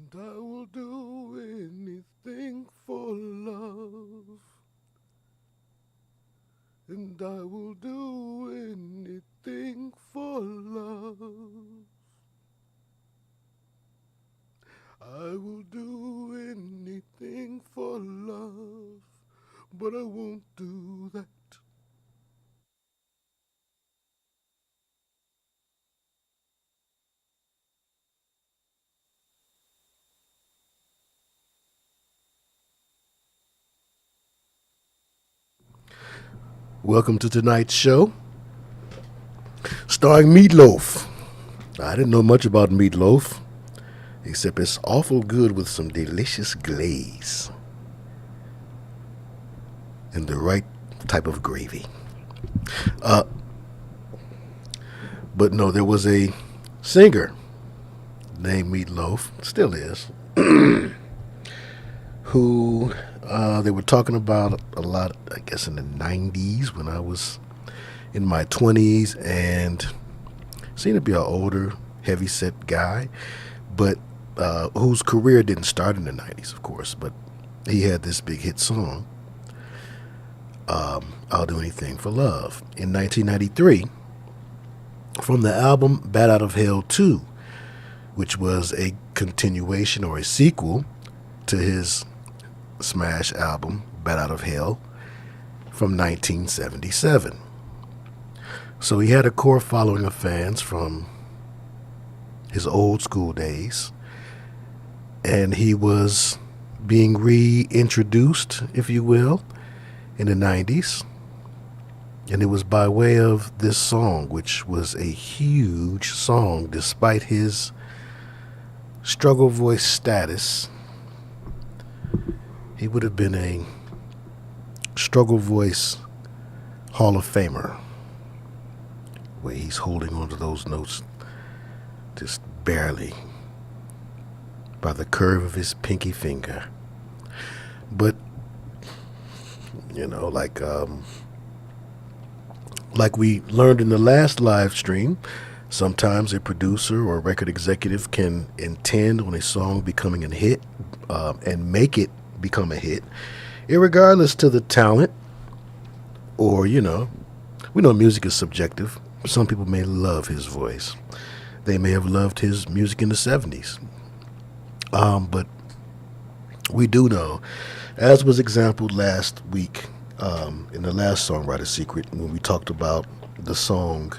And I will do anything for love. And I will do anything for love. I will do anything for love, but I won't do that. Welcome to tonight's show, starring Meatloaf. I didn't know much about Meatloaf, except it's awful good with some delicious glaze and the right type of gravy. But no, there was a singer named Meatloaf, still is, who they were talking about a lot, I guess, in the 90s when I was in my 20s, and seemed to be an older, heavy-set guy, but whose career didn't start in the 90s, of course, but he had this big hit song, I'll Do Anything for Love, in 1993, from the album Bat Out of Hell 2, which was a continuation or a sequel to his smash album Bat Out of Hell from 1977. So he had a core following of fans from his old school days, and he was being reintroduced, if you will, in the 90s, and it was by way of this song, which was a huge song despite his struggle voice status. He would have been a struggle voice Hall of Famer, where he's holding onto those notes just barely by the curve of his pinky finger. But you know, like we learned in the last live stream, sometimes a producer or record executive can intend on a song becoming a hit and make it become a hit, irregardless to the talent, or, you know, we know music is subjective. Some people may love his voice. They may have loved his music in the 70s. But we do know, as was exampled last week in the last Songwriter Secret, when we talked about the song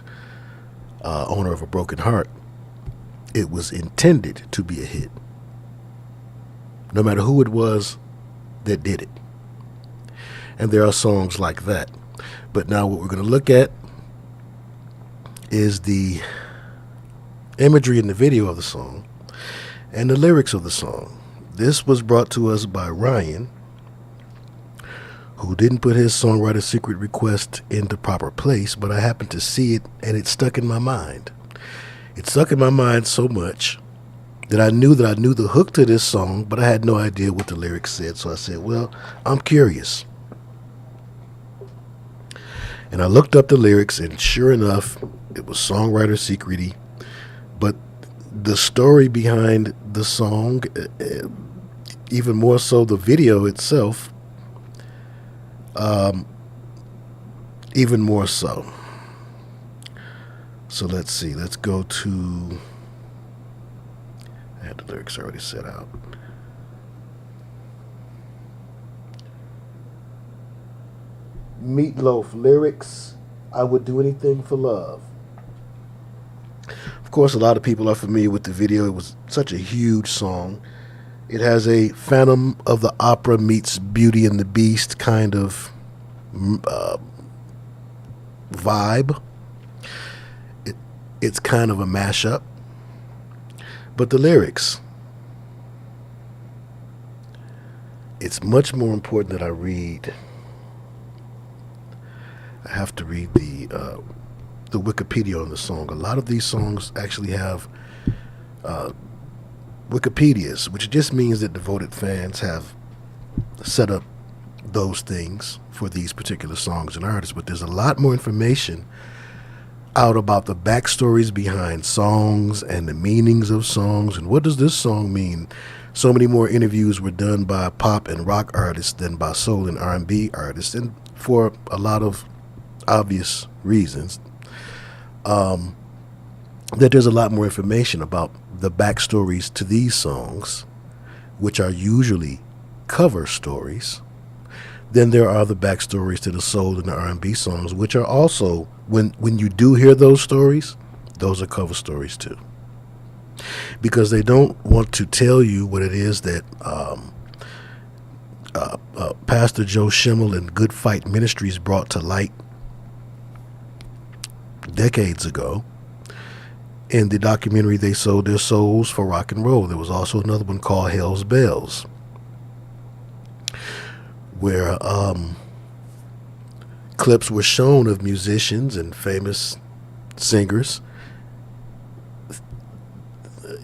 Owner of a Broken Heart, it was intended to be a hit, no matter who it was that did it. And there are songs like that. But now what we're going to look at is the imagery in the video of the song and the lyrics of the song. This was brought to us by Ryan, who didn't put his Songwriter Secret request in the proper place, but I happened to see it and it stuck in my mind. It stuck in my mind so much that I knew the hook to this song, but I had no idea what the lyrics said. So I said, well, I'm curious. And I looked up the lyrics, and sure enough, it was Songwriter Secret-y. But the story behind the song, even more so the video itself, even more so. So let's see. Let's go to... I had the lyrics already set out. Meatloaf lyrics, I would do anything for love. Of course, a lot of people are familiar with the video. It was such a huge song. It has a Phantom of the Opera meets Beauty and the Beast kind of vibe. It's kind of a mashup. But the lyrics, it's much more important that I read. I have to read the Wikipedia on the song. A lot of these songs actually have Wikipedias, which just means that devoted fans have set up those things for these particular songs and artists. But there's a lot more information out about the backstories behind songs and the meanings of songs and what does this song mean. So many more interviews were done by pop and rock artists than by soul and R&B artists, and for a lot of obvious reasons. That there's a lot more information about the backstories to these songs, which are usually cover stories, than there are the backstories to the soul and the R&B songs, which are also, when you do hear those stories, those are cover stories too. Because they don't want to tell you what it is that Pastor Joe Schimmel and Good Fight Ministries brought to light decades ago. In the documentary, They Sold Their Souls for Rock and Roll. There was also another one called Hell's Bells, where clips were shown of musicians and famous singers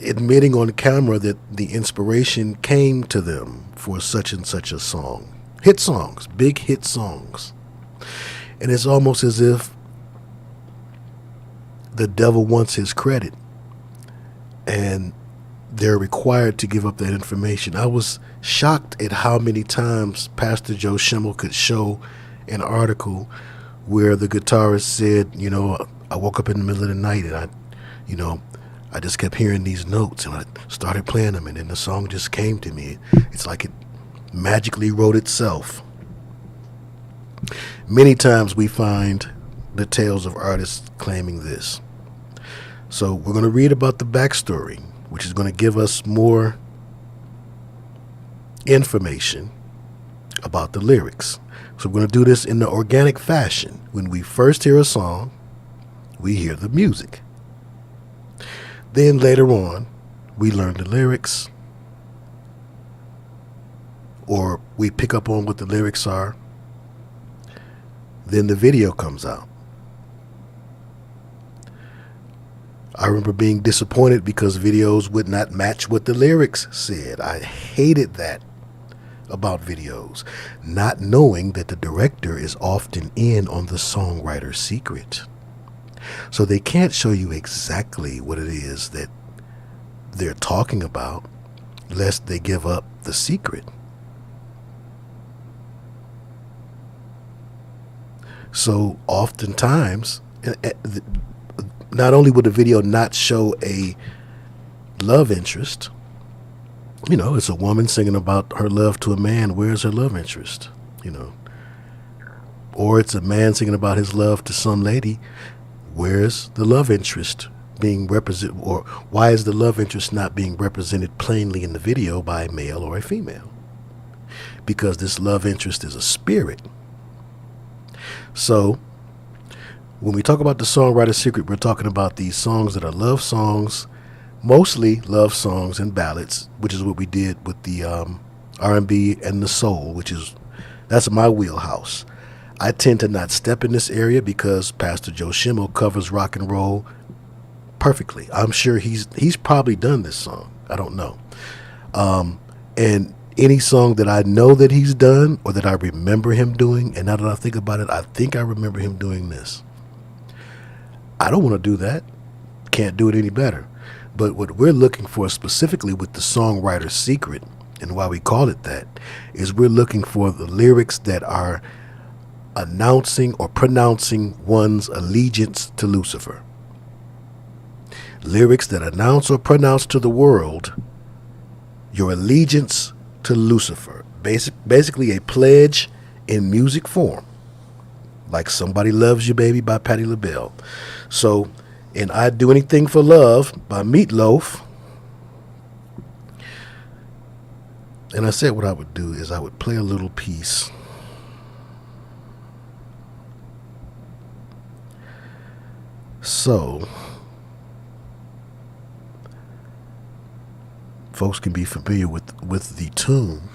admitting on camera that the inspiration came to them for such and such a song. Hit songs, big hit songs. And it's almost as if the devil wants his credit, and they're required to give up that information. I was shocked at how many times Pastor Joe Schimmel could show an article where the guitarist said, I woke up in the middle of the night and I just kept hearing these notes and I started playing them, and then the song just came to me. It's like it magically wrote itself. Many times we find the tales of artists claiming this. So we're going to read about the backstory, which is going to give us more information about the lyrics. So we're going to do this in the organic fashion. When we first hear a song, we hear the music. Then later on, we learn the lyrics, or we pick up on what the lyrics are. Then the video comes out. I remember being disappointed because videos would not match what the lyrics said. I hated that about videos, not knowing that the director is often in on the songwriter's secret. So they can't show you exactly what it is that they're talking about, lest they give up the secret. So oftentimes, not only would the video not show a love interest, it's a woman singing about her love to a man. Where's her love interest? Or it's a man singing about his love to some lady. Where's the love interest being represented? Or why is the love interest not being represented plainly in the video by a male or a female? Because this love interest is a spirit. So when we talk about the songwriter's secret, we're talking about these songs that are love songs, mostly love songs and ballads, which is what we did with the R&B and the soul, that's my wheelhouse. I tend to not step in this area because Pastor Joe Schimmel covers rock and roll perfectly. I'm sure he's probably done this song. I don't know. And any song that I know that he's done or that I remember him doing, and now that I think about it, I think I remember him doing this. I don't want to do that. Can't do it any better. But what we're looking for specifically with the songwriter's secret, and why we call it that, is we're looking for the lyrics that are announcing or pronouncing one's allegiance to Lucifer. Lyrics that announce or pronounce to the world your allegiance to Lucifer. Basically a pledge in music form, like Somebody Loves You Baby by Patti LaBelle. So in I'd Do Anything for Love by Meatloaf, and I said what I would do is I would play a little piece. So folks can be familiar with the tune,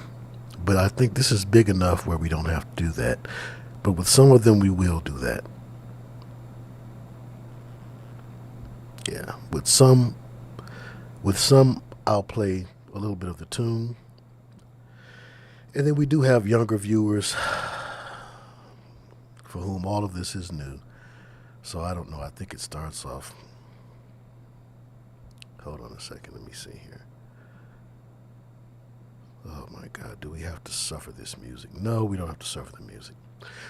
but I think this is big enough where we don't have to do that. But with some of them, we will do that. Yeah, with some, I'll play a little bit of the tune. And then we do have younger viewers for whom all of this is new. So I don't know. I think it starts off. Hold on a second. Let me see here. Oh my God. Do we have to suffer this music? No, we don't have to suffer the music.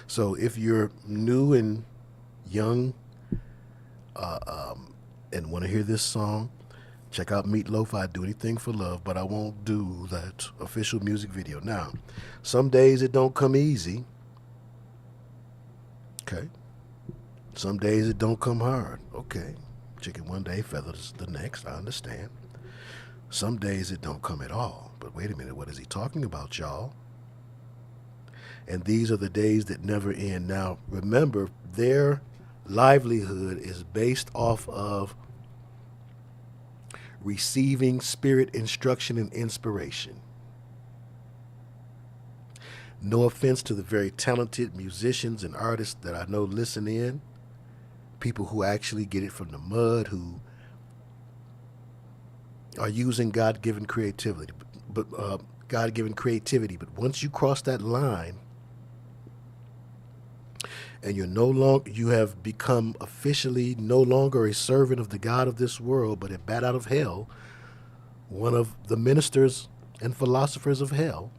So if you're new and young and want to hear this song, check out Meatloaf. I'd do anything for love, but I won't do that official music video. Now, some days it don't come easy. Okay. Some days it don't come hard. Okay. Chicken one day, feathers the next. I understand. Some days it don't come at all. But wait a minute, what is he talking about, y'all? And these are the days that never end. Now, remember, their livelihood is based off of receiving spirit instruction and inspiration. No offense to the very talented musicians and artists that I know listen in, people who actually get it from the mud, who are using God-given creativity, but once you cross that line, and you have become officially no longer a servant of the God of this world, but a bat out of hell, one of the ministers and philosophers of hell.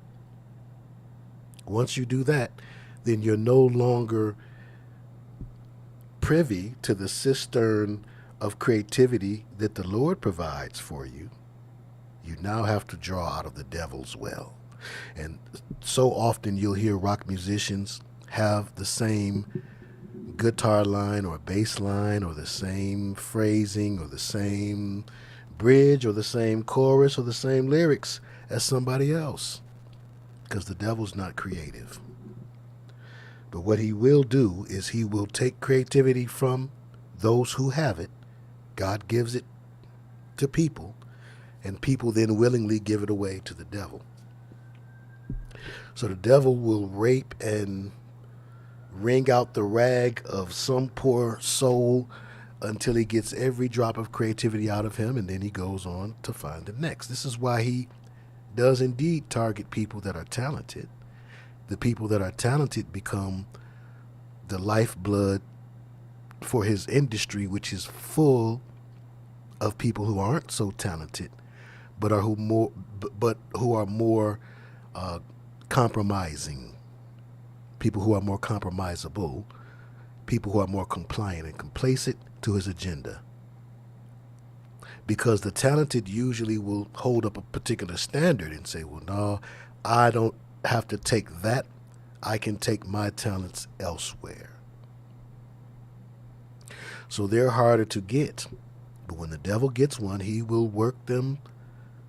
Once you do that, then you're no longer privy to the cistern of creativity that the Lord provides for you. You now have to draw out of the devil's well. And so often you'll hear rock musicians have the same guitar line or bass line or the same phrasing or the same bridge or the same chorus or the same lyrics as somebody else, because the devil's not creative. But what he will do is he will take creativity from those who have it. God gives it to people, and people then willingly give it away to the devil. So the devil will rape and wring out the rag of some poor soul until he gets every drop of creativity out of him, and then he goes on to find the next. This is why he does indeed target people that are talented. The people that are talented become the lifeblood for his industry, which is full of people who aren't so talented, but who are more compromising. People who are more compromisable, people who are more compliant and complacent to his agenda. Because the talented usually will hold up a particular standard and say, well, no, I don't have to take that. I can take my talents elsewhere. So they're harder to get. But when the devil gets one, he will work them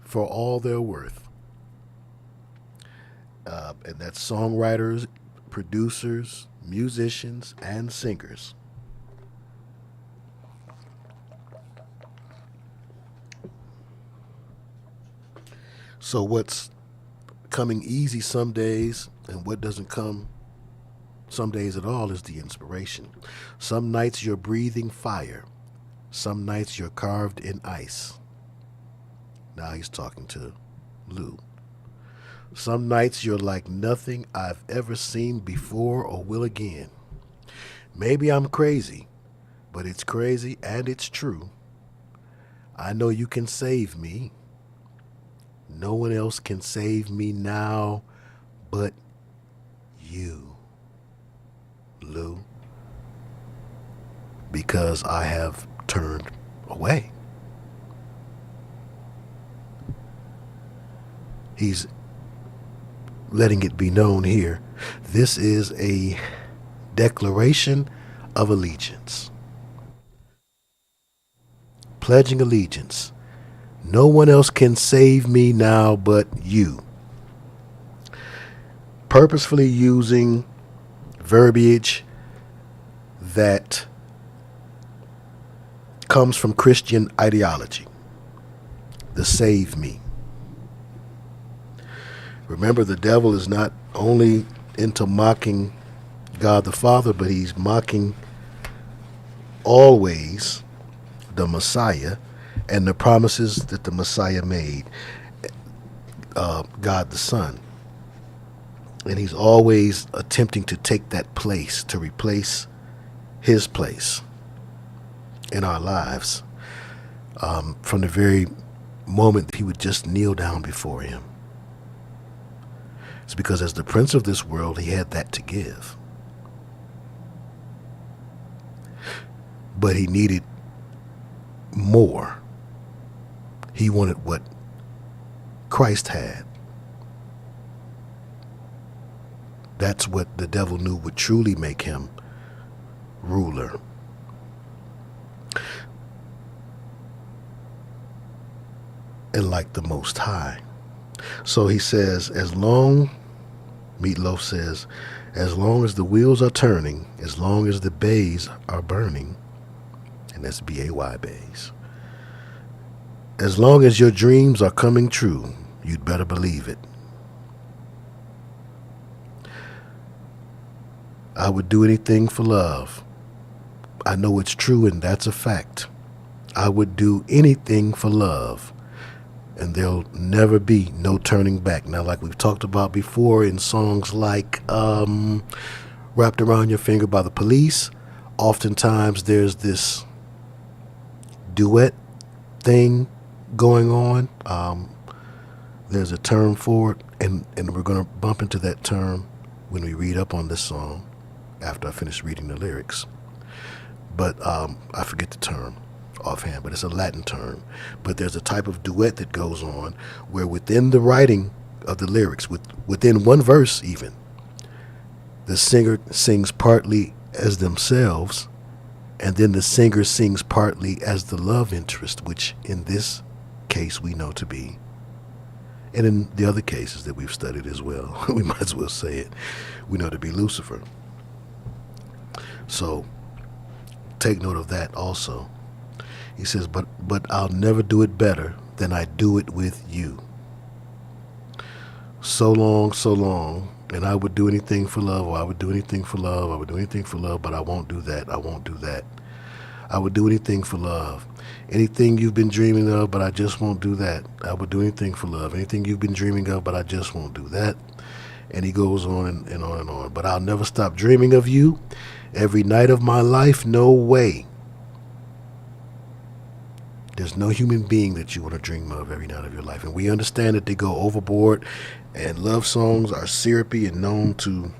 for all they're worth. And that's songwriters, producers, musicians, and singers. So what's coming easy some days and what doesn't come some days at all is the inspiration. Some nights you're breathing fire. Some nights you're carved in ice. Now he's talking to Lou. Some nights you're like nothing I've ever seen before or will again. Maybe I'm crazy, but it's crazy and it's true. I know you can save me. No one else can save me now but you, Lou, because I have turned away. He's letting it be known here. This is a declaration of allegiance. Pledging allegiance. No one else can save me now but you. Purposefully using verbiage that comes from Christian ideology. The save me. Remember, the devil is not only into mocking God the Father, but he's mocking always the Messiah and the promises that the Messiah made, God the Son. And he's always attempting to take that place, to replace his place. in our lives, from the very moment that he would just kneel down before him. It's because as the prince of this world, he had that to give. But he needed more. He wanted what Christ had. That's what the devil knew would truly make him ruler. And like the Most High. So he says, Meatloaf says, as long as the wheels are turning, as long as the bays are burning, and that's B-A-Y, bays, as long as your dreams are coming true, you'd better believe it. I would do anything for love. I know it's true, and that's a fact. I would do anything for love, and there'll never be no turning back. Now, like we've talked about before in songs like Wrapped Around Your Finger by the Police, oftentimes there's this duet thing going on. There's a term for it, and we're going to bump into that term when we read up on this song after I finish reading the lyrics. But I forget the term offhand, but it's a Latin term. But there's a type of duet that goes on where within the writing of the lyrics, within one verse even, the singer sings partly as themselves, and then the singer sings partly as the love interest, which in this case we know to be, and in the other cases that we've studied as well, we might as well say it, we know to be Lucifer. So take note of that also. He says, but I'll never do it better than I do it with you. So long, and I would do anything for love, or I would do anything for love, I would do anything for love, but I won't do that, I won't do that. I would do anything for love. Anything you've been dreaming of, but I just won't do that. I would do anything for love. Anything you've been dreaming of, but I just won't do that. And he goes on and on and on. But I'll never stop dreaming of you. Every night of my life, no way. There's no human being that you want to dream of every night of your life. And we understand that they go overboard, and love songs are syrupy and known to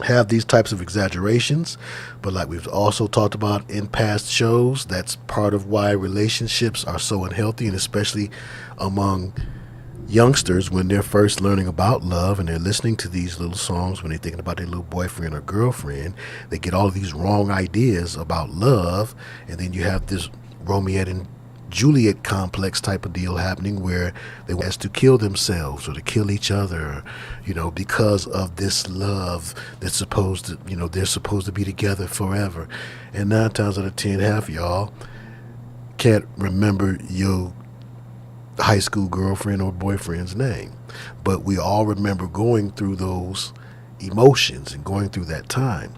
have these types of exaggerations. But like we've also talked about in past shows, that's part of why relationships are so unhealthy, and especially among youngsters when they're first learning about love and they're listening to these little songs, when they're thinking about their little boyfriend or girlfriend, they get all of these wrong ideas about love, and then you have this Romeo and Juliet complex type of deal happening where they want to kill themselves or to kill each other, because of this love that's supposed to, they're supposed to be together forever. And 9 times out of 10, half of y'all can't remember your high school girlfriend or boyfriend's name. But we all remember going through those emotions and going through that time.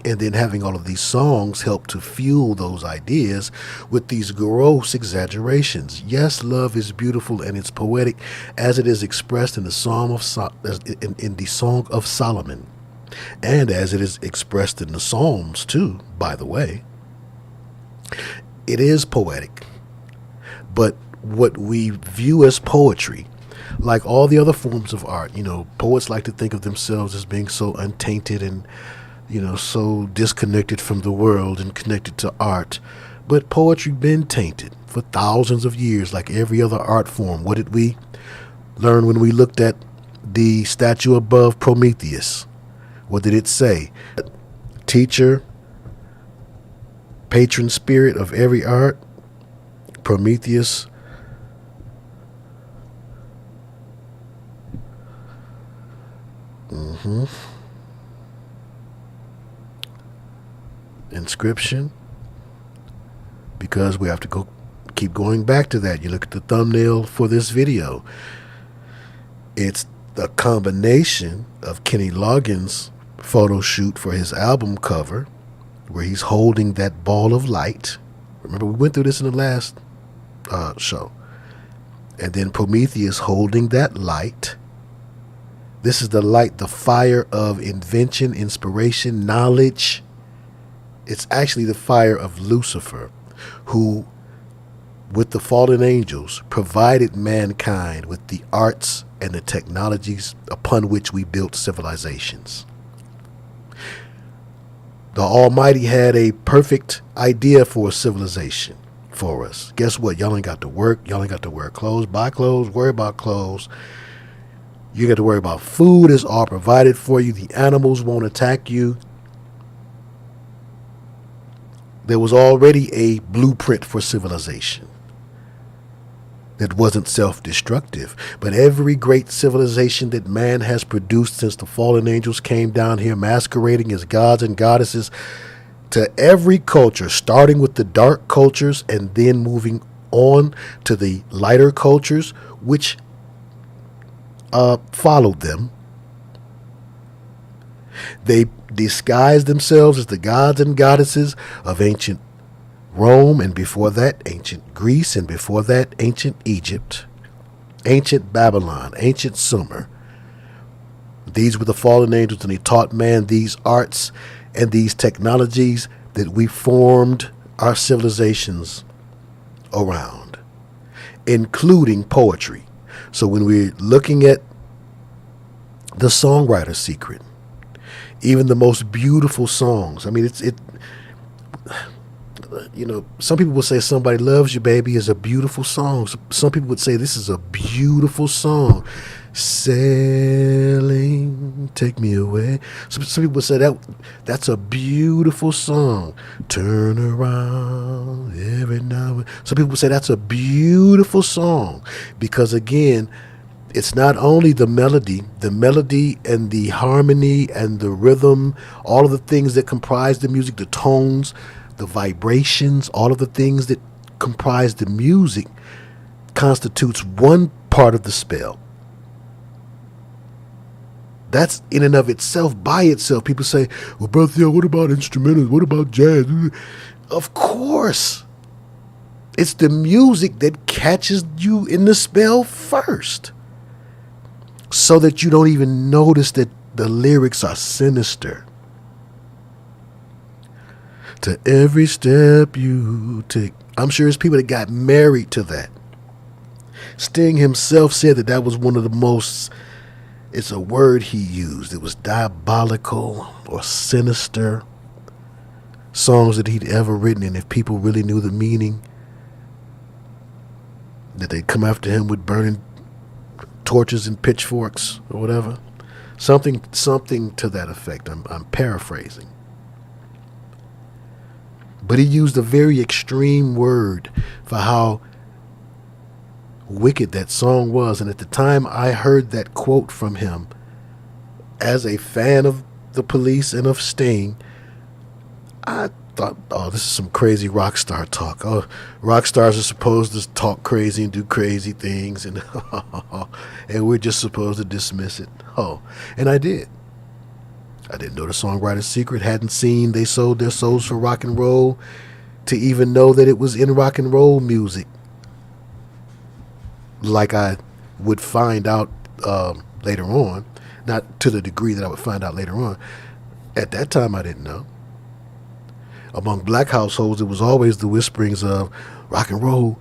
And then having all of these songs help to fuel those ideas with these gross exaggerations. Yes, love is beautiful and it's poetic as it is expressed in the Song of Solomon, and as it is expressed in the Psalms too, by the way. It is poetic. But what we view as poetry, like all the other forms of art, poets like to think of themselves as being so untainted and so disconnected from the world and connected to art. But poetry been tainted for thousands of years, like every other art form. What did we learn when we looked at the statue above Prometheus? What did it say? Teacher, patron spirit of every art, Prometheus. Inscription, because we have to keep going back to that. You look at the thumbnail for this video. It's the combination of Kenny Loggins' photo shoot for his album cover, where he's holding that ball of light. Remember, we went through this in the last show. And then Prometheus holding that light. This is the light, the fire of invention, inspiration, knowledge, It's actually the fire of Lucifer, who, with the fallen angels, provided mankind with the arts and the technologies upon which we built civilizations. The Almighty had a perfect idea for a civilization for us. Guess what? Y'all ain't got to work. Y'all ain't got to wear clothes, buy clothes, worry about clothes. You got to worry about food. It's all provided for you. The animals won't attack you. There was already a blueprint for civilization that wasn't self-destructive. But every great civilization that man has produced since the fallen angels came down here masquerading as gods and goddesses, to every culture, starting with the dark cultures and then moving on to the lighter cultures, which followed them. They disguised themselves as the gods and goddesses of ancient Rome, and before that, ancient Greece, and before that, ancient Egypt, ancient Babylon, ancient Sumer. These were the fallen angels, and they taught man these arts and these technologies that we formed our civilizations around, including poetry. So when we're looking at the songwriter secret, even the most beautiful songs, I mean, some people would say Somebody Loves You, Baby is a beautiful song. Some people would say this is a beautiful song. Sailing, Take Me Away. Some people would say that's a beautiful song. Turn Around Every Now and then. Some people would say that's a beautiful song because, again, it's not only the melody and the harmony and the rhythm, all of the things that comprise the music, the tones, the vibrations, all of the things that comprise the music constitutes one part of the spell. That's in and of itself, by itself. People say, well, Brother Theo, what about instrumentals? What about jazz? Of course. It's the music that catches you in the spell first, so that you don't even notice that the lyrics are sinister. To every step you take. I'm sure there's people that got married to that. Sting himself said that was one of the most, it's a word he used, it was diabolical or sinister songs that he'd ever written. And if people really knew the meaning, that they'd come after him with burning torches and pitchforks or whatever. Something to that effect. I'm paraphrasing. But he used a very extreme word for how wicked that song was. And at the time I heard that quote from him, as a fan of the Police and of Sting, I thought, oh, this is some crazy rock star talk. Oh, rock stars are supposed to talk crazy and do crazy things, and and we're just supposed to dismiss it. Oh, and I did. I didn't know the songwriter's secret, hadn't seen they sold their souls for rock and roll to even know that it was in rock and roll music, like I would find out later on, not to the degree that I would find out later on. At that time, I didn't know. Among black households, it was always the whisperings of rock and roll,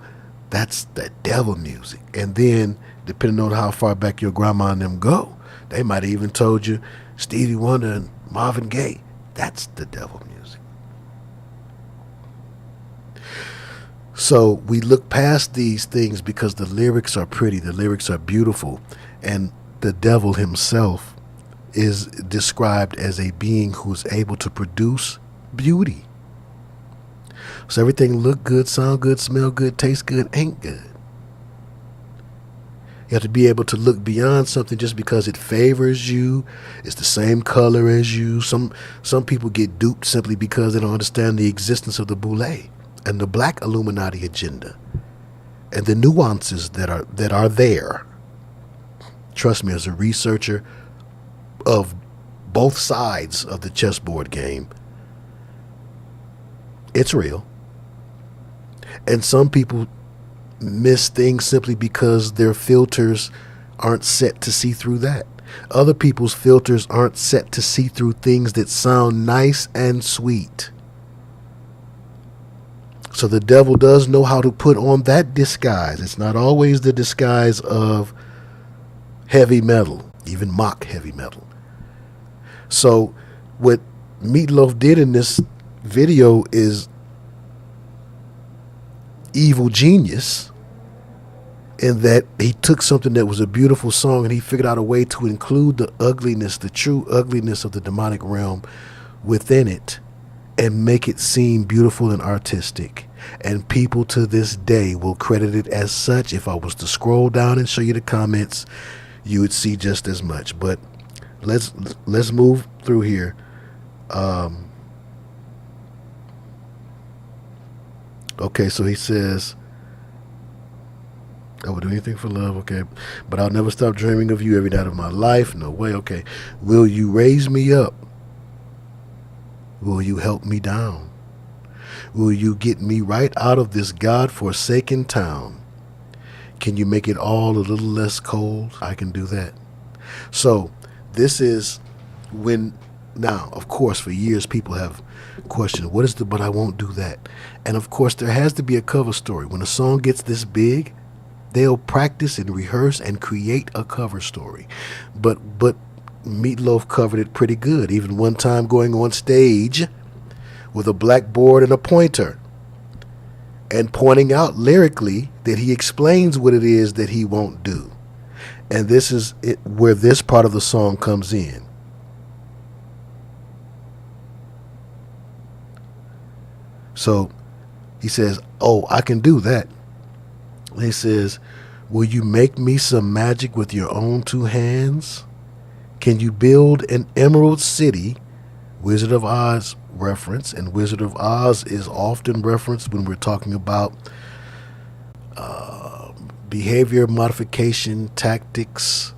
that's the devil music. And then, depending on how far back your grandma and them go, they might have even told you Stevie Wonder and Marvin Gaye, that's the devil music. So we look past these things because the lyrics are pretty, the lyrics are beautiful, and the devil himself is described as a being who's able to produce beauty. So everything look good, sound good, smell good, taste good, ain't good. You have to be able to look beyond something just because it favors you. It's the same color as you. Some people get duped simply because they don't understand the existence of the boule and the black Illuminati agenda and the nuances that are there. Trust me, as a researcher of both sides of the chessboard game, it's real. And some people miss things simply because their filters aren't set to see through that. Other people's filters aren't set to see through things that sound nice and sweet. So the devil does know how to put on that disguise. It's not always the disguise of heavy metal, even mock heavy metal. So what Meatloaf did in this video is evil genius, in that he took something that was a beautiful song and he figured out a way to include the ugliness, the true ugliness of the demonic realm within it, and make it seem beautiful and artistic. And people to this day will credit it as such. If I was to scroll down and show you the comments, you would see just as much. But let's move through here. Okay, so he says, I would do anything for love, okay, but I'll never stop dreaming of you every night of my life. No way, okay. Will you raise me up? Will you help me down? Will you get me right out of this God-forsaken town? Can you make it all a little less cold? I can do that. So this is when, now, of course, for years people have questioned, what is the but I won't do that? And of course, there has to be a cover story. When a song gets this big, they'll practice and rehearse and create a cover story. But Meatloaf covered it pretty good. Even one time going on stage with a blackboard and a pointer and pointing out lyrically that he explains what it is that he won't do. And this is it, where this part of the song comes in. So he says, oh, I can do that. He says, will you make me some magic with your own two hands? Can you build an emerald city? Wizard of Oz reference, and Wizard of Oz is often referenced when we're talking about behavior modification tactics,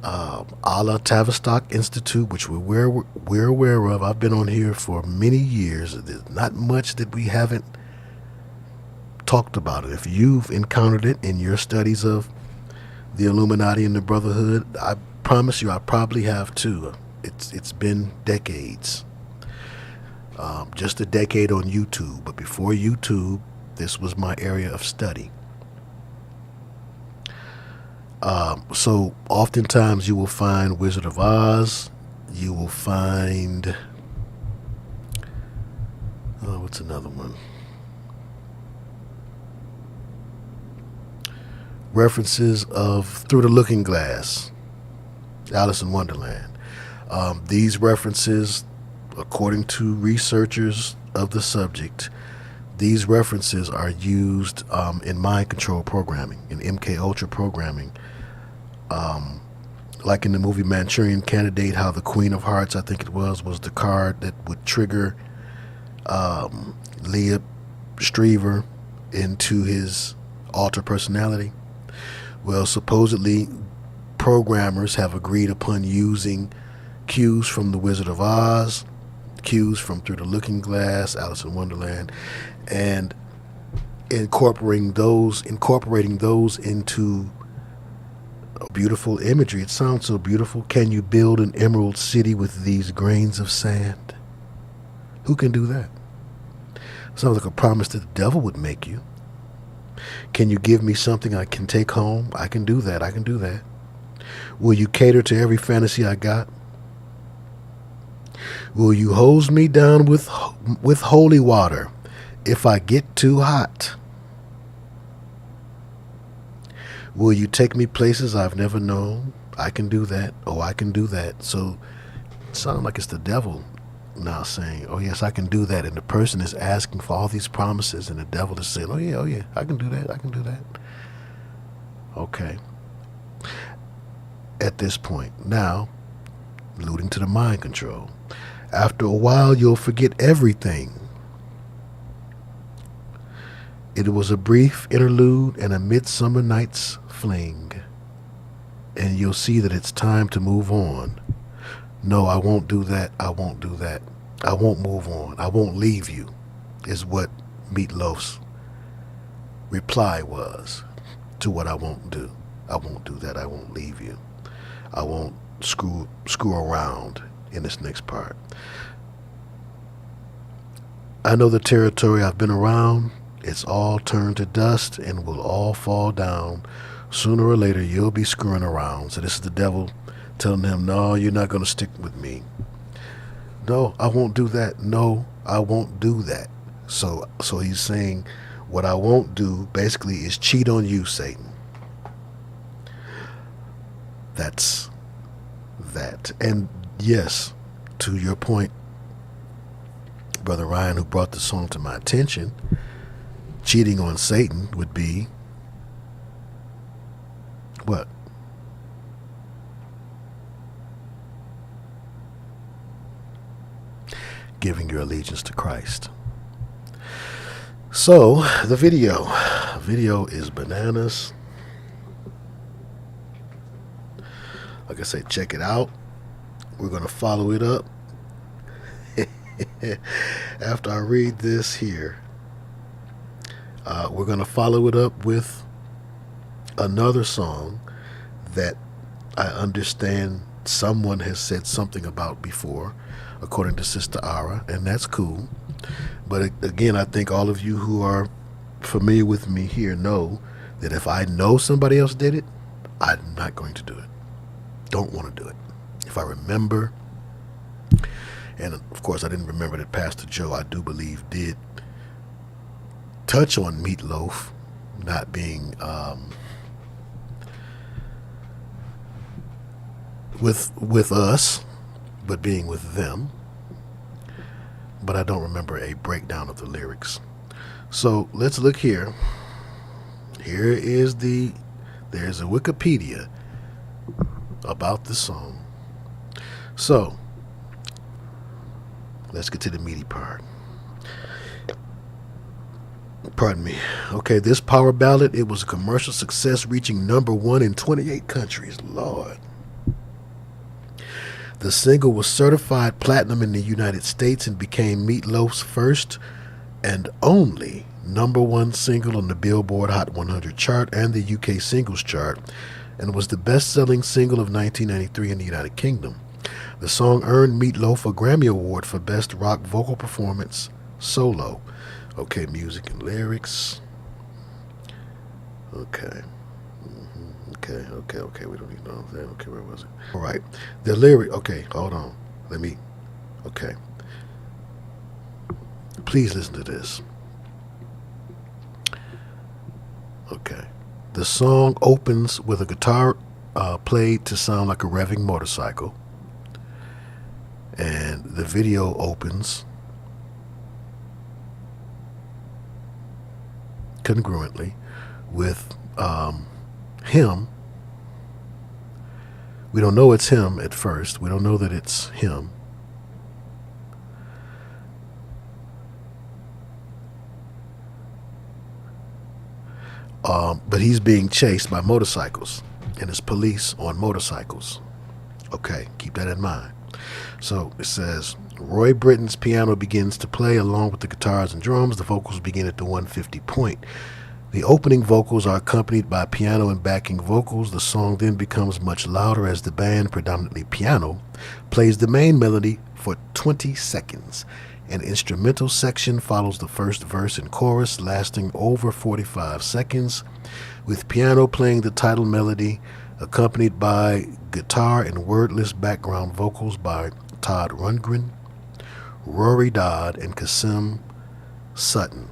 a la Tavistock Institute, which we're aware of. I've been on here for many years. There's not much that we haven't talked about it. If you've encountered it in your studies of the Illuminati and the Brotherhood, I promise you I probably have too. It's been decades. Just a decade on YouTube, but before YouTube, this was my area of study. So oftentimes you will find Wizard of Oz, you will find, what's another one? References of Through the Looking Glass, Alice in Wonderland. These references, according to researchers of the subject, these references are used in mind control programming, in MK Ultra programming. Like in the movie Manchurian Candidate, how the Queen of Hearts, I think it was the card that would trigger Leah Striever into his alter personality. Well, supposedly programmers have agreed upon using cues from the Wizard of Oz, cues from Through the Looking Glass, Alice in Wonderland, and incorporating those into beautiful imagery. It sounds so beautiful. Can you build an emerald city with these grains of sand? Who can do that? Sounds like a promise that the devil would make you. Can you give me something I can take home? I can do that. I can do that. Will you cater to every fantasy I got? Will you hose me down with holy water if I get too hot? Will you take me places I've never known? I can do that. Oh, I can do that. So it sounds like it's the devil now saying, oh, yes, I can do that. And the person is asking for all these promises, and the devil is saying, oh, yeah, I can do that. I can do that. Okay. At this point, now, alluding to the mind control, after a while, you'll forget everything. It was a brief interlude and a midsummer night's fling, and you'll see that it's time to move on. No, I won't do that. I won't do that. I won't move on. I won't leave you, is what Meatloaf's reply was to what I won't do. I won't do that. I won't leave you. I won't screw around in this next part. I know the territory I've been around. It's all turned to dust and will all fall down. Sooner or later, you'll be screwing around. So this is the devil telling him, no, you're not going to stick with me. No, I won't do that. No, I won't do that. So he's saying, what I won't do basically is cheat on you, Satan. That's that. And yes, to your point, Brother Ryan, who brought the song to my attention, cheating on Satan would be what? Giving your allegiance to Christ. So the video is bananas. Like I say, check it out. We're going to follow it up after I read this here. We're going to follow it up with another song that I understand someone has said something about before, according to Sister Ara, and that's cool. But again, I think all of you who are familiar with me here know that if I know somebody else did it, I'm not going to do it. Don't want to do it. If I remember, and of course I didn't remember that Pastor Joe, I do believe, did touch on Meatloaf not being with us, but being with them. But I don't remember a breakdown of the lyrics. So let's look here. There's a Wikipedia about the song. So let's get to the meaty part. Pardon me. Okay, this power ballad, it was a commercial success, reaching #1 in 28 countries. Lord. The single was certified platinum in the United States and became Meatloaf's first and only #1 single on the Billboard Hot 100 chart and the UK Singles Chart, and was the best-selling single of 1993 in the United Kingdom. The song earned Meatloaf a Grammy Award for Best Rock Vocal Performance Solo. Okay, music and lyrics. Okay. Okay, we don't need to know that. Okay, where was it? All right. The lyric, okay, hold on. Okay. Please listen to this. Okay. The song opens with a guitar played to sound like a revving motorcycle. And the video opens congruently with him. We don't know it's him at first. We don't know that it's him. But he's being chased by motorcycles, and it's police on motorcycles. Okay, keep that in mind. So it says, Roy Britton's piano begins to play along with the guitars and drums. The vocals begin at the 150 point. The opening vocals are accompanied by piano and backing vocals. The song then becomes much louder as the band, predominantly piano, plays the main melody for 20 seconds. An instrumental section follows the first verse and chorus, lasting over 45 seconds, with piano playing the title melody, accompanied by guitar and wordless background vocals by Todd Rundgren, Rory Dodd, and Kasim Sutton.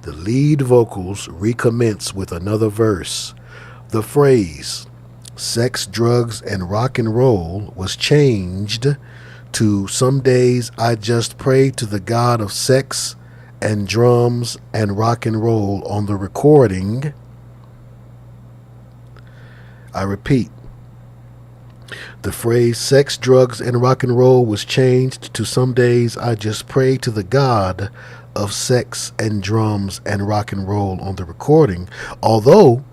The lead vocals recommence with another verse. The phrase, sex, drugs, and rock and roll, was changed to some days I just pray to the God of sex and drums and rock and roll on the recording. I repeat, the phrase sex, drugs, and rock and roll was changed to some days I just pray to the God of sex and drums and rock and roll on the recording, although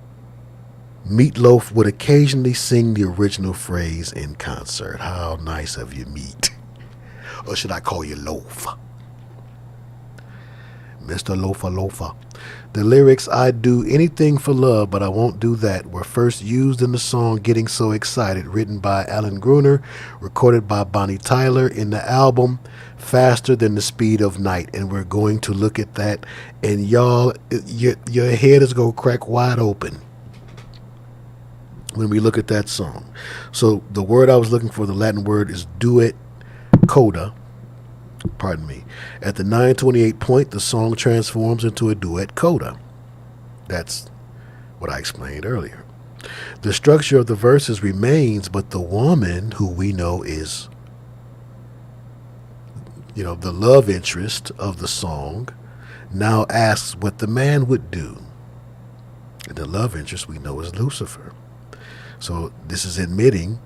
Meatloaf would occasionally sing the original phrase in concert. How nice of you, Meat. Or should I call you Loaf? Mr. Loafer. The lyrics, "I'd do anything for love, but I won't do that," were first used in the song Getting So Excited, written by Alan Gruner, recorded by Bonnie Tyler in the album Faster Than the Speed of Night. And we're going to look at that, and y'all, your head is going to crack wide open when we look at that song. So the word I was looking for, the Latin word, is duet coda. Pardon me. At the 928 point, the song transforms into a duet coda. That's what I explained earlier. The structure of the verses remains, but the woman, who we know is, the love interest of the song, now asks what the man would do. And the love interest we know is Lucifer. So this is admitting,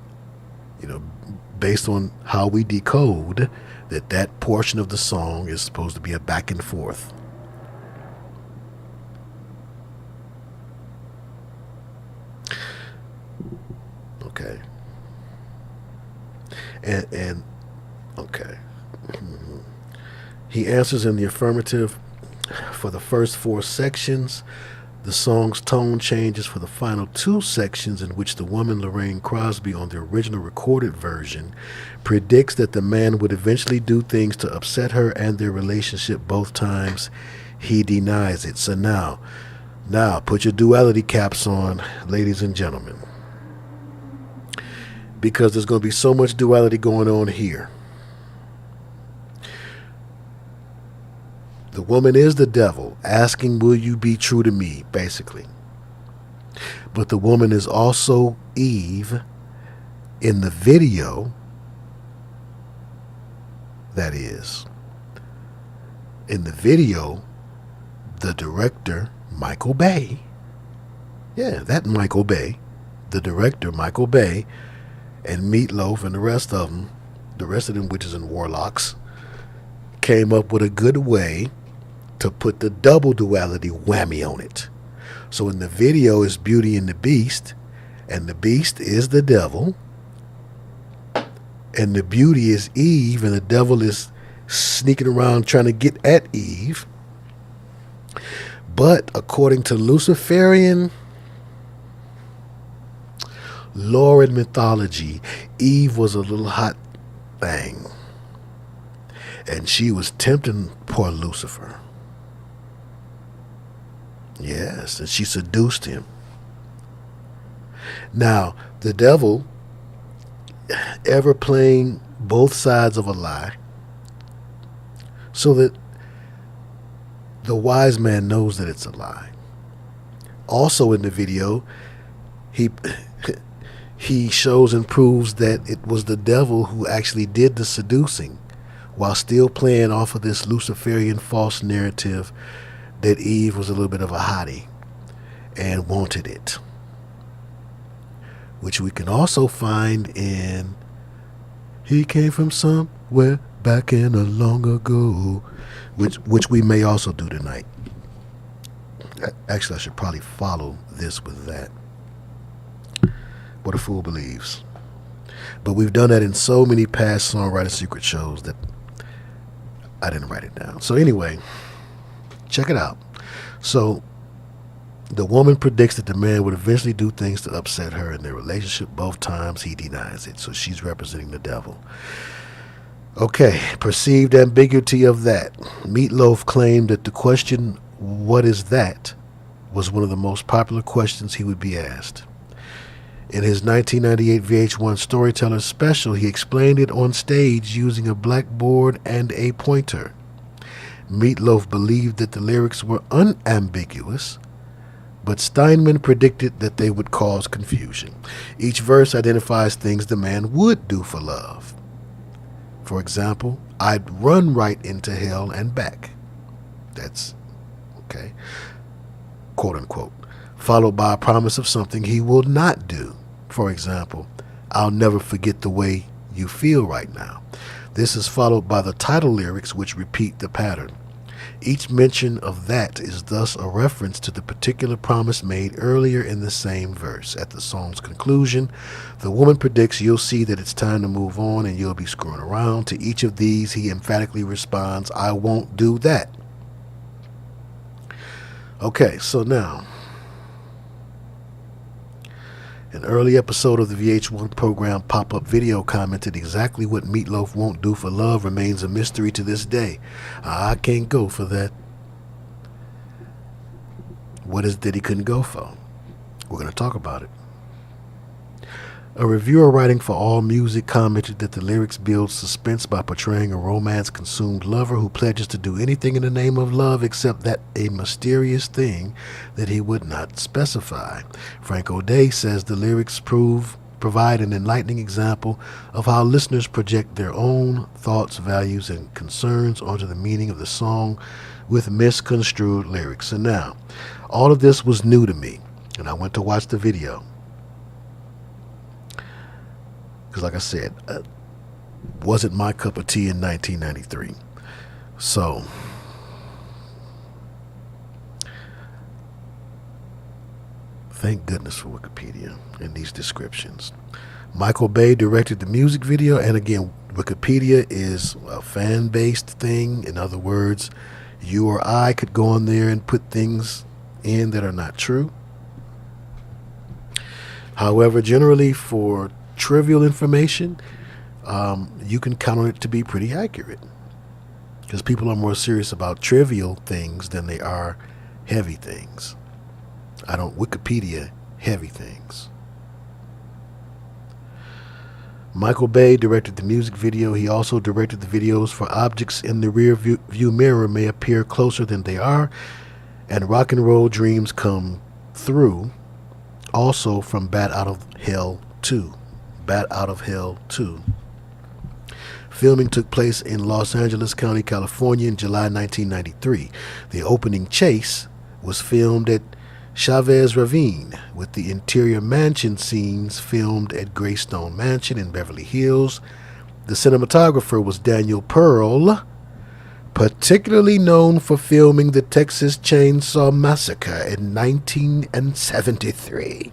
based on how we decode, that portion of the song is supposed to be a back and forth. Okay. And okay. He answers in the affirmative for the first 4 sections. The song's tone changes for the final 2 sections, in which the woman, Lorraine Crosby, on the original recorded version, predicts that the man would eventually do things to upset her and their relationship both times. He denies it. So now put your duality caps on, ladies and gentlemen, because there's going to be so much duality going on here. The woman is the devil, asking, "Will you be true to me?" basically. But the woman is also Eve in the video. That is, in the video, the director, Michael Bay, the director, Michael Bay, and Meatloaf and the rest of them witches and warlocks, came up with a good way to put the double duality whammy on it. So in the video is Beauty and the Beast, and the Beast is the devil, and the beauty is Eve, and the devil is sneaking around trying to get at Eve. But according to Luciferian lore and mythology, Eve was a little hot thing, and she was tempting poor Lucifer. Yes, and she seduced him. Now, the devil, ever playing both sides of a lie, so that the wise man knows that it's a lie. Also in the video, he shows and proves that it was the devil who actually did the seducing, while still playing off of this Luciferian false narrative that Eve was a little bit of a hottie and wanted it, which we can also find in "He Came From Somewhere Back in a Long Ago," which we may also do tonight. Actually, I should probably follow this with that. What a Fool Believes. But we've done that in so many past Songwriter Secret shows that I didn't write it down. So anyway, check it out. So the woman predicts that the man would eventually do things to upset her in their relationship both times. He denies it. So she's representing the devil. Okay, perceived ambiguity of that. Meatloaf claimed that the question, "What is that?" was one of the most popular questions he would be asked. In his 1998 VH1 Storyteller special, he explained it on stage using a blackboard and a pointer. Meatloaf believed that the lyrics were unambiguous, but Steinman predicted that they would cause confusion. Each verse identifies things the man would do for love. For example, "I'd run right into hell and back." That's okay, quote unquote. Followed by a promise of something he will not do. For example, "I'll never forget the way you feel right now." This is followed by the title lyrics, which repeat the pattern. Each mention of that is thus a reference to the particular promise made earlier in the same verse. At the song's conclusion, the woman predicts you'll see that it's time to move on and you'll be screwing around. To each of these, he emphatically responds, "I won't do that." Okay, so now, an early episode of the VH1 program Pop-Up Video commented exactly what Meatloaf won't do for love remains a mystery to this day. I can't go for that. What is it that he couldn't go for? We're going to talk about it. A reviewer writing for AllMusic commented that the lyrics build suspense by portraying a romance-consumed lover who pledges to do anything in the name of love except that a mysterious thing that he would not specify. Frank O'Day says the lyrics provide an enlightening example of how listeners project their own thoughts, values, and concerns onto the meaning of the song with misconstrued lyrics. And now, all of this was new to me, and I went to watch the video. Because like I said, wasn't my cup of tea in 1993. So, thank goodness for Wikipedia and these descriptions. Michael Bay directed the music video, and again, Wikipedia is a fan-based thing. In other words, you or I could go on there and put things in that are not true. However, generally for trivial information, you can count on it to be pretty accurate, because people are more serious about trivial things than they are heavy things. I don't Wikipedia heavy things. Michael Bay directed the music video. He also directed the videos for Objects in the Rear View Mirror May Appear Closer Than They Are, and Rock and Roll Dreams Come Through, also from Bat Out of Hell 2. Bat Out of Hell 2. Filming took place in Los Angeles County, California in July 1993. The opening chase was filmed at Chavez Ravine, with the interior mansion scenes filmed at Greystone Mansion in Beverly Hills. The cinematographer was Daniel Pearl, particularly known for filming the Texas Chainsaw Massacre in 1973.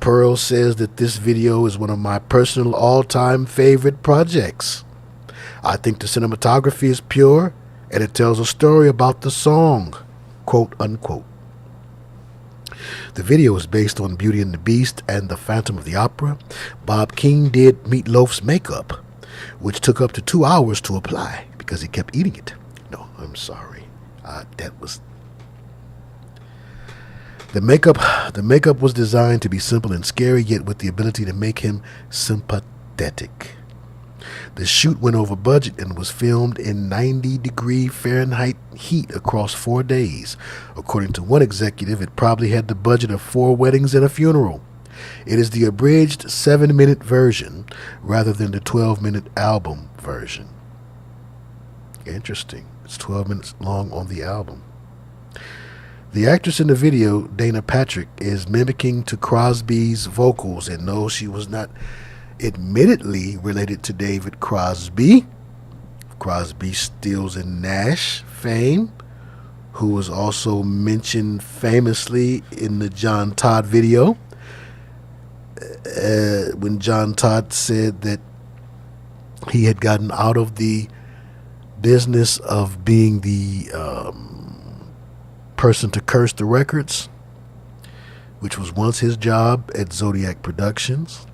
Pearl says that this video is one of my personal all-time favorite projects. I think the cinematography is pure, and it tells a story about the song, quote unquote. The video is based on Beauty and the Beast and The Phantom of the Opera. Bob King did Meatloaf's makeup, which took up to 2 hours to apply because he kept eating it. No, I'm sorry. The makeup was designed to be simple and scary, yet with the ability to make him sympathetic. The shoot went over budget and was filmed in 90-degree Fahrenheit heat across 4 days. According to one executive, it probably had the budget of 4 weddings and a funeral. It is the abridged 7-minute version rather than the 12-minute album version. Interesting. It's 12 minutes long on the album. The actress in the video, Dana Patrick, is mimicking to Crosby's vocals, and no, she was not admittedly related to David Crosby. Crosby, Stills and Nash fame, who was also mentioned famously in the John Todd video, when John Todd said that he had gotten out of the business of being the person to curse the records, which was once his job at Zodiac Productions.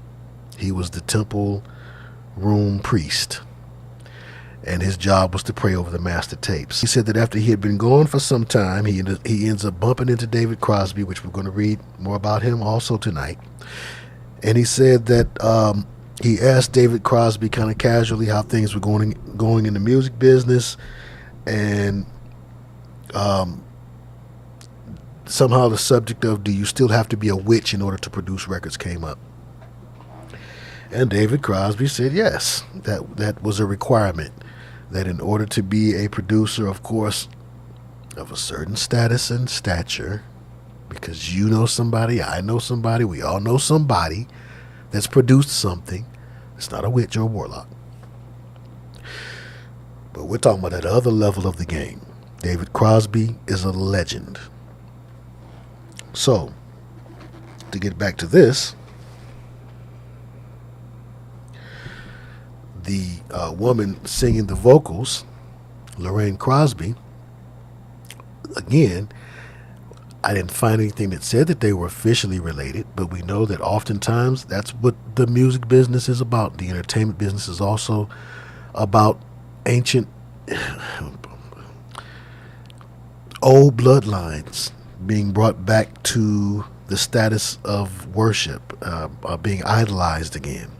He was the temple room priest, and his job was to pray over the master tapes. He said that after he had been gone for some time, he ends up bumping into David Crosby, which we're going to read more about him also tonight. And he said that he asked David Crosby kind of casually how things were going in the music business, and somehow the subject of do you still have to be a witch in order to produce records came up. And David Crosby said yes, that was a requirement, that in order to be a producer, of course, of a certain status and stature, because you know somebody, I know somebody, we all know somebody that's produced something. It's not a witch or a warlock. But we're talking about that other level of the game. David Crosby is a legend. So, to get back to this, the woman singing the vocals, Lorraine Crosby, again, I didn't find anything that said that they were officially related, but we know that oftentimes that's what the music business is about. The entertainment business is also about ancient, old bloodlines being brought back to the status of worship, being idolized again.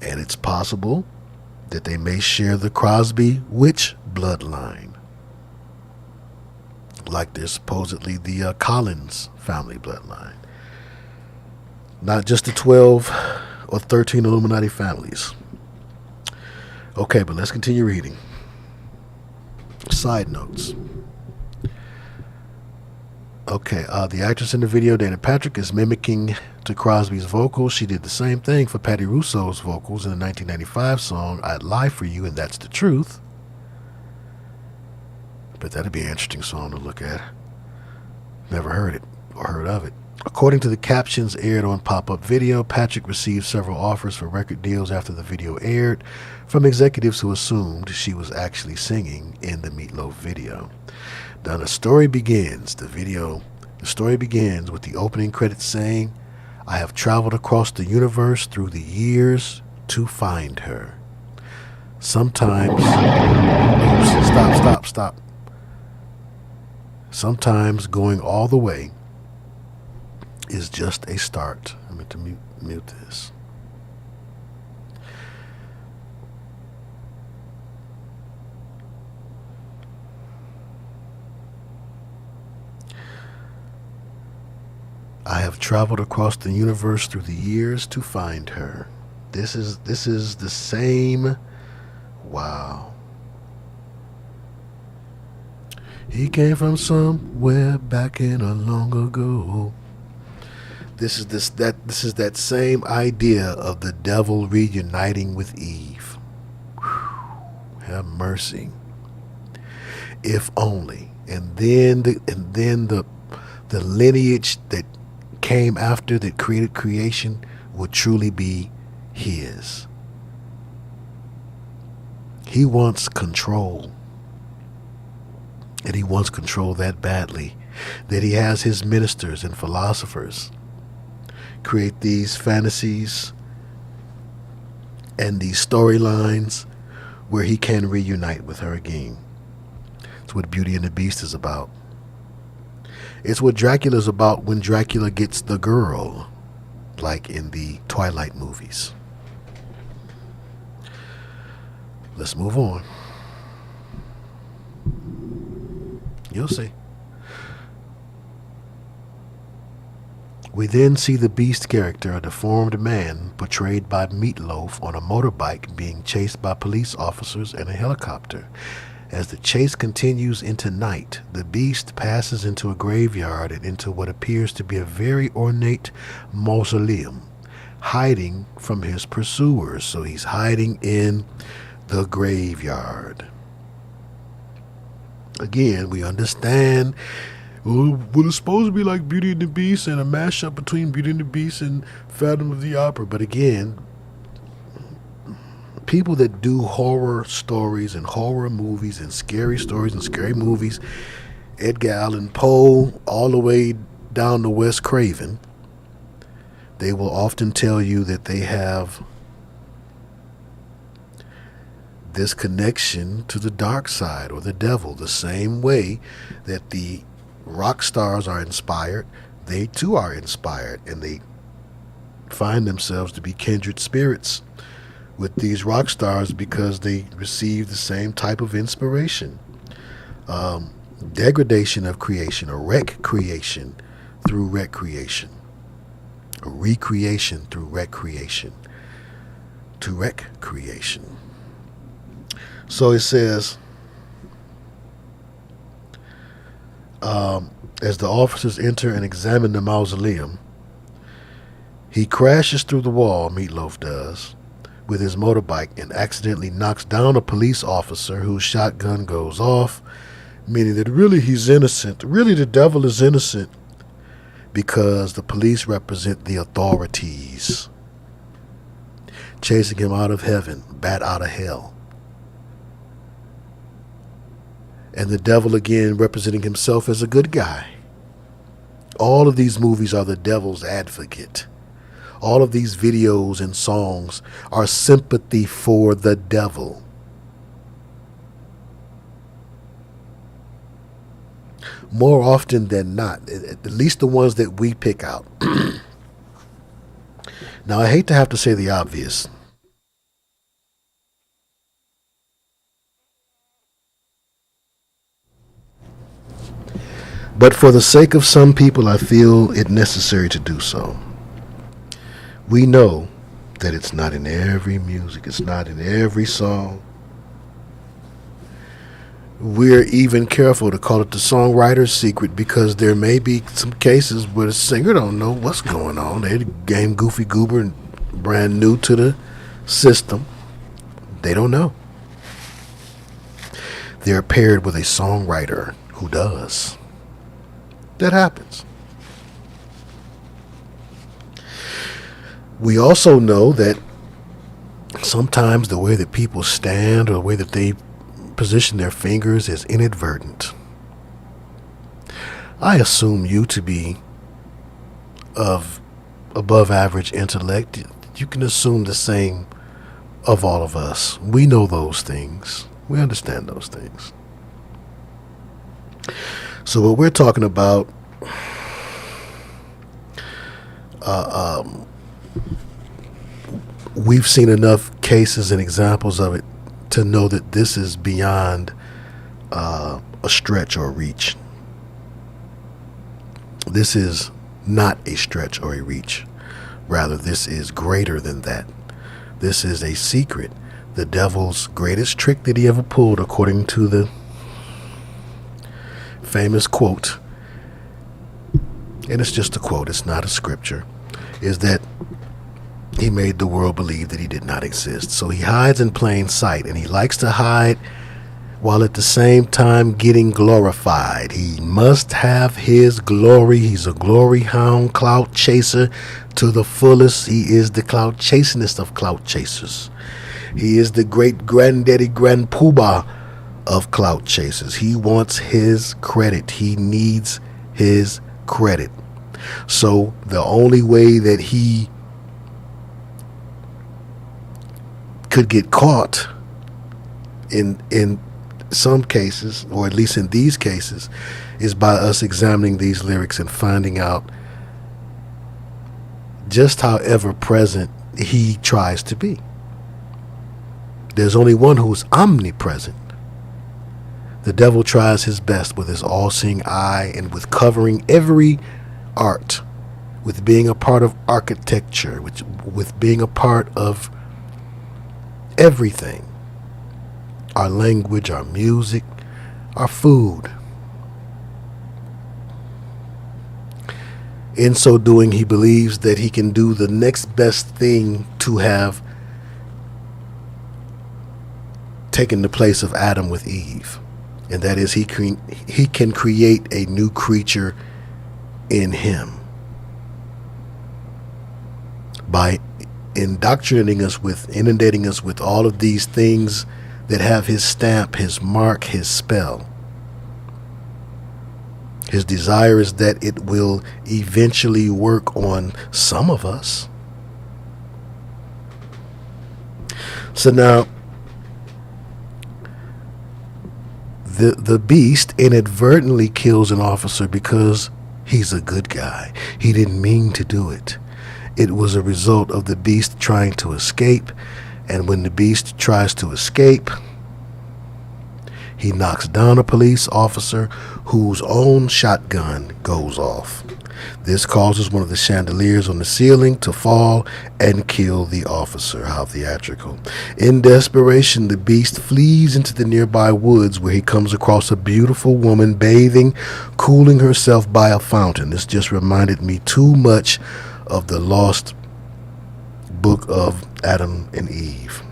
And it's possible that they may share the Crosby witch bloodline, like there's supposedly the Collins family bloodline. Not just the 12 or 13 Illuminati families. Okay, but let's continue reading. Side notes. Okay, the actress in the video, Dana Patrick, is mimicking to Crosby's vocals. She did the same thing for Patti Russo's vocals in the 1995 song, I'd Lie For You and That's the Truth. But that'd be an interesting song to look at. Never heard it or heard of it. According to the captions aired on Pop-Up Video, Patrick received several offers for record deals after the video aired from executives who assumed she was actually singing in the Meatloaf video. Now the story begins with the opening credits saying, I have traveled across the universe through the years to find her. Sometimes, stop. Sometimes going all the way is just a start. I'm going to mute this. I have traveled across the universe through the years to find her. This is the same. Wow. He came from somewhere back in a long ago. This is that same idea of the devil reuniting with Eve. Whew, have mercy. If only. And then the lineage that came after, that created creation, would truly be his. He wants control. And he wants control that badly that he has his ministers and philosophers create these fantasies and these storylines where he can reunite with her again. It's what Beauty and the Beast is about. It's what Dracula's about when Dracula gets the girl, like in the Twilight movies. Let's move on. You'll see. We then see the Beast character, a deformed man portrayed by Meatloaf, on a motorbike being chased by police officers and a helicopter. As the chase continues into night, the Beast passes into a graveyard and into what appears to be a very ornate mausoleum, hiding from his pursuers. So he's hiding in the graveyard. Again, we understand, well, it's supposed to be like Beauty and the Beast and a mashup between Beauty and the Beast and Phantom of the Opera. But again, people that do horror stories and horror movies and scary stories and scary movies, Edgar Allan Poe all the way down to Wes Craven, they will often tell you that they have this connection to the dark side or the devil, the same way that the rock stars are inspired. They too are inspired, and they find themselves to be kindred spirits with these rock stars because they receive the same type of inspiration. Degradation of creation, or recreation through recreation, a recreation through recreation, to recreation. So it says, as the officers enter and examine the mausoleum, he crashes through the wall, Meatloaf does, with his motorbike and accidentally knocks down a police officer whose shotgun goes off, meaning that really he's innocent. Really the devil is innocent because the police represent the authorities, chasing him out of heaven, bat out of hell. And the devil again representing himself as a good guy. All of these movies are the devil's advocate. All of these videos and songs are sympathy for the devil. More often than not, at least the ones that we pick out. Now, I hate to have to say the obvious. But for the sake of some people, I feel it necessary to do so. We know that it's not in every music, it's not in every song. We're even careful to call it the songwriter's secret because there may be some cases where the singer don't know what's going on. They're game goofy goober and brand new to the system. They don't know. They're paired with a songwriter who does. That happens. We also know that sometimes the way that people stand or the way that they position their fingers is inadvertent. I assume you to be of above average intellect. You can assume the same of all of us. We know those things. We understand those things. So what we're talking about, we've seen enough cases and examples of it to know that this is beyond a stretch or a reach. This is not a stretch or a reach. Rather, this is greater than that. This is a secret. The devil's greatest trick that he ever pulled, according to the famous quote, and it's just a quote, it's not a scripture, is that he made the world believe that he did not exist. So he hides in plain sight, and he likes to hide while at the same time getting glorified. He must have his glory. He's a glory hound, clout chaser to the fullest. He is the clout chasingest of clout chasers. He is the great granddaddy, grand poobah of clout chasers. He wants his credit. He needs his credit. So the only way that he could get caught in some cases, or at least in these cases, is by us examining these lyrics and finding out just how ever present he tries to be. There's only one who's omnipresent. The devil tries his best with his all-seeing eye and with covering every art, with being a part of architecture, with being a part of everything. Our language, our music, our food. In so doing, he believes that he can do the next best thing to have taken the place of Adam with Eve. And that is he can create a new creature in him by indoctrinating us with, inundating us with all of these things that have his stamp, his mark, his spell. His desire is that it will eventually work on some of us. So now, the beast inadvertently kills an officer because he's a good guy. He didn't mean to do it. It was a result of the beast trying to escape, and when the beast tries to escape, he knocks down a police officer whose own shotgun goes off. This causes one of the chandeliers on the ceiling to fall and kill the officer. How theatrical. In desperation, the beast flees into the nearby woods where he comes across a beautiful woman bathing, cooling herself by a fountain. This just reminded me too much of the lost book of Adam and Eve,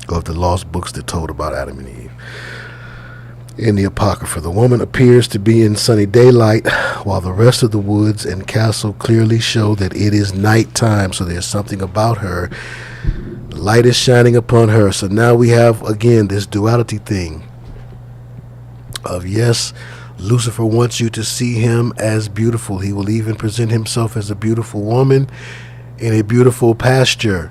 of the lost books that told about Adam and Eve. In the Apocrypha, the woman appears to be in sunny daylight, while the rest of the woods and castle clearly show that it is nighttime. So there's something about her. The light is shining upon her. So now we have, again, this duality thing. of yes, Lucifer wants you to see him as beautiful. He will even present himself as a beautiful woman in a beautiful pasture,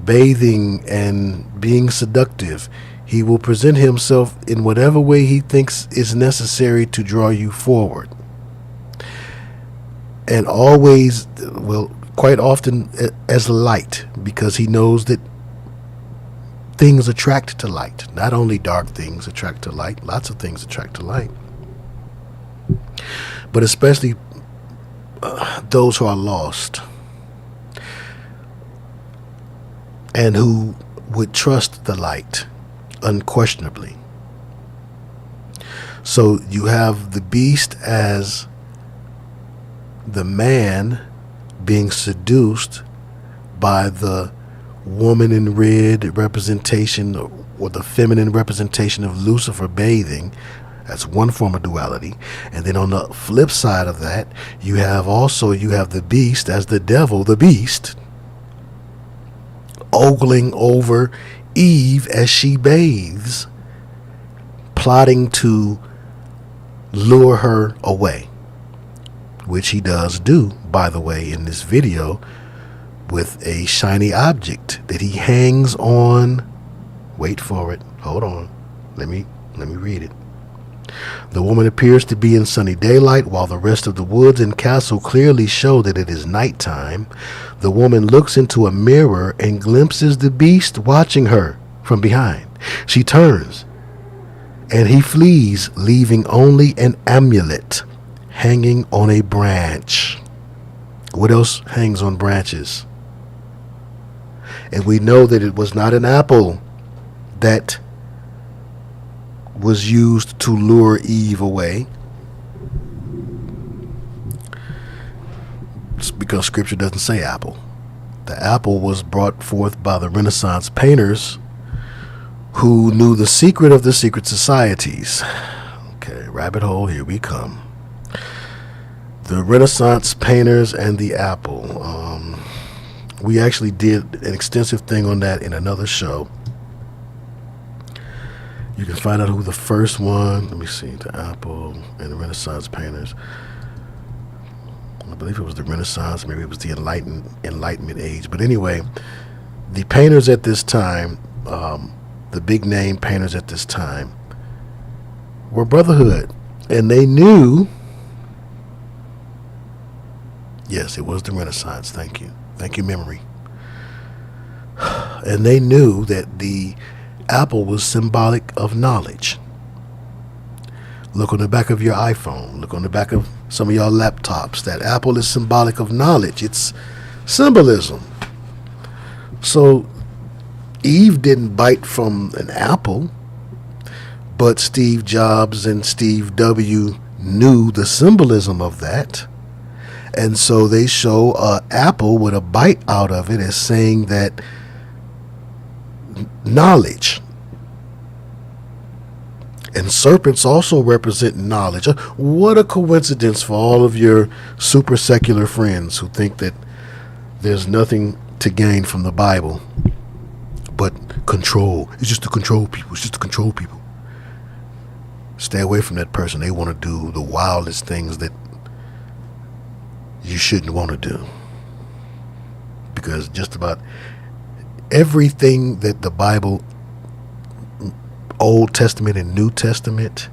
bathing and being seductive. He will present himself in whatever way he thinks is necessary to draw you forward. And always, well, quite often as light, because he knows that things attract to light. Not only dark things attract to light, lots of things attract to light. But especially those who are lost and who would trust the light unquestionably. So you have the beast as the man being seduced by the woman in red representation, or the feminine representation of Lucifer bathing. That's one form of duality. And then on the flip side of that, you have the beast as the devil, the beast, ogling over Eve as she bathes, plotting to lure her away, which he does do, by the way, in this video, with a shiny object that he hangs on. Wait for it. Hold on. Let me read it. The woman appears to be in sunny daylight, while the rest of the woods and castle clearly show that it is nighttime. The woman looks into a mirror and glimpses the beast watching her from behind. She turns, and he flees, leaving only an amulet hanging on a branch. What else hangs on branches? And we know that it was not an apple that was used to lure Eve away. It's because scripture doesn't say apple. The apple was brought forth by the Renaissance painters who knew the secret of the secret societies. Okay, rabbit hole, here we come. The Renaissance painters and the apple. We actually did an extensive thing on that in another show. You can find out who the first one, let me see, the apple and the Renaissance painters. I believe it was the Renaissance, maybe it was the Enlightenment age. But anyway, the painters at this time, the big name painters at this time, were Brotherhood. And they knew, yes, it was the Renaissance, thank you. Thank you, memory. And they knew that the apple was symbolic of knowledge. Look on the back of your iPhone. Look on the back of some of y'all laptops. That apple is symbolic of knowledge. It's symbolism. So Eve didn't bite from an apple, but Steve Jobs and Steve W. knew the symbolism of that. And so they show an apple with a bite out of it as saying that knowledge. And serpents also represent knowledge. What a coincidence for all of your super secular friends who think that there's nothing to gain from the Bible but control. It's just to control people. It's just to control people. Stay away from that person. They want to do the wildest things that you shouldn't want to do. Because just about everything that the Bible, Old Testament and New Testament,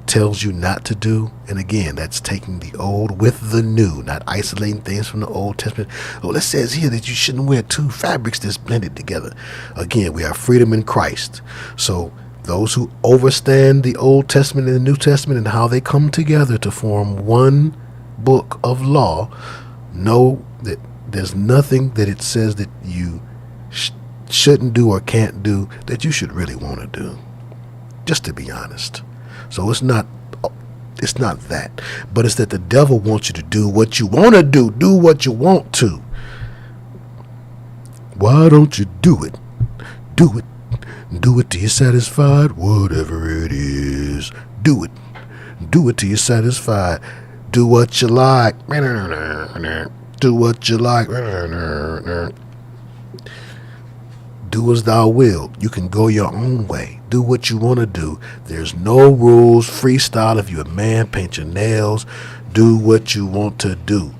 tells you not to do, and again, that's taking the old with the new, not isolating things from the Old Testament. Well, it says here that you shouldn't wear two fabrics that's blended together. Again, we have freedom in Christ. So those who overstand the Old Testament and the New Testament and how they come together to form one book of law know that there's nothing that it says that you shouldn't do or can't do that you should really want to do, just to be honest. So it's not that, but it's that the devil wants you to do what you want to do what you want to. Why don't you do it till you're satisfied, whatever it is. Do it till you're satisfied. Do what you like. Do what you like. Do as thou wilt. You can go your own way. Do what you want to do. There's no rules. Freestyle. If you're a man, paint your nails. Do what you want to do.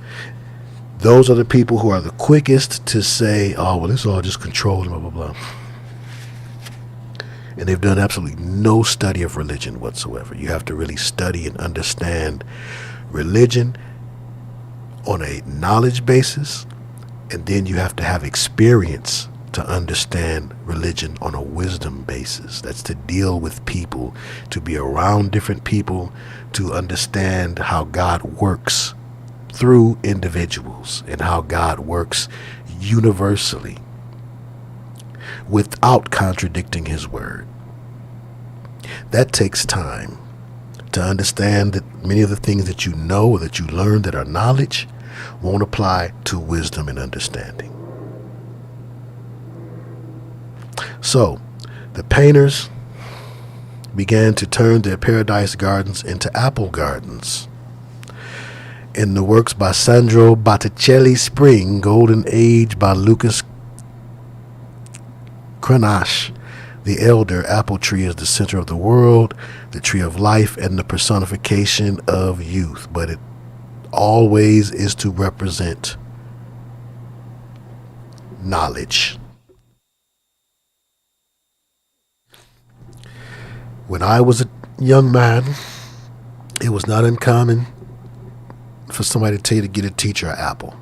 Those are the people who are the quickest to say, oh, well, it's all just control, blah, blah, blah. And they've done absolutely no study of religion whatsoever. You have to really study and understand religion on a knowledge basis, and then you have to have experience to understand religion on a wisdom basis. That's to deal with people, to be around different people, to understand how God works through individuals and how God works universally without contradicting his word. That takes time to understand that many of the things that you know or that you learn that are knowledge won't apply to wisdom and understanding. So the painters began to turn their paradise gardens into apple gardens. In the works by Sandro Botticelli, Spring, Golden Age by Lucas Cranach, the elder, apple tree is the center of the world, the tree of life, and the personification of youth. But it always is to represent knowledge. When I was a young man, it was not uncommon for somebody to tell you to get a teacher an apple.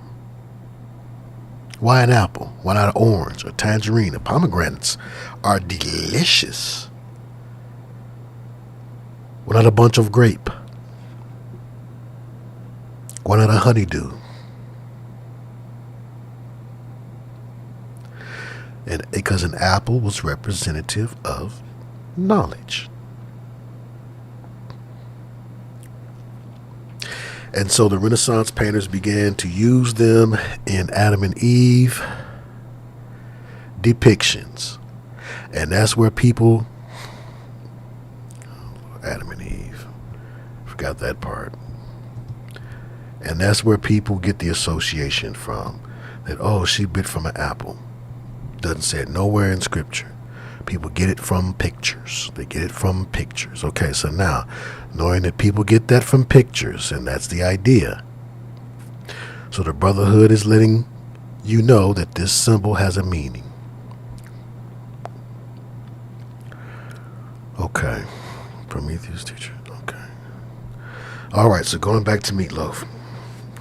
Why an apple? Why not an orange or tangerine? The pomegranates are delicious. Why not a bunch of grape? Why not a honeydew? And because an apple was representative of knowledge. And so the Renaissance painters began to use them in Adam and Eve depictions. And that's where people, Adam and Eve, forgot that part. And that's where people get the association from. That, oh, she bit from an apple. Doesn't say it nowhere in scripture. People get it from pictures. They get it from pictures. Okay, so now, knowing that people get that from pictures, and that's the idea. So the Brotherhood is letting you know that this symbol has a meaning. Okay. Prometheus teacher. Okay. All right, so going back to Meatloaf.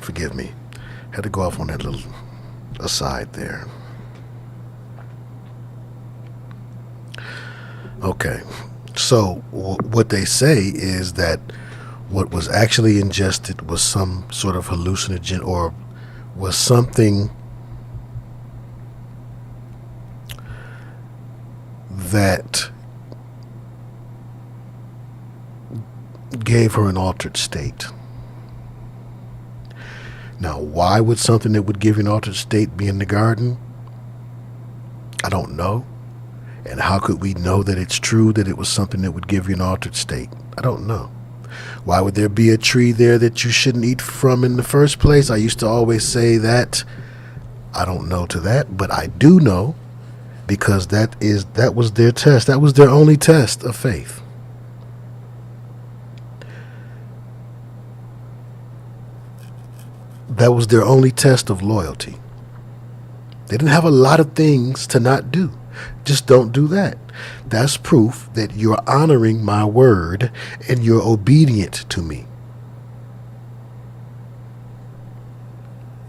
Forgive me. Had to go off on that little aside there. Okay, so what they say is that what was actually ingested was some sort of hallucinogen, or was something that gave her an altered state. Now, why would something that would give you an altered state be in the garden? I don't know. And how could we know that it's true that it was something that would give you an altered state? I don't know. Why would there be a tree there that you shouldn't eat from in the first place? I used to always say that. I don't know to that, but I do know, because that was their test. That was their only test of faith. That was their only test of loyalty. They didn't have a lot of things to not do. Just don't do that. That's proof that you're honoring my word and you're obedient to me.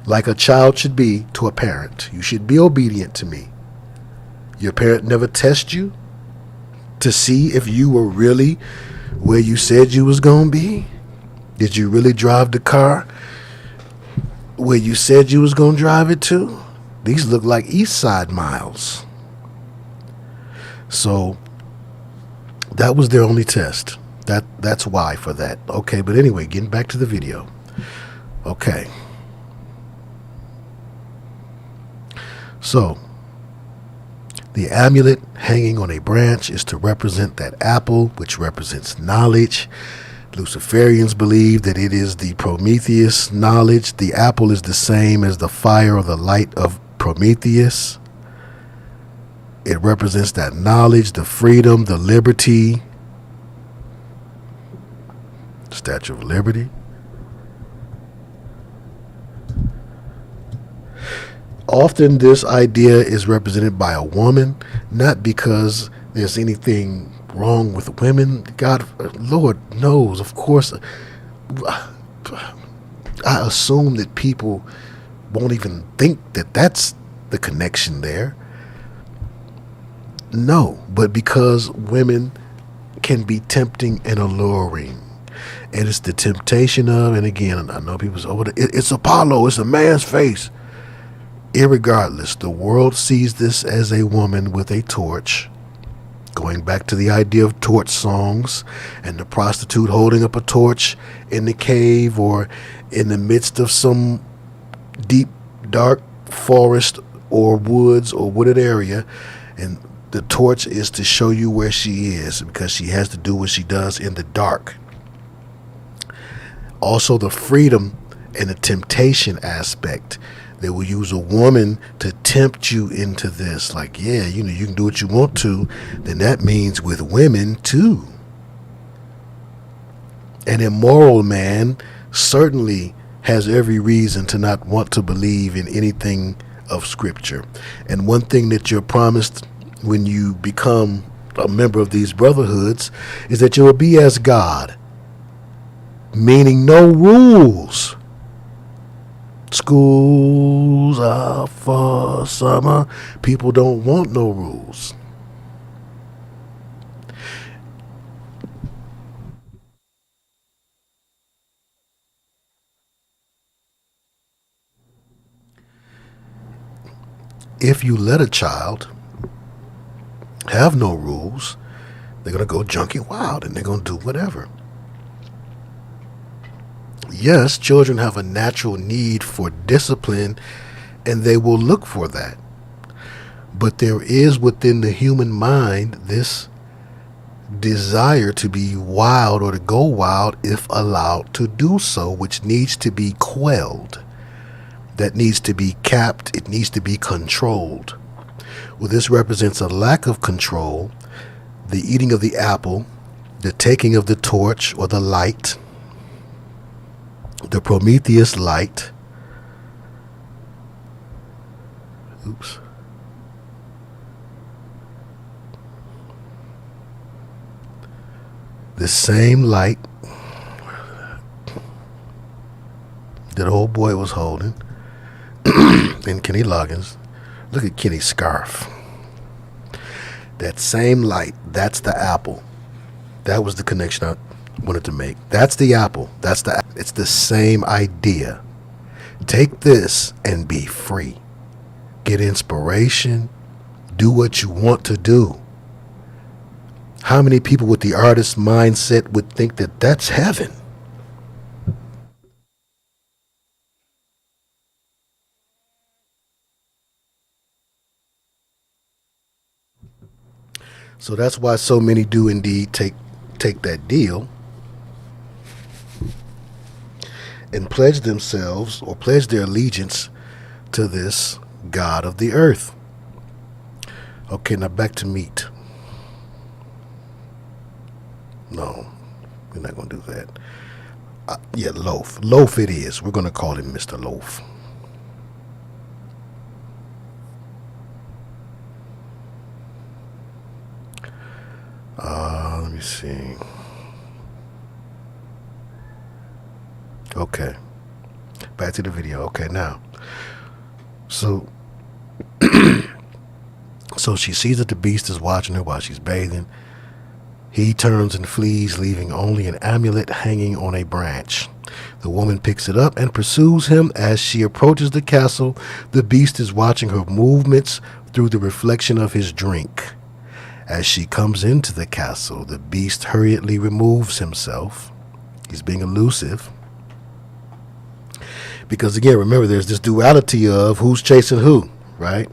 Like a child should be to a parent. You should be obedient to me. Your parent never tests you to see if you were really where you said you was going to be. Did you really drive the car where you said you was going to drive it to? These look like East Side miles. So that was their only test. That's why for that. Okay, but anyway, getting back to the video. Okay. So the amulet hanging on a branch is to represent that apple, which represents knowledge. Luciferians believe that it is the Prometheus knowledge. The apple is the same as the fire or the light of Prometheus. It represents that knowledge, the freedom, the liberty. Statue of Liberty. Often this idea is represented by a woman, not because there's anything wrong with women. God, Lord knows, of course. I assume that people won't even think that that's the connection there. No, but because women can be tempting and alluring. And it's the temptation of, and again, I know people say, oh, it's Apollo, it's a man's face. Irregardless, the world sees this as a woman with a torch. Going back to the idea of torch songs and the prostitute holding up a torch in the cave or in the midst of some deep, dark forest or woods or wooded area. And the torch is to show you where she is because she has to do what she does in the dark. Also, the freedom and the temptation aspect. They will use a woman to tempt you into this. Like, yeah, you know, you can do what you want to. Then that means with women too. An immoral man certainly has every reason to not want to believe in anything of Scripture. And one thing that you're promised when you become a member of these brotherhoods is that you will be as God, meaning no rules. Schools are for summer. People don't want no rules. If you let a child have no rules, they're going to go junkie wild and they're going to do whatever. Yes, children have a natural need for discipline and they will look for that. But there is within the human mind this desire to be wild or to go wild if allowed to do so, which needs to be quelled. That needs to be capped. It needs to be controlled. Well, this represents a lack of control, the eating of the apple, the taking of the torch or the light, the Prometheus light. Oops. The same light that old boy was holding in Kenny Loggins. Look at Kenny's scarf. That same light, that's the apple. That was the connection I wanted to make. That's the apple. It's the same idea. Take this and be free. Get inspiration. Do what you want to do. How many people with the artist mindset would think that that's heaven? So that's why so many do indeed take that deal and pledge themselves or pledge their allegiance to this God of the earth. Okay, now back to meat. No, we're not going to do that. Yeah, Loaf. Loaf it is. We're going to call him Mr. Loaf. Let me see. Okay. Back to the video. Okay, now. So she sees that the beast is watching her while she's bathing. He turns and flees, leaving only an amulet hanging on a branch. The woman picks it up and pursues him. As she approaches the castle, the beast is watching her movements through the reflection of his drink. As she comes into the castle, the beast hurriedly removes himself. He's being elusive. Because again, remember, there's this duality of who's chasing who, right?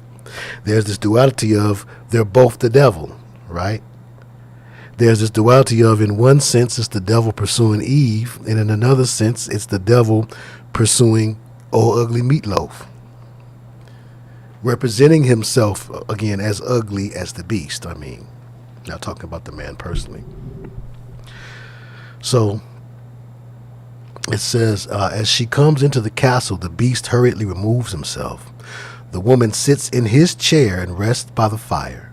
There's this duality of they're both the devil, right? There's this duality of, in one sense, it's the devil pursuing Eve, and in another sense, it's the devil pursuing old ugly Meatloaf. representing himself again as ugly as the beast. I mean, not talking about the man personally. So it says, as she comes into the castle, the beast hurriedly removes himself. The woman sits in his chair and rests by the fire.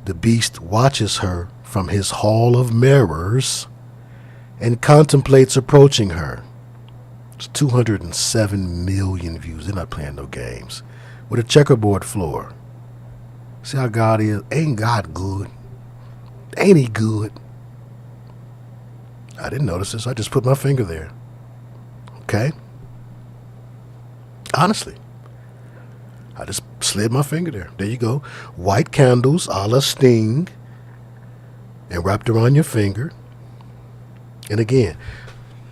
The beast watches her from his hall of mirrors and contemplates approaching her. It's 207 million views. They're not playing no games. With a checkerboard floor. See how God is? Ain't God good? Ain't he good? I didn't notice this. I just put my finger there. Okay? Honestly. I just slid my finger there. There you go. White candles a la Sting. And wrapped around your finger. And again,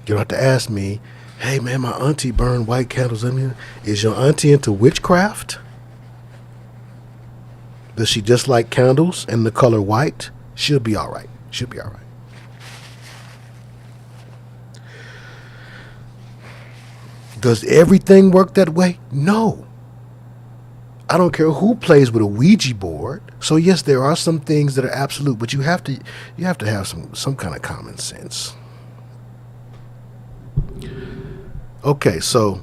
you don't have to ask me, hey man, my auntie burned white candles in here. Is your auntie into witchcraft? Does she just like candles and the color white? She'll be all right. She'll be all right. Does everything work that way? No. I don't care who plays with a Ouija board. So yes, there are some things that are absolute, but you have to have some kind of common sense. Okay, so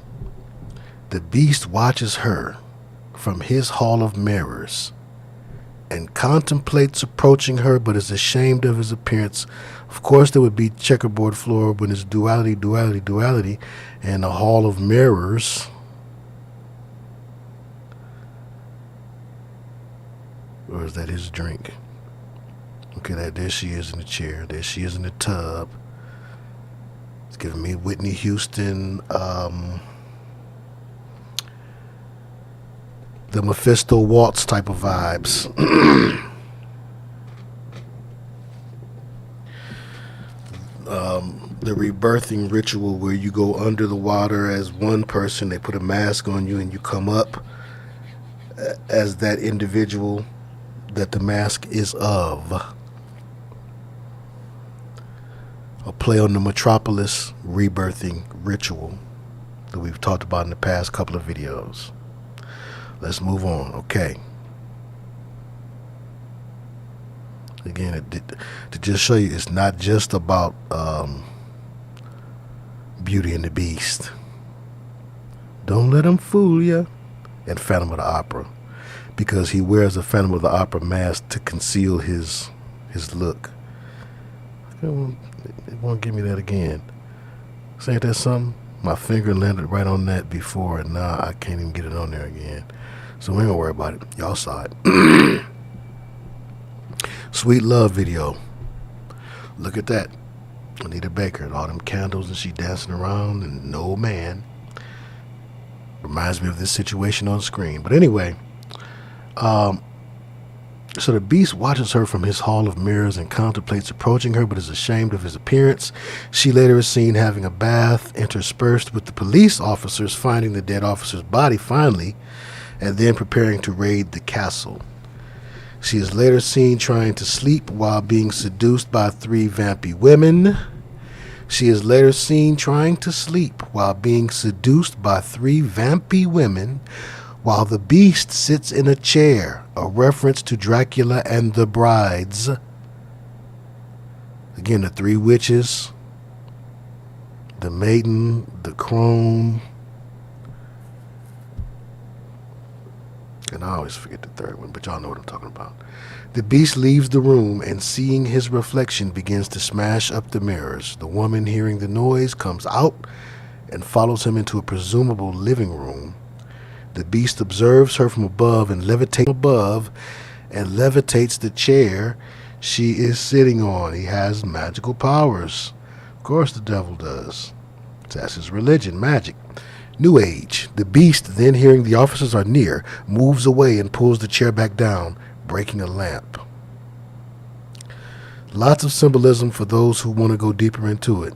the beast watches her from his hall of mirrors and contemplates approaching her, but is ashamed of his appearance. Of course, there would be checkerboard floor when it's duality, duality, duality, and a hall of mirrors. Or is that his drink? Okay, there she is in the chair. There she is in the tub. It's giving me Whitney Houston, the Mephisto waltz type of vibes. The rebirthing ritual where you go under the water as one person, they put a mask on you and you come up as that individual that the mask is of. A play on the Metropolis rebirthing ritual that we've talked about in the past couple of videos. Let's move on. Okay. Again, to just show you, it's not just about Beauty and the Beast. Don't let him fool you. And Phantom of the Opera, because he wears a Phantom of the Opera mask to conceal his look. It won't give me that again. Ain't that something? My finger landed right on that before, and now I can't even get it on there again. So we ain't gonna worry about it. Y'all saw it. Sweet Love video. Look at that. Anita Baker and all them candles and she dancing around and no man. Reminds me of this situation on screen. But anyway, so the beast watches her from his hall of mirrors and contemplates approaching her, but is ashamed of his appearance. She later is seen having a bath, interspersed with the police officers finding the dead officer's body finally, and then preparing to raid the castle. She is later seen trying to sleep while being seduced by 3 vampy women. She is later seen trying to sleep while being seduced by 3 vampy women, while the beast sits in a chair, a reference to Dracula and the brides. Again, the 3 witches, the maiden, the crone, and I always forget the 3rd one, but y'all know what I'm talking about. The beast leaves the room and, seeing his reflection, begins to smash up the mirrors. The woman, hearing the noise, comes out and follows him into a presumable living room. The beast observes her from above and levitates the chair she is sitting on. He has magical powers. Of course the devil does. That's his religion, magic. New Age. The beast, then hearing the officers are near, moves away and pulls the chair back down, breaking a lamp. Lots of symbolism for those who want to go deeper into it.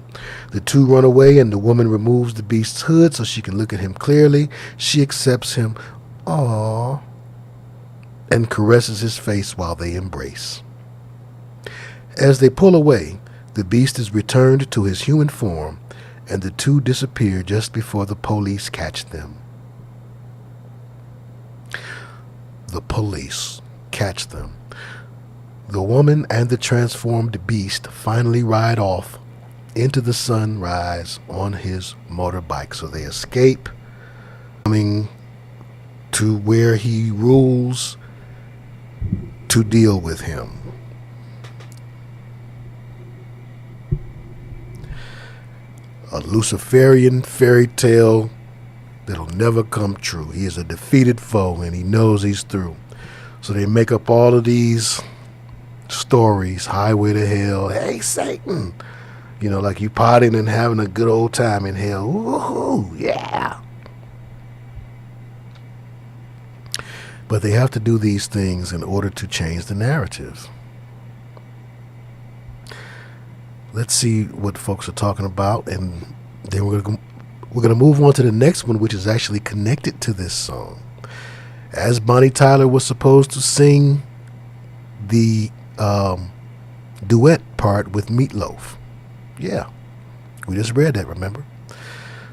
The 2 run away and the woman removes the beast's hood so she can look at him clearly. She accepts him, aww, and caresses his face while they embrace. As they pull away, the beast is returned to his human form, and the 2 disappear just before the police catch them. the police catch them. The woman and the transformed beast finally ride off into the sunrise on his motorbike. So they escape, coming to where he rules to deal with him. A Luciferian fairy tale that'll never come true. He is a defeated foe and he knows he's through. So they make up all of these stories, highway to hell, hey Satan, you know, like you partying and having a good old time in hell. Woohoo, yeah. But they have to do these things in order to change the narrative. Let's see what folks are talking about, and then we're gonna move on to the next one, which is actually connected to this song. As Bonnie Tyler was supposed to sing the duet part with Meatloaf. Yeah, we just read that, remember?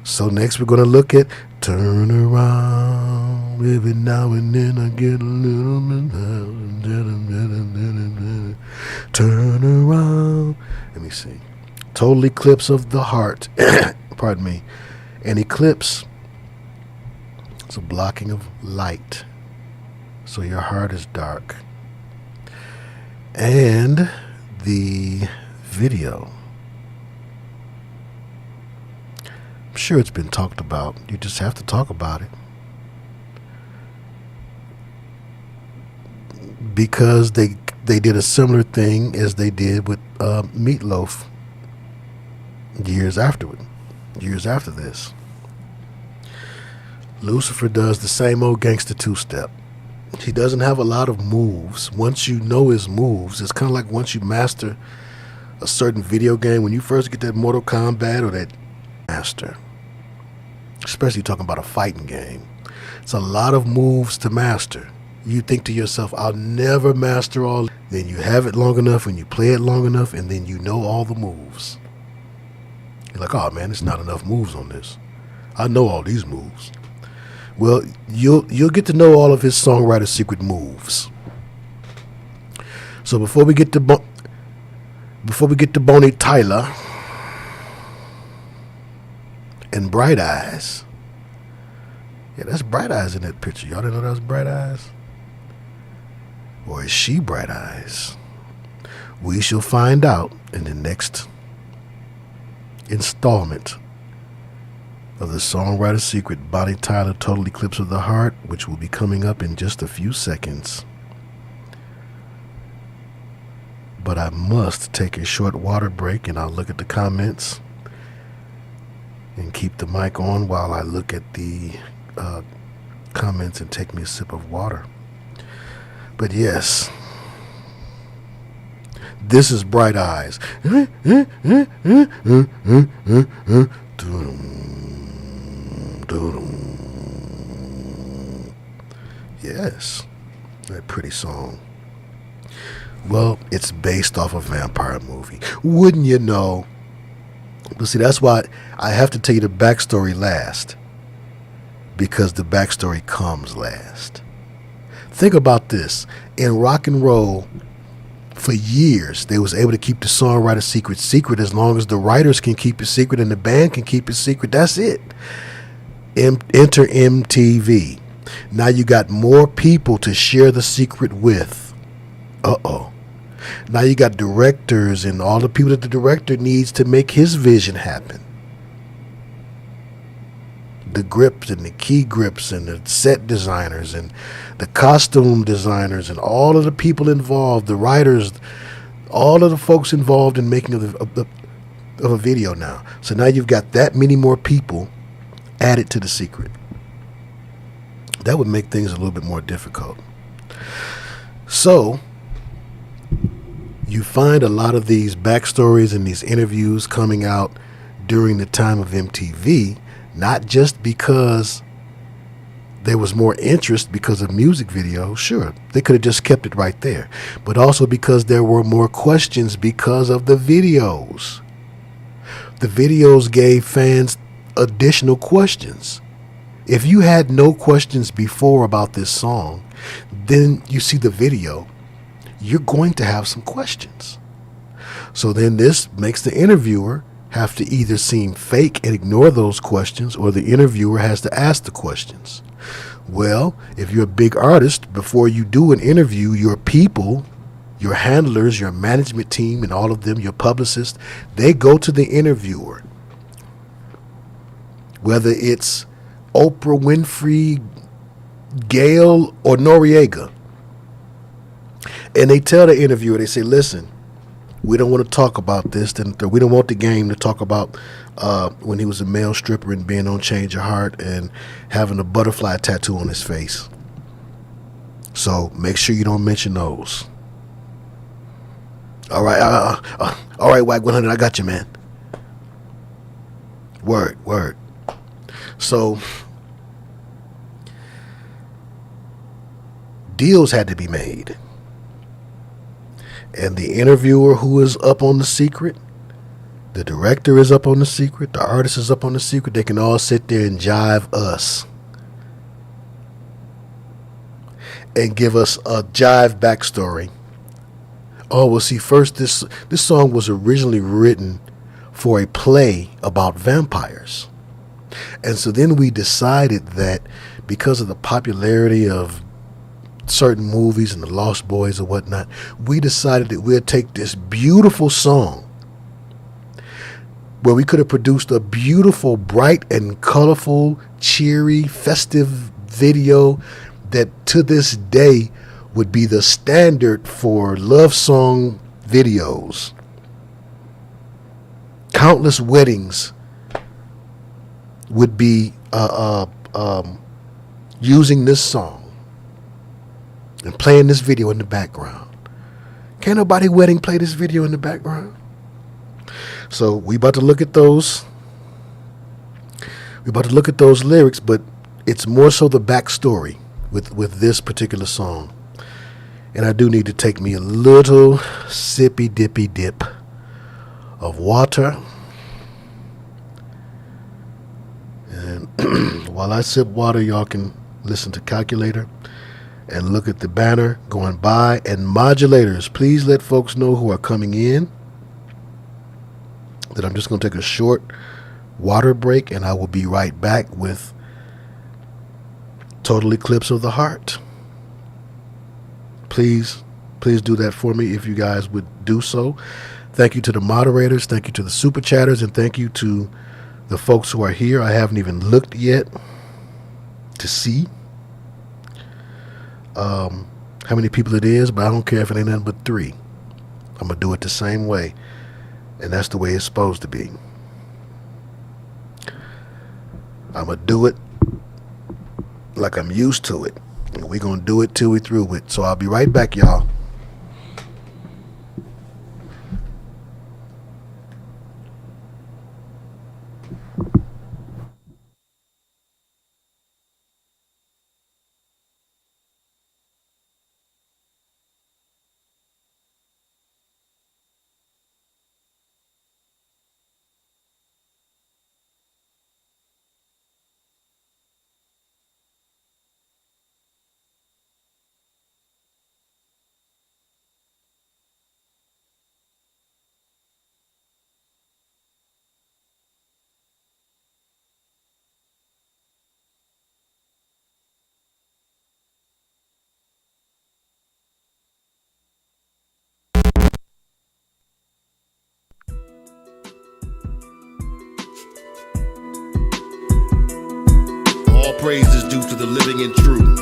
So next we're gonna look at Turn Around. Every now and then I get a little bit. Turn around. Let me see. Total eclipse of the heart. Pardon me. An eclipse is a blocking of light. So your heart is dark. And the video. I'm sure it's been talked about. You just have to talk about it. Because they did a similar thing as they did with Meatloaf years after this. Lucifer does the same old gangster two-step. He doesn't have a lot of moves. Once you know his moves, it's kind of like once you master a certain video game, when you first get that Mortal Kombat or that master, especially talking about a fighting game, it's a lot of moves to master. You think to yourself, I'll never master all. Then you have it long enough and you play it long enough and then you know all the moves. You're like, oh man, there's not enough moves on this. I know all these moves. Well, you'll get to know all of his Songwriter secret moves. So before we get to Bonnie Tyler and Bright Eyes. Yeah, that's Bright Eyes in that picture. Y'all didn't know that was Bright Eyes? Or is she Bright Eyes? We shall find out in the next installment of the Songwriter Secret, Bonnie Tyler, Total Eclipse of the Heart, which will be coming up in just a few seconds. But I must take a short water break, and I'll look at the comments and keep the mic on while I look at the comments and take me a sip of water. But yes, this is Bright Eyes. Yes, that pretty song. Well, it's based off a vampire movie. Wouldn't you know? But see, that's why I have to tell you the backstory last. Because the backstory comes last. Think about this. In rock and roll, for years, they was able to keep the Songwriter secret as long as the writers can keep it secret and the band can keep it secret. That's it. Enter MTV. Now you got more people to share the secret with. Uh-oh. Now you got directors and all the people that the director needs to make his vision happen. The grips and the key grips and the set designers and the costume designers and all of the people involved, the writers, all of the folks involved in making of a video now. So now you've got that many more people added to the secret. That would make things a little bit more difficult. So you find a lot of these backstories and these interviews coming out during the time of MTV, not just because there was more interest because of music videos. Sure, they could have just kept it right there. But also because there were more questions because of the videos. The videos gave fans additional questions. If you had no questions before about this song then you see the video, you're going to have some questions. So then this makes the interviewer have to either seem fake and ignore those questions, or the interviewer has to ask the questions. Well, if you're a big artist, before you do an interview, your people, your handlers, your management team, and all of them, your publicists, they go to the interviewer. Whether it's Oprah Winfrey, Gail, or Noriega. And they tell the interviewer, they say, listen, we don't want to talk about this. We don't want the game to talk about when he was a male stripper and being on Change Your Heart and having a butterfly tattoo on his face. So make sure you don't mention those. All right, all right, WAC 100, I got you, man. Word. So deals had to be made. And the interviewer who is up on the secret, the director is up on the secret, the artist is up on the secret, they can all sit there and jive us. And give us a jive backstory. Oh, well, see, first, this song was originally written for a play about vampires. And so then we decided that because of the popularity of certain movies and the Lost Boys or whatnot, we decided that we'd take this beautiful song where we could have produced a beautiful, bright and colorful, cheery, festive video that to this day would be the standard for love song videos. Countless weddings would be using this song and playing this video in the background. Can't nobody wedding play this video in the background? So we about to look at those. We about to look at those lyrics, but it's more so the backstory with this particular song. And I do need to take me a little sippy dippy dip of water. And while I sip water, y'all can listen to calculator and look at the banner going by. And modulators, please let folks know who are coming in that I'm just going to take a short water break, and I will be right back with Total Eclipse of the Heart. Please do that for me if you guys would do so. Thank you to the moderators. Thank you to the super chatters. And thank you to the folks who are here. I haven't even looked yet to see how many people it is, but I don't care if it ain't nothing but 3. I'm going to do it the same way. And that's the way it's supposed to be. I'm going to do it like I'm used to it. And we're going to do it till we through with. So I'll be right back, y'all. All praise is due to the living and true.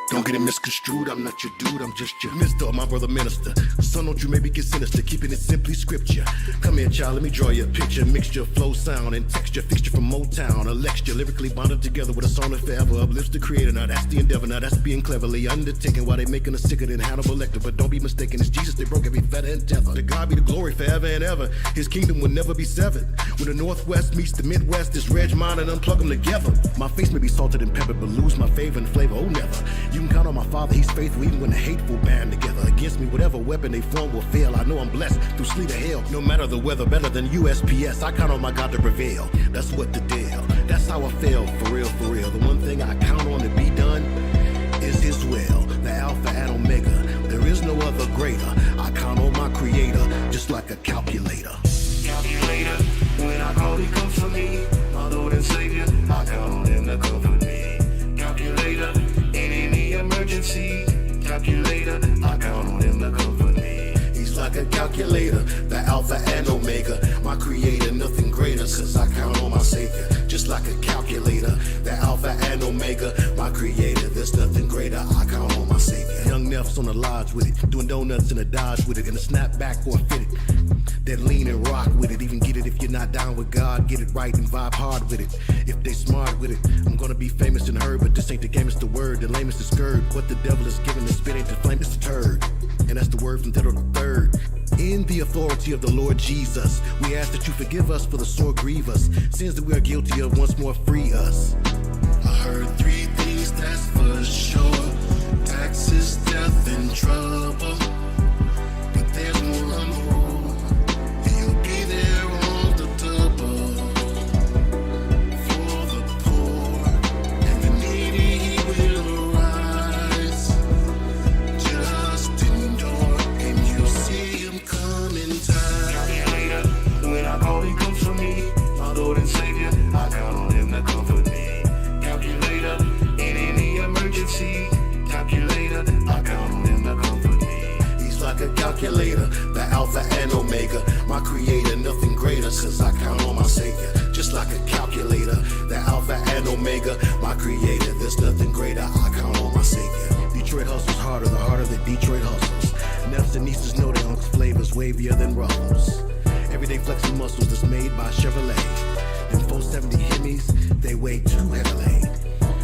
Don't get it misconstrued, I'm not your dude, I'm just your mister, my brother minister. Son, don't you maybe get sinister, keeping it simply scripture. Come here, child, let me draw you a picture. Mixture, flow, sound, and texture. Fixture from Motown, a lecture. Lyrically bonded together with a song that forever uplifts the creator. Now that's the endeavor, now that's being cleverly undertaken. While they making us sicker than Hannibal Lecter. But don't be mistaken, it's Jesus, they broke every fetter and tether. To God be the glory forever and ever. His kingdom will never be severed. When the Northwest meets the Midwest, it's Reg mine and unplug them together. My face may be salted and peppered, but lose my favor and flavor, oh never. You can count on my father Father, he's faithful even when the hateful band together against me. Whatever weapon they form will fail. I know I'm blessed through sleet or hail. No matter the weather, better than USPS. I count on my God to prevail. That's what the deal. That's how I fail, for real, for real. The one thing I count on to be done is his will. The Alpha and Omega. There is no other greater. I count on my creator, just like a calculator. Calculator, when I call, he comes for me. My Lord and Savior, I count on him to comfort me. Calculator, in any emergency. Calculator, I count on him to comfort me. He's like a calculator, the Alpha and Omega. My creator, nothing greater, cause I count on my Savior. Just like a calculator, the Alpha and Omega. My creator, there's nothing greater, I count on my Savior. Young Neff's on the lodge with it, doing donuts in a Dodge with it, and a snapback or a fitted. That lean and rock with it, even get it if you're not down with God. Get it right and vibe hard with it. If they smart with it, I'm gonna be famous and heard. But this ain't the game, it's the word. The lame is the skirt. What the devil is giving the spit ain't the flame, it's the turd. And that's the word from Theodore the third. In the authority of the Lord Jesus, we ask that you forgive us for the sore grievous sins that we are guilty of. Once more, free us. I heard three things, that's for sure. Taxes, death, and trouble. But there's one more. He'll be there on the double. For the poor and the needy, he will arise. Just endure, and you'll see him come in time. Calculator, when I call, he comes for me. My Lord and Savior, I count on him to comfort me. Calculator, in any emergency. Calculator, I count on him to comfort me. He's like a calculator, the Alpha and Omega. My creator, nothing greater, cause I count on my Savior. Just like a calculator, the Alpha and Omega. My creator, there's nothing greater, I count on my Savior. Detroit hustles harder, the harder that Detroit hustles. Neffs and nieces know their uncle's flavors wavier than Ruffles. Everyday flexing muscles that's made by Chevrolet. Them 470 Hemis, they weigh too heavily.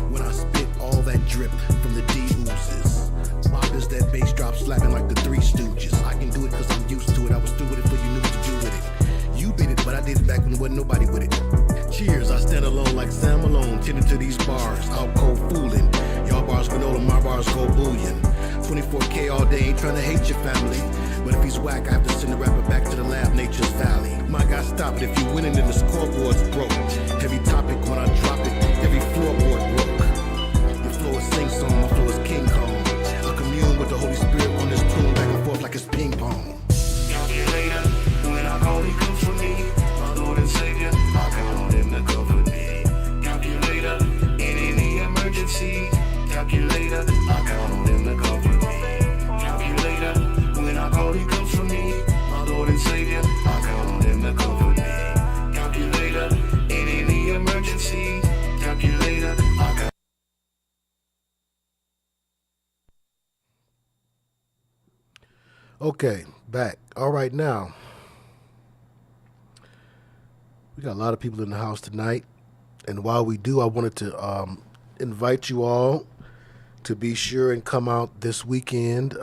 When I spit all that drip from the D oozes. Boggers that bass drop slapping like the Three Stooges. I can do it cause I'm used to it. I was through with it before you knew what to do with it. You did it, but I did it back when there wasn't nobody with it. Cheers, I stand alone like Sam Malone, tending to these bars, out cold fooling. Y'all bars granola, my bars go bullion. 24K all day, ain't trying to hate your family. But if he's whack, I have to send the rapper back to the lab, Nature's Valley. My God, stop it, if you winning then the scoreboard's broke. Heavy topic when I drop it, every floorboard broke. Your flow is sing song, my flow is King Kong. I commune with the Holy Spirit on this tune, back and forth like it's ping pong. Calculator, when I call, he comes for me. My Lord and Savior, I count on him to comfort me. Calculator, in any emergency. Calculator, I count on him to comfort me. Calculator, when I call, he comes for me. My Lord and Savior, I count on him to comfort me. Calculator, in any emergency. Calculator, I count. Okay, back. All right, now we got a lot of people in the house tonight, and while we do, I wanted to invite you all to be sure and come out this weekend.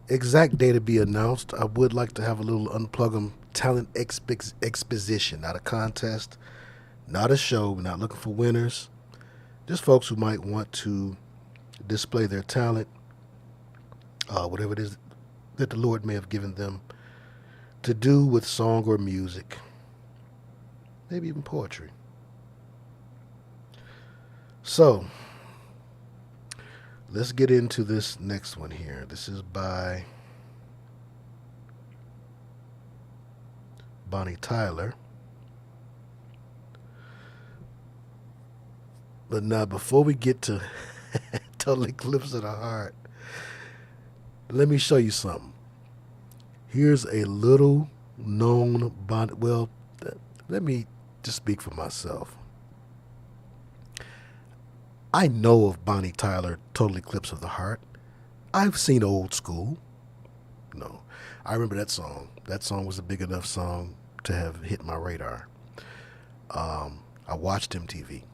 Exact day to be announced. I would like to have a little Unplugem talent exposition, not a contest, not a show. We're not looking for winners, just folks who might want to display their talent. Whatever it is that the Lord may have given them to do with song or music, maybe even poetry. So, let's get into this next one here. This is by Bonnie Tyler. But now, before we get to Total Eclipse of the Heart, let me show you something. Here's a little known Bonnie. Well, let me just speak for myself. I know of Bonnie Tyler, Total Eclipse of the Heart. I've seen Old School. No, I remember that song. That song was a big enough song to have hit my radar. I watched MTV.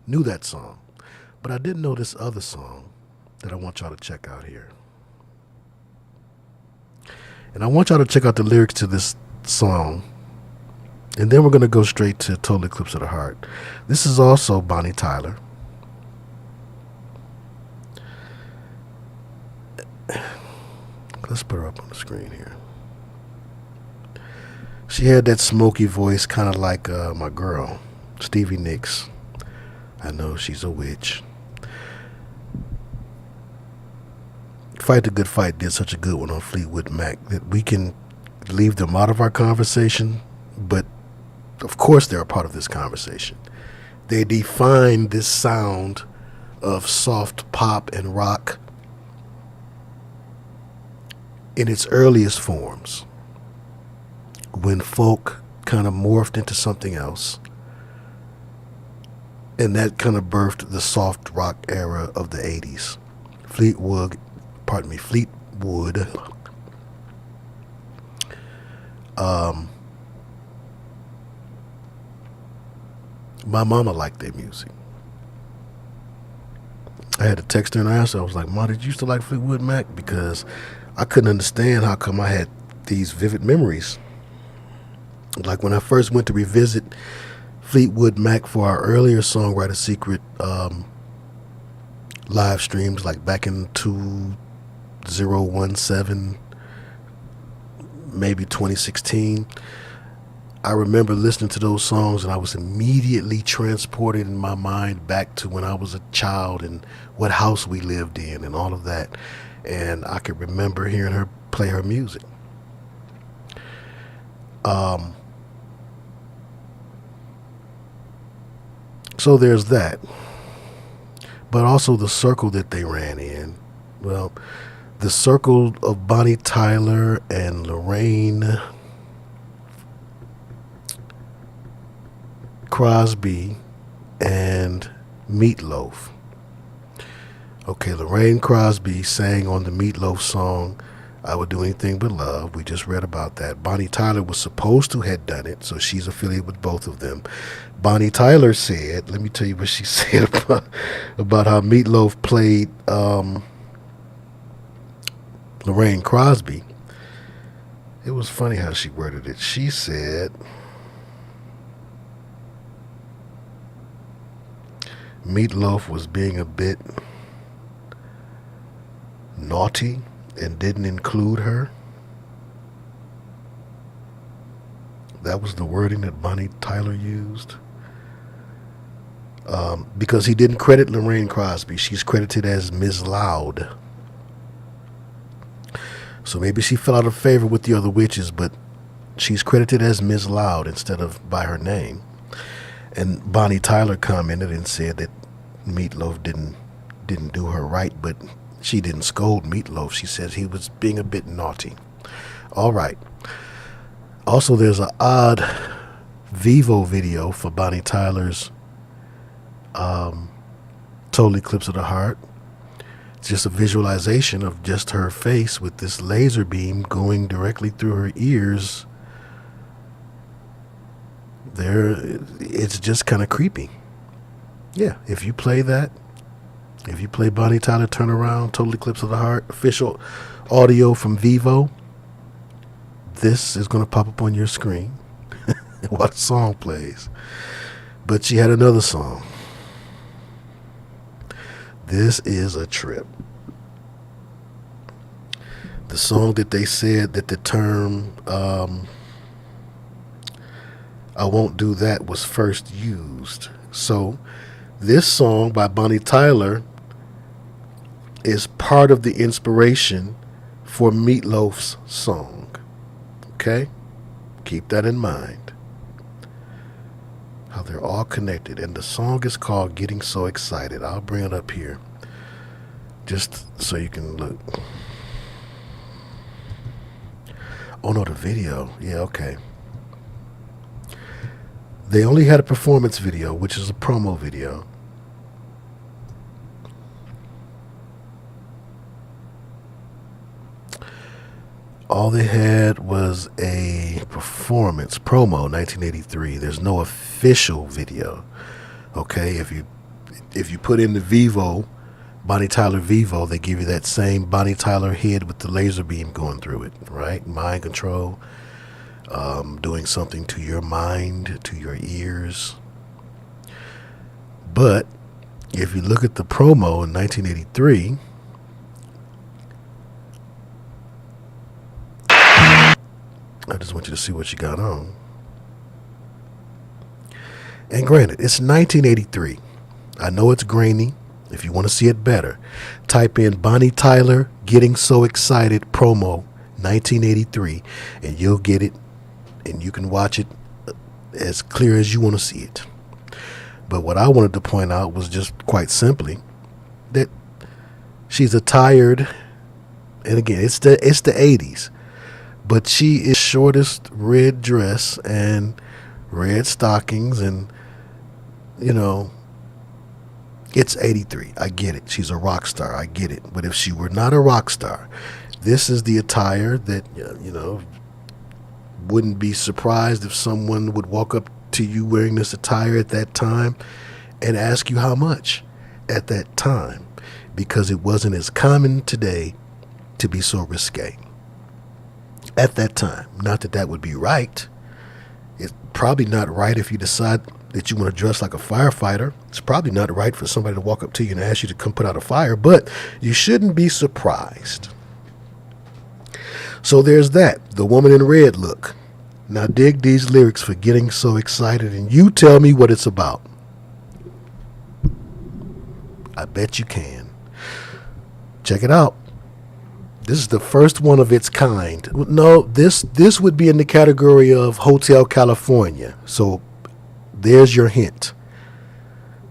Knew that song. But I didn't know this other song that I want y'all to check out here. And I want y'all to check out the lyrics to this song. And then we're going to go straight to Total Eclipse of the Heart. This is also Bonnie Tyler. Let's put her up on the screen here. She had that smoky voice, kind of like my girl, Stevie Nicks. I know she's a witch. Fight the Good Fight did such a good one on Fleetwood Mac that we can leave them out of our conversation, but of course they're a part of this conversation. They define this sound of soft pop and rock in its earliest forms, when folk kind of morphed into something else, and that kind of birthed the soft rock era of the 80s. Fleetwood. My mama liked their music. I had to text her and ask her. I was like, "Ma, did you used to like Fleetwood Mac?" Because I couldn't understand how come I had these vivid memories. Like when I first went to revisit Fleetwood Mac for our earlier Songwriter Secret live streams, like back in 2017, maybe 2016. I remember listening to those songs and I was immediately transported in my mind back to when I was a child and what house we lived in and all of that. And I could remember hearing her play her music. So there's that. But also the circle that they ran in. Well, the circle of Bonnie Tyler and Lorraine Crosby and Meatloaf. Okay, Lorraine Crosby sang on the Meatloaf song, I Would Do Anything But Love. We just read about that. Bonnie Tyler was supposed to have done it, so she's affiliated with both of them. Bonnie Tyler said, let me tell you what she said about how Meatloaf played Lorraine Crosby. It was funny how she worded it. She said, Meatloaf was being a bit naughty and didn't include her. That was the wording that Bonnie Tyler used. Because he didn't credit Lorraine Crosby. She's credited as Ms. Loud. So maybe she fell out of favor with the other witches, but she's credited as Ms. Loud instead of by her name. And Bonnie Tyler commented and said that Meatloaf didn't do her right, but she didn't scold Meatloaf. She said he was being a bit naughty. All right. Also, there's an odd Vivo video for Bonnie Tyler's Total Eclipse of the Heart. It's just a visualization of just her face with this laser beam going directly through her ears. It's just kind of creepy. Yeah, if you play that, if you play Bonnie Tyler Turn Around, Total Eclipse of the Heart, official audio from Vivo, this is going to pop up on your screen while the song plays. But she had another song. This is a trip. The song that they said that the term I Won't Do That was first used. So this song by Bonnie Tyler is part of the inspiration for Meatloaf's song. Okay? Keep that in mind. How they're all connected. And the song is called Getting So Excited. I'll bring it up here just so you can look. Oh no, the video. Yeah, okay. They only had a performance video, which is a promo video. All they had was a performance promo, 1983. There's no official video. Okay, if you put in the Vivo, Bonnie Tyler Vivo, they give you that same Bonnie Tyler head with the laser beam going through it, right? Mind control, doing something to your mind, to your ears. But if you look at the promo in 1983, just want you to see what she got on. And granted, it's 1983. I know it's grainy. If you want to see it better, type in Bonnie Tyler Getting So Excited promo 1983 and you'll get it, and you can watch it as clear as you want to see it. But what I wanted to point out was just quite simply that she's attired, and again, it's the 80s, but she is shortest red dress and red stockings, and it's 83. I get it. She's a rock star. I get it. But if she were not a rock star, this is the attire that, wouldn't be surprised if someone would walk up to you wearing this attire at that time and ask you how much at that time, because it wasn't as common today to be so risque at that time. Not that that would be right. It's probably not right if you decide that you want to dress like a firefighter. It's probably not right for somebody to walk up to you and ask you to come put out a fire, but you shouldn't be surprised. So there's that, the woman in red look. Now dig these lyrics for Getting So Excited, and you tell me what it's about. I bet you can. Check it out. This is the first one of its kind. No, this would be in the category of Hotel California. So there's your hint.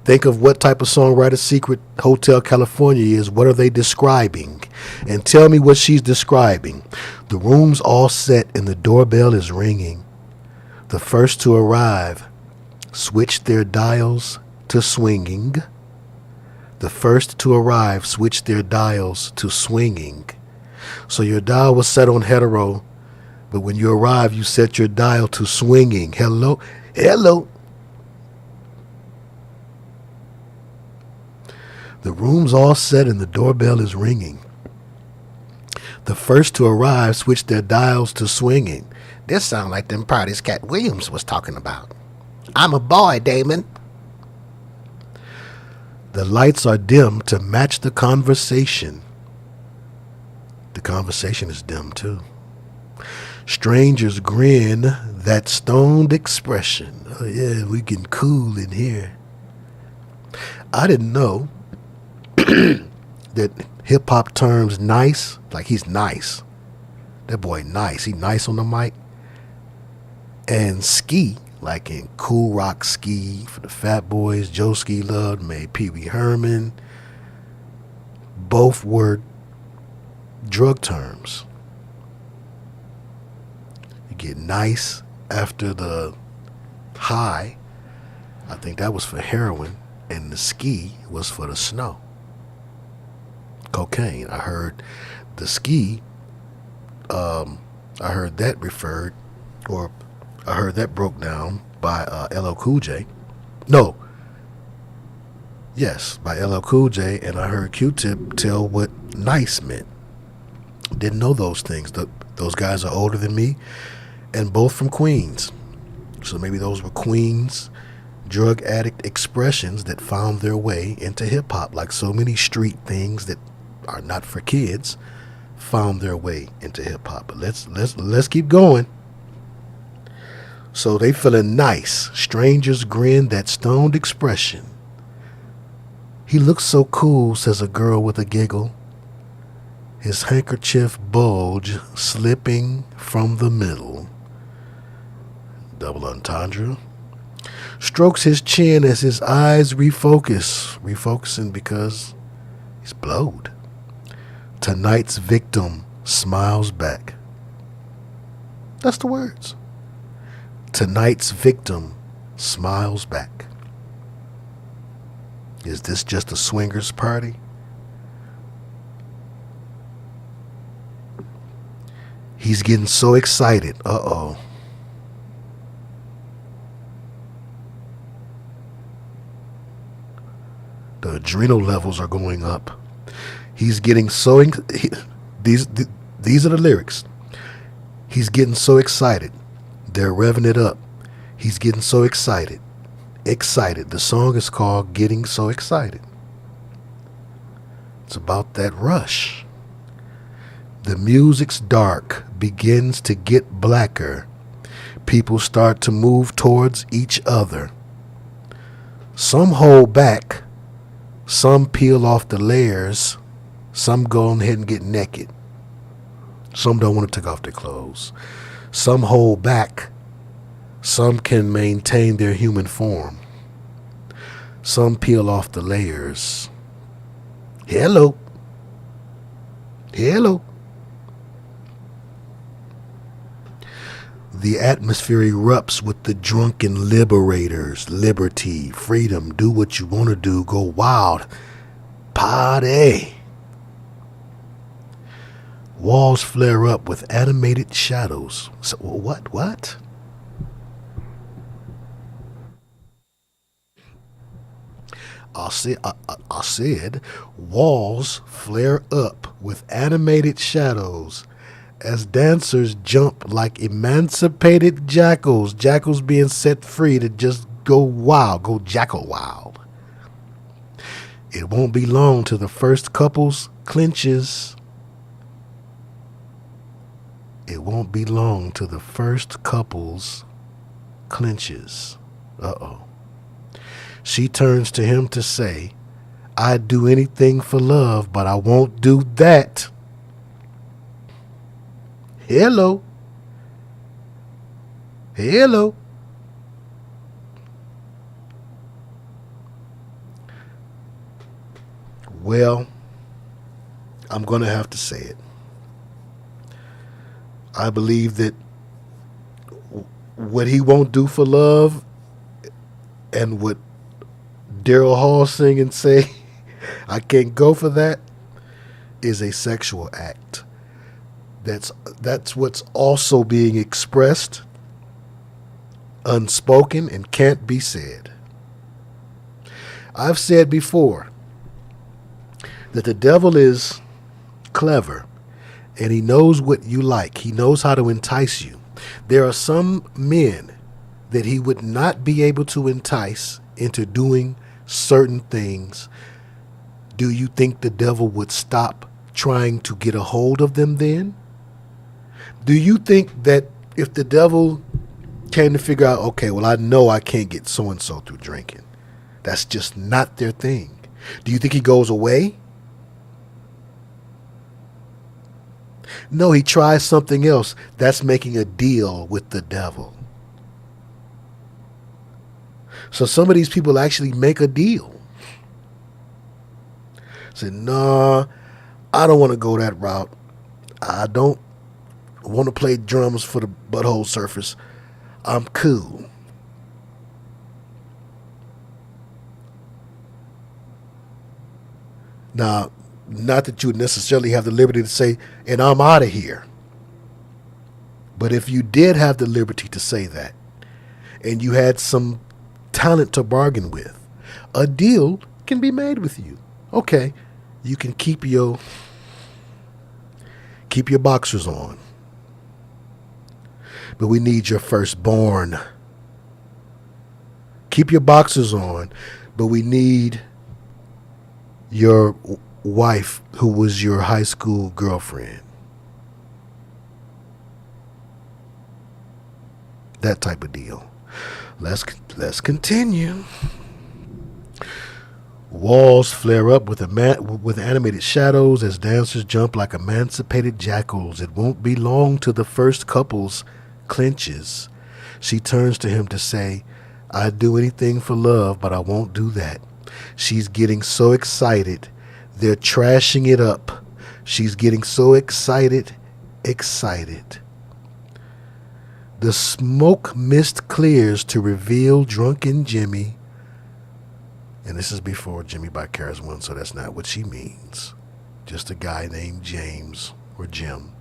Think of what type of songwriter Secret Hotel California is. What are they describing? And tell me what she's describing. The room's all set and the doorbell is ringing. The first to arrive switched their dials to swinging. The first to arrive switched their dials to swinging. So your dial was set on hetero, but when you arrive, you set your dial to swinging. Hello, hello. The room's all set and the doorbell is ringing. The first to arrive switched their dials to swinging. This sound like them parties Cat Williams was talking about. I'm a boy, Damon. The lights are dim to match the conversation. The conversation is dim too. Strangers grin, that stoned expression. Oh yeah, we getting cool in here. I didn't know that hip-hop terms nice, like he's nice. That boy nice. He nice on the mic. And ski, like in Cool Rock Ski for the Fat Boys, Joe Ski Love, made Pee Wee Herman. Both were drug terms. You get nice after the high. I think that was for heroin. And the ski was for the snow. Cocaine. I heard the ski, I heard that referred, or I heard that broke down by LL Cool J. No. Yes, by LL Cool J, and I heard Q-Tip tell what nice meant. Didn't know those things. Those guys are older than me, and both from Queens. So maybe those were Queens drug addict expressions that found their way into hip-hop, like so many street things that are not for kids found their way into hip-hop. But let's keep going. So they feeling nice. Strangers grin, that stoned expression. He looks so cool, says a girl with a giggle. His handkerchief bulge slipping from the middle. Double entendre. Strokes his chin as his eyes refocusing because he's blowed. Tonight's victim smiles back. That's the words. Tonight's victim smiles back. Is this just a swingers party? He's getting so excited. Uh-oh. The adrenal levels are going up. He's getting so... These are the lyrics. He's getting so excited. They're revving it up. He's getting so excited. Excited. The song is called Getting So Excited. It's about that rush. The music's dark begins to get blacker. People start to move towards each other. Some hold back. Some peel off the layers. Some go on ahead and get naked. Some don't want to take off their clothes. Some hold back. Some can maintain their human form. Some peel off the layers. Hello. Hello. The atmosphere erupts with the drunken liberators. Liberty, freedom, do what you want to do, go wild. Party. Walls flare up with animated shadows. So, what? I said walls flare up with animated shadows as dancers jump like emancipated jackals. Jackals being set free to just go wild, go jackal wild. It won't be long till the first couples clinches. It won't be long till the first couples clinches. Uh-oh. She turns to him to say, I'd do anything for love, but I won't do that. Hello. Hello. Well, I'm going to have to say it. I believe that what he won't do for love and what Daryl Hall sing and say, I can't go for that, is a sexual act. That's what's also being expressed, unspoken, and can't be said. I've said before that the devil is clever and he knows what you like. He knows how to entice you. There are some men that he would not be able to entice into doing certain things. Do you think the devil would stop trying to get a hold of them then? Do you think that if the devil came to figure out, okay, well, I know I can't get so-and-so through drinking. That's just not their thing. Do you think he goes away? No, he tries something else. That's making a deal with the devil. So some of these people actually make a deal. Say, nah, I don't want to go that route. I don't want to play drums for the Butthole Surfers. I'm cool. Now, not that you would necessarily have the liberty to say, and I'm out of here. But if you did have the liberty to say that, and you had some talent to bargain with, a deal can be made with you. Okay, you can keep your boxers on. But we need your firstborn. Keep your boxers on, but we need your wife who was your high school girlfriend. That type of deal. Let's continue. Walls flare up with animated shadows as dancers jump like emancipated jackals. It won't be long till the first couples clinches. She turns to him to say, I'd do anything for love, but I won't do that. She's getting so excited. They're trashing it up. She's getting so excited. The smoke mist clears to reveal drunken Jimmy. And this is before Jimmy by Karis One, so that's not what she means. Just a guy named James or Jim.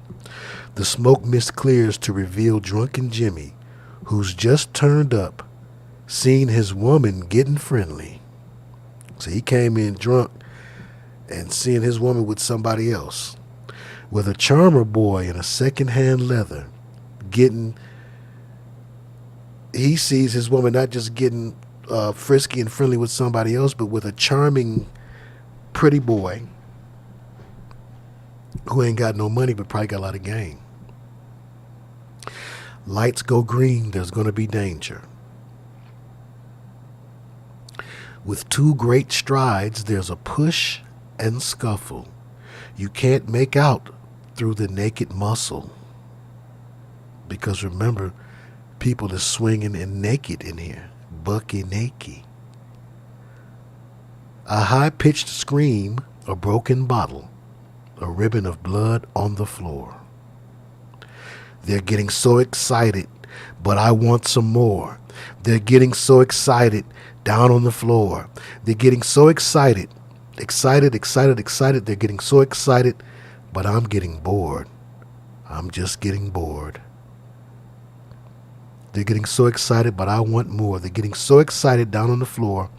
The smoke mist clears to reveal drunken Jimmy, who's just turned up, seen his woman getting friendly. So he came in drunk and seeing his woman with somebody else. With a charmer boy in a secondhand leather, he sees his woman not just getting frisky and friendly with somebody else, but with a charming, pretty boy who ain't got no money but probably got a lot of game. Lights go green, there's going to be danger. With two great strides, there's a push and scuffle. You can't make out through the naked muscle. Because remember, people is swinging and naked in here. Bucky naked. A high-pitched scream, a broken bottle, a ribbon of blood on the floor. They're getting so excited, but I want some more. They're getting so excited down on the floor. They're getting so excited. Excited. They're getting so excited, but I'm getting bored. I'm just getting bored. They're getting so excited, but I want more. They're getting so excited down on the floor.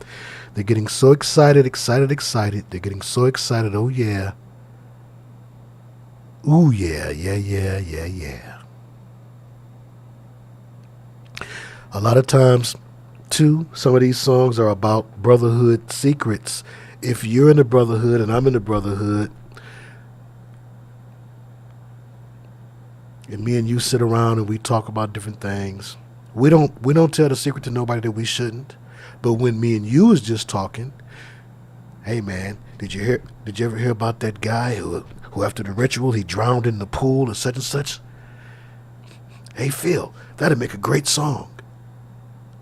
They're getting so excited. They're getting so excited. Oh, yeah. Ooh, yeah. A lot of times, too, some of these songs are about brotherhood secrets. If you're in the brotherhood and I'm in the brotherhood, and me and you sit around and we talk about different things, we don't tell the secret to nobody that we shouldn't. But when me and you is just talking, hey man, did you ever hear about that guy who after the ritual he drowned in the pool or such and such? Hey Phil, that'd make a great song.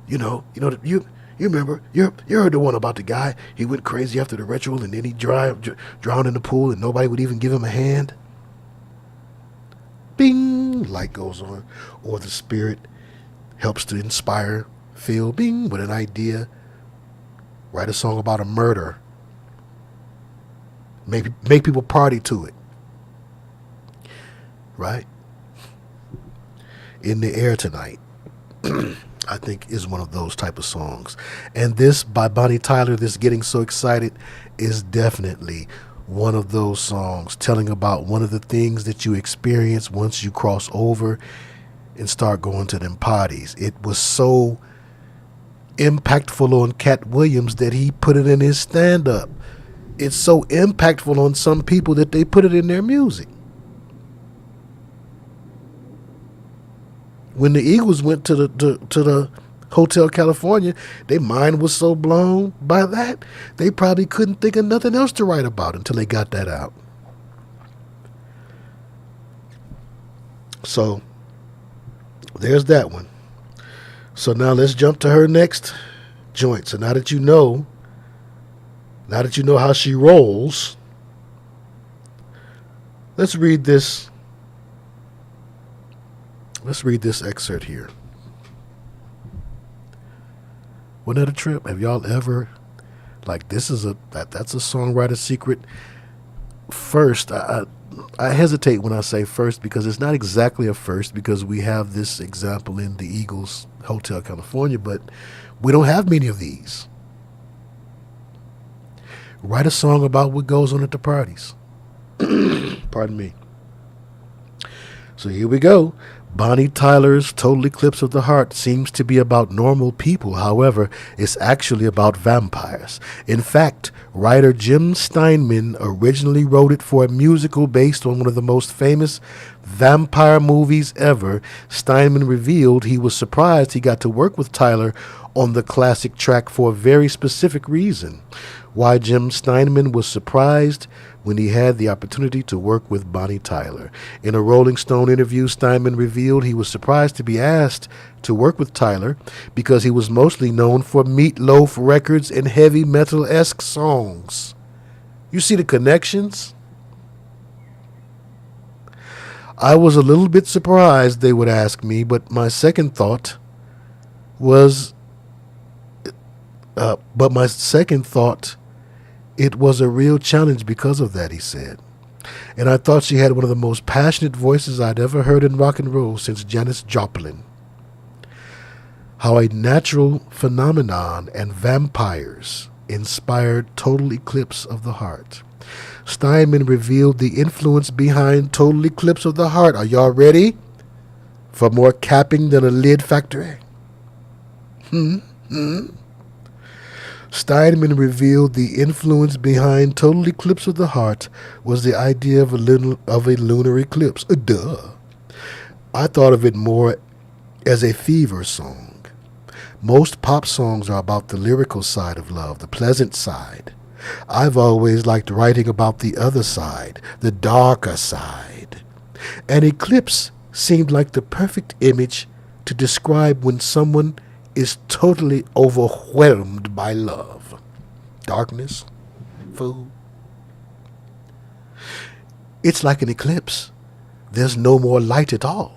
You remember, you heard the one about the guy, he went crazy after the ritual and then he drowned in the pool and nobody would even give him a hand? Bing, light goes on. Or the spirit helps to inspire Phil, bing, with an idea. Write a song about a murder. Make people party to it. Right? In the Air Tonight, I think, is one of those type of songs. And this, by Bonnie Tyler, this Getting So Excited, is definitely one of those songs telling about one of the things that you experience once you cross over and start going to them parties. It was so impactful on Cat Williams that he put it in his stand-up. It's so impactful on some people that they put it in their music. When the Eagles went to the Hotel California, their mind was so blown by that, they probably couldn't think of nothing else to write about until they got that out. So, there's that one. So now let's jump to her next joint. So now that you know how she rolls, let's read this excerpt here. Wasn't that a trip? Have y'all ever, like, that's a songwriter secret? First, I hesitate when I say first because it's not exactly a first, because we have this example in the Eagles Hotel California, but we don't have many of these. Write a song about what goes on at the parties. Pardon me. So here we go. Bonnie Tyler's Total Eclipse of the Heart seems to be about normal people. However, it's actually about vampires. In fact, writer Jim Steinman originally wrote it for a musical based on one of the most famous vampire movies ever. Steinman revealed he was surprised he got to work with Tyler on the classic track for a very specific reason. Why Jim Steinman was surprised when he had the opportunity to work with Bonnie Tyler. In a Rolling Stone interview, Steinman revealed he was surprised to be asked to work with Tyler because he was mostly known for Meatloaf records and heavy metal-esque songs. You see the connections? I was a little bit surprised they would ask me, but my second thought it was a real challenge because of that, he said. And I thought she had one of the most passionate voices I'd ever heard in rock and roll since Janis Joplin. How a natural phenomenon and vampires inspired Total Eclipse of the Heart. Steinman revealed the influence behind Total Eclipse of the Heart. Are y'all ready for more capping than a lid factory? Steinman revealed the influence behind Total Eclipse of the Heart was the idea of a lunar eclipse. Duh. I thought of it more as a fever song. Most pop songs are about the lyrical side of love, the pleasant side. I've always liked writing about the other side, the darker side. An eclipse seemed like the perfect image to describe when someone is totally overwhelmed by love. Darkness, fool. It's like an eclipse. There's no more light at all.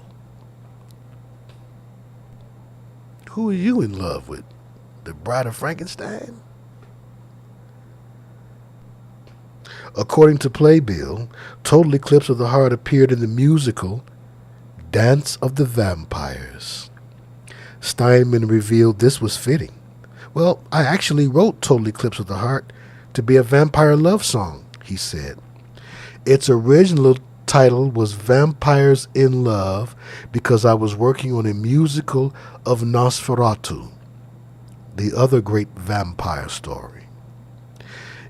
Who are you in love with? The Bride of Frankenstein? According to Playbill, Total Eclipse of the Heart appeared in the musical Dance of the Vampires. Steinman revealed this was fitting. Well, I actually wrote Total Eclipse of the Heart to be a vampire love song, he said. Its original title was Vampires in Love because I was working on a musical of Nosferatu, the other great vampire story.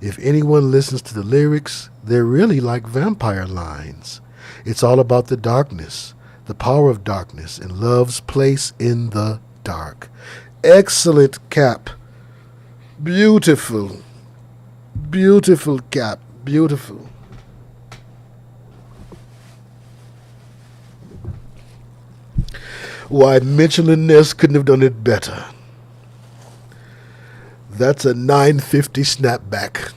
If anyone listens to the lyrics, they're really like vampire lines. It's all about the darkness, the power of darkness, and love's place in the dark. Excellent, Cap. Beautiful. Beautiful, Cap. Beautiful. Why, Mitchell and Ness couldn't have done it better. That's a 950 snapback.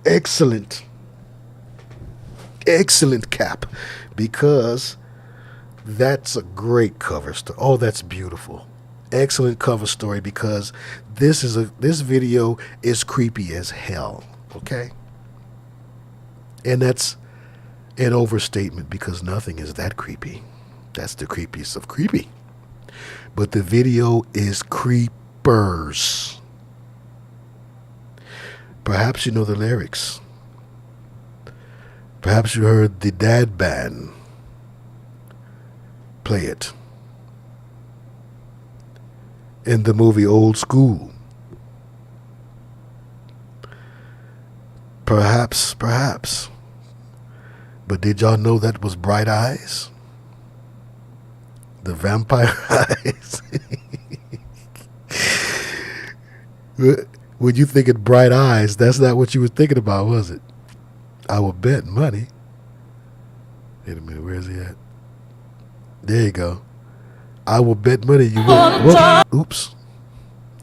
Excellent. Excellent, Cap. Because that's a great cover story. Oh, that's beautiful. Excellent cover story because this video is creepy as hell. Okay? And that's an overstatement because nothing is that creepy. That's the creepiest of creepy. But the video is creepers. Perhaps you know the lyrics. Perhaps you heard the dad band play it in the movie Old School. Perhaps. But did y'all know that was Bright Eyes? The vampire eyes. When you think of Bright Eyes, that's not what you were thinking about, was it? I will bet money. Wait a minute, where is he at? There you go. I will bet money you weren't. Oops.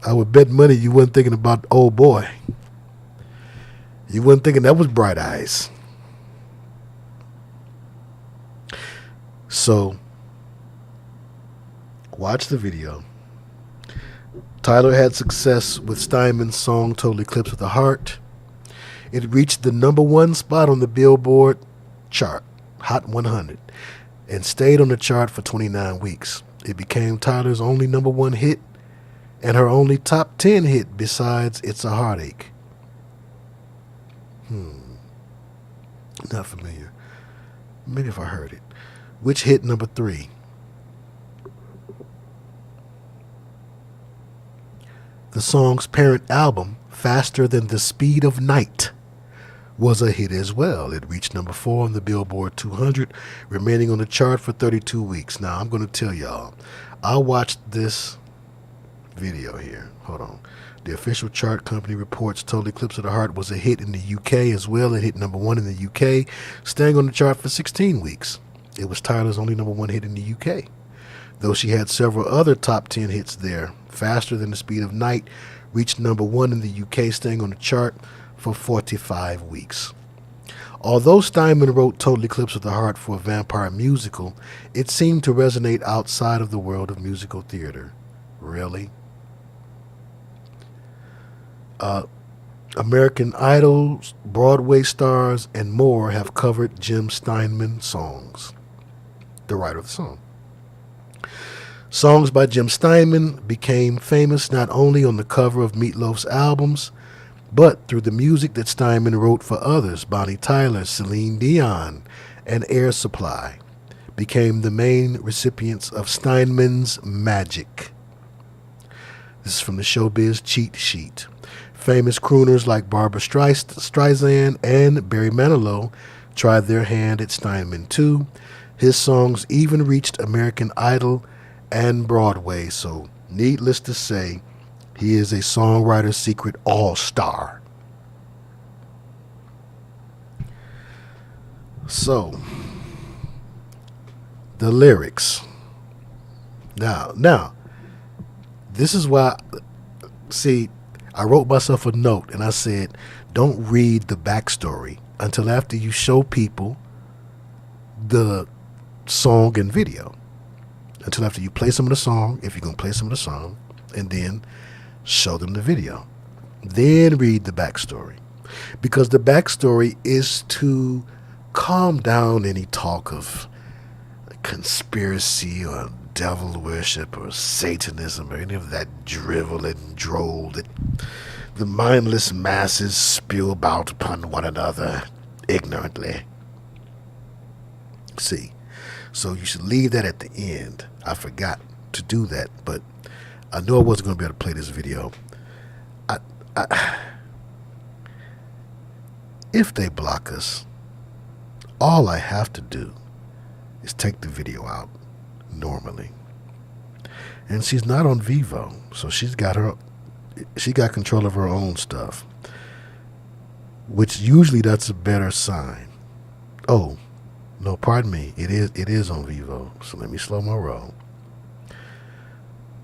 I would bet money you weren't thinking about Old Boy. You weren't thinking that was Bright Eyes. So, watch the video. Tyler had success with Steinman's song Total Eclipse of the Heart. It reached the #1 spot on the Billboard chart, Hot 100, and stayed on the chart for 29 weeks. It became Tyler's only #1 hit and her only top 10 hit besides It's a Heartache. Not familiar. Maybe if I heard it. Which hit #3? The song's parent album, Faster Than the Speed of Night, was a hit as well. It reached #4 on the Billboard 200, remaining on the chart for 32 weeks. Now, I'm going to tell y'all, I watched this video here. Hold on. The official chart company reports Total Eclipse of the Heart was a hit in the UK as well. It hit #1 in the UK, staying on the chart for 16 weeks. It was Tyler's only #1 hit in the UK, though she had several other top 10 hits there. Faster Than the Speed of Night reached #1 in the UK, staying on the chart for 45 weeks. Although Steinman wrote Total Eclipse of the Heart for a vampire musical, it seemed to resonate outside of the world of musical theater. Really? American Idols, Broadway stars, and more have covered Jim Steinman songs. The writer of the song. Songs by Jim Steinman became famous not only on the cover of Meatloaf's albums, but through the music that Steinman wrote for others. Bonnie Tyler, Celine Dion, and Air Supply became the main recipients of Steinman's magic. This is from the Showbiz Cheat Sheet. Famous crooners like Barbara Streisand and Barry Manilow tried their hand at Steinman too. His songs even reached American Idol and Broadway, so needless to say, he is a songwriter secret all-star. So, the lyrics. Now, this is why, see, I wrote myself a note and I said, don't read the backstory until after you show people the song and video. Until after you play some of the song, if you're going to play some of the song, and then show them the video. Then read the backstory. Because the backstory is to calm down any talk of conspiracy or devil worship or Satanism or any of that drivel and droll that the mindless masses spew about upon one another ignorantly. See, so you should leave that at the end. I forgot to do that, but I knew I wasn't going to be able to play this video. If they block us, all I have to do is take the video out normally. And she's not on Vivo, so she got control of her own stuff, which usually that's a better sign. Oh, no, pardon me. It is on Vivo. So let me slow my roll.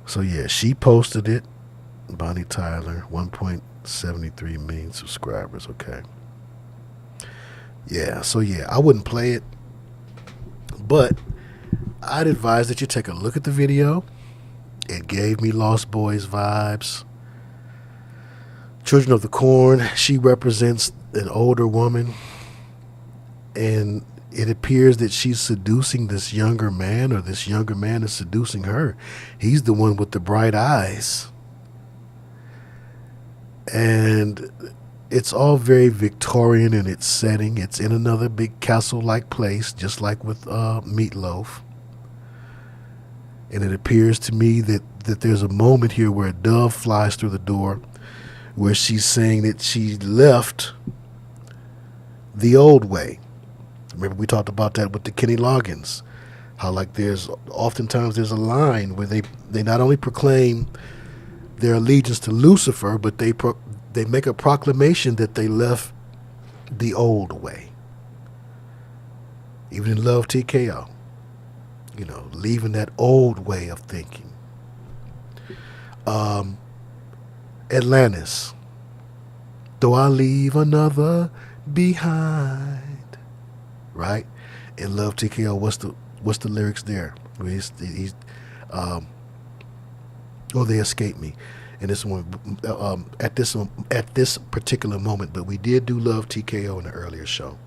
So yeah, she posted it. Bonnie Tyler, 1.73 million subscribers. Okay. Yeah, so yeah, I wouldn't play it, but I'd advise that you take a look at the video. It gave me Lost Boys vibes. Children of the Corn, she represents an older woman, and it appears that she's seducing this younger man, or this younger man is seducing her. He's the one with the bright eyes. And it's all very Victorian in its setting. It's in another big castle-like place, just like with Meatloaf. And it appears to me that there's a moment here where a dove flies through the door, where she's saying that she left the old way. Remember, we talked about that with the Kenny Loggins. How like oftentimes there's a line where they not only proclaim their allegiance to Lucifer, but they make a proclamation that they left the old way. Even in Love TKO, leaving that old way of thinking. Atlantis. Though I leave another behind. Right? In Love TKO, what's the lyrics there? They escape me. And this one at this particular moment, but we did do Love TKO in the earlier show.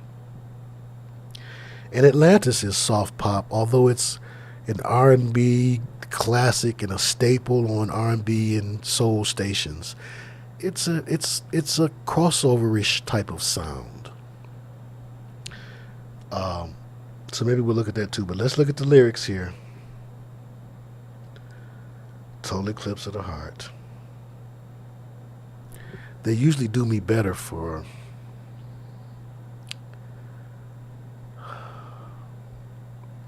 And Atlantis is soft pop, although it's an R&B classic and a staple on R&B and soul stations. It's a crossover-ish type of sound. So maybe we'll look at that too. But let's look at the lyrics here. Total Eclipse of the Heart. They usually do me better for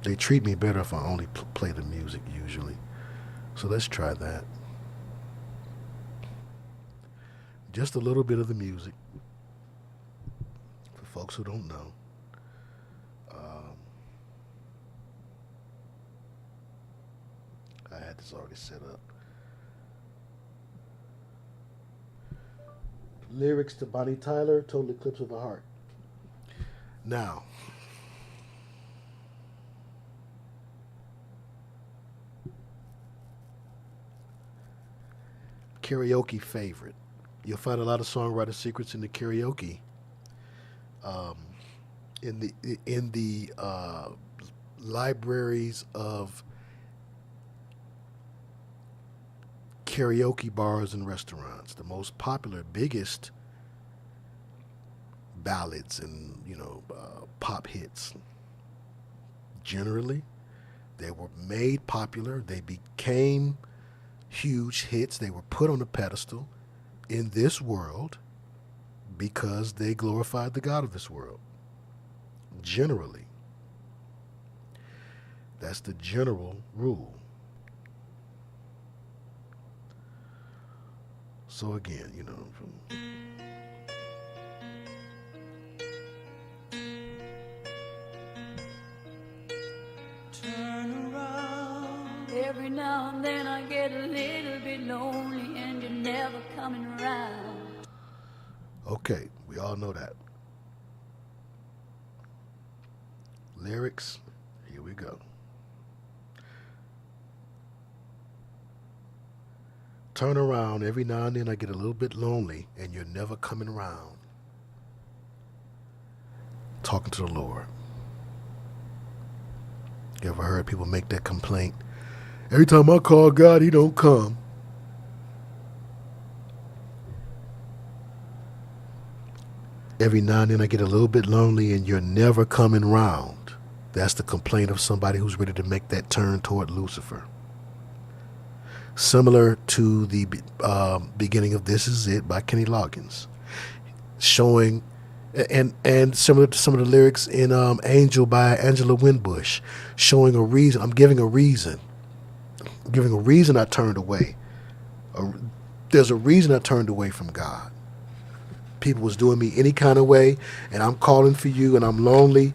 they treat me better if I only play the music usually. So let's try that. Just a little bit of the music for folks who don't know. I had this already set up. Lyrics to Bonnie Tyler, Total Eclipse of the Heart. Now, karaoke favorite. You'll find a lot of songwriter secrets in the karaoke. In the libraries of karaoke bars and restaurants. The most popular, biggest ballads and pop hits. Generally, they were made popular. They became huge hits. They were put on a pedestal in this world because they glorified the God of this world. Generally. That's the general rule. So again, you know, Turn around. Every now and then I get a little bit lonely and you're never coming around. okay, we all know that. Lyrics, here we go. Turn around, every now and then I get a little bit lonely and you're never coming around. Talking to the Lord. You ever heard people make that complaint? Every time I call God, he don't come. Every now and then I get a little bit lonely and you're never coming round. That's the complaint of somebody who's ready to make that turn toward Lucifer. Similar to the beginning of This Is It by Kenny Loggins. Showing, and similar to some of the lyrics in Angel by Angela Winbush. Showing a reason, I'm giving a reason. Giving a reason I turned away. There's a reason I turned away from God. People was doing me any kind of way, and I'm calling for you, and I'm lonely.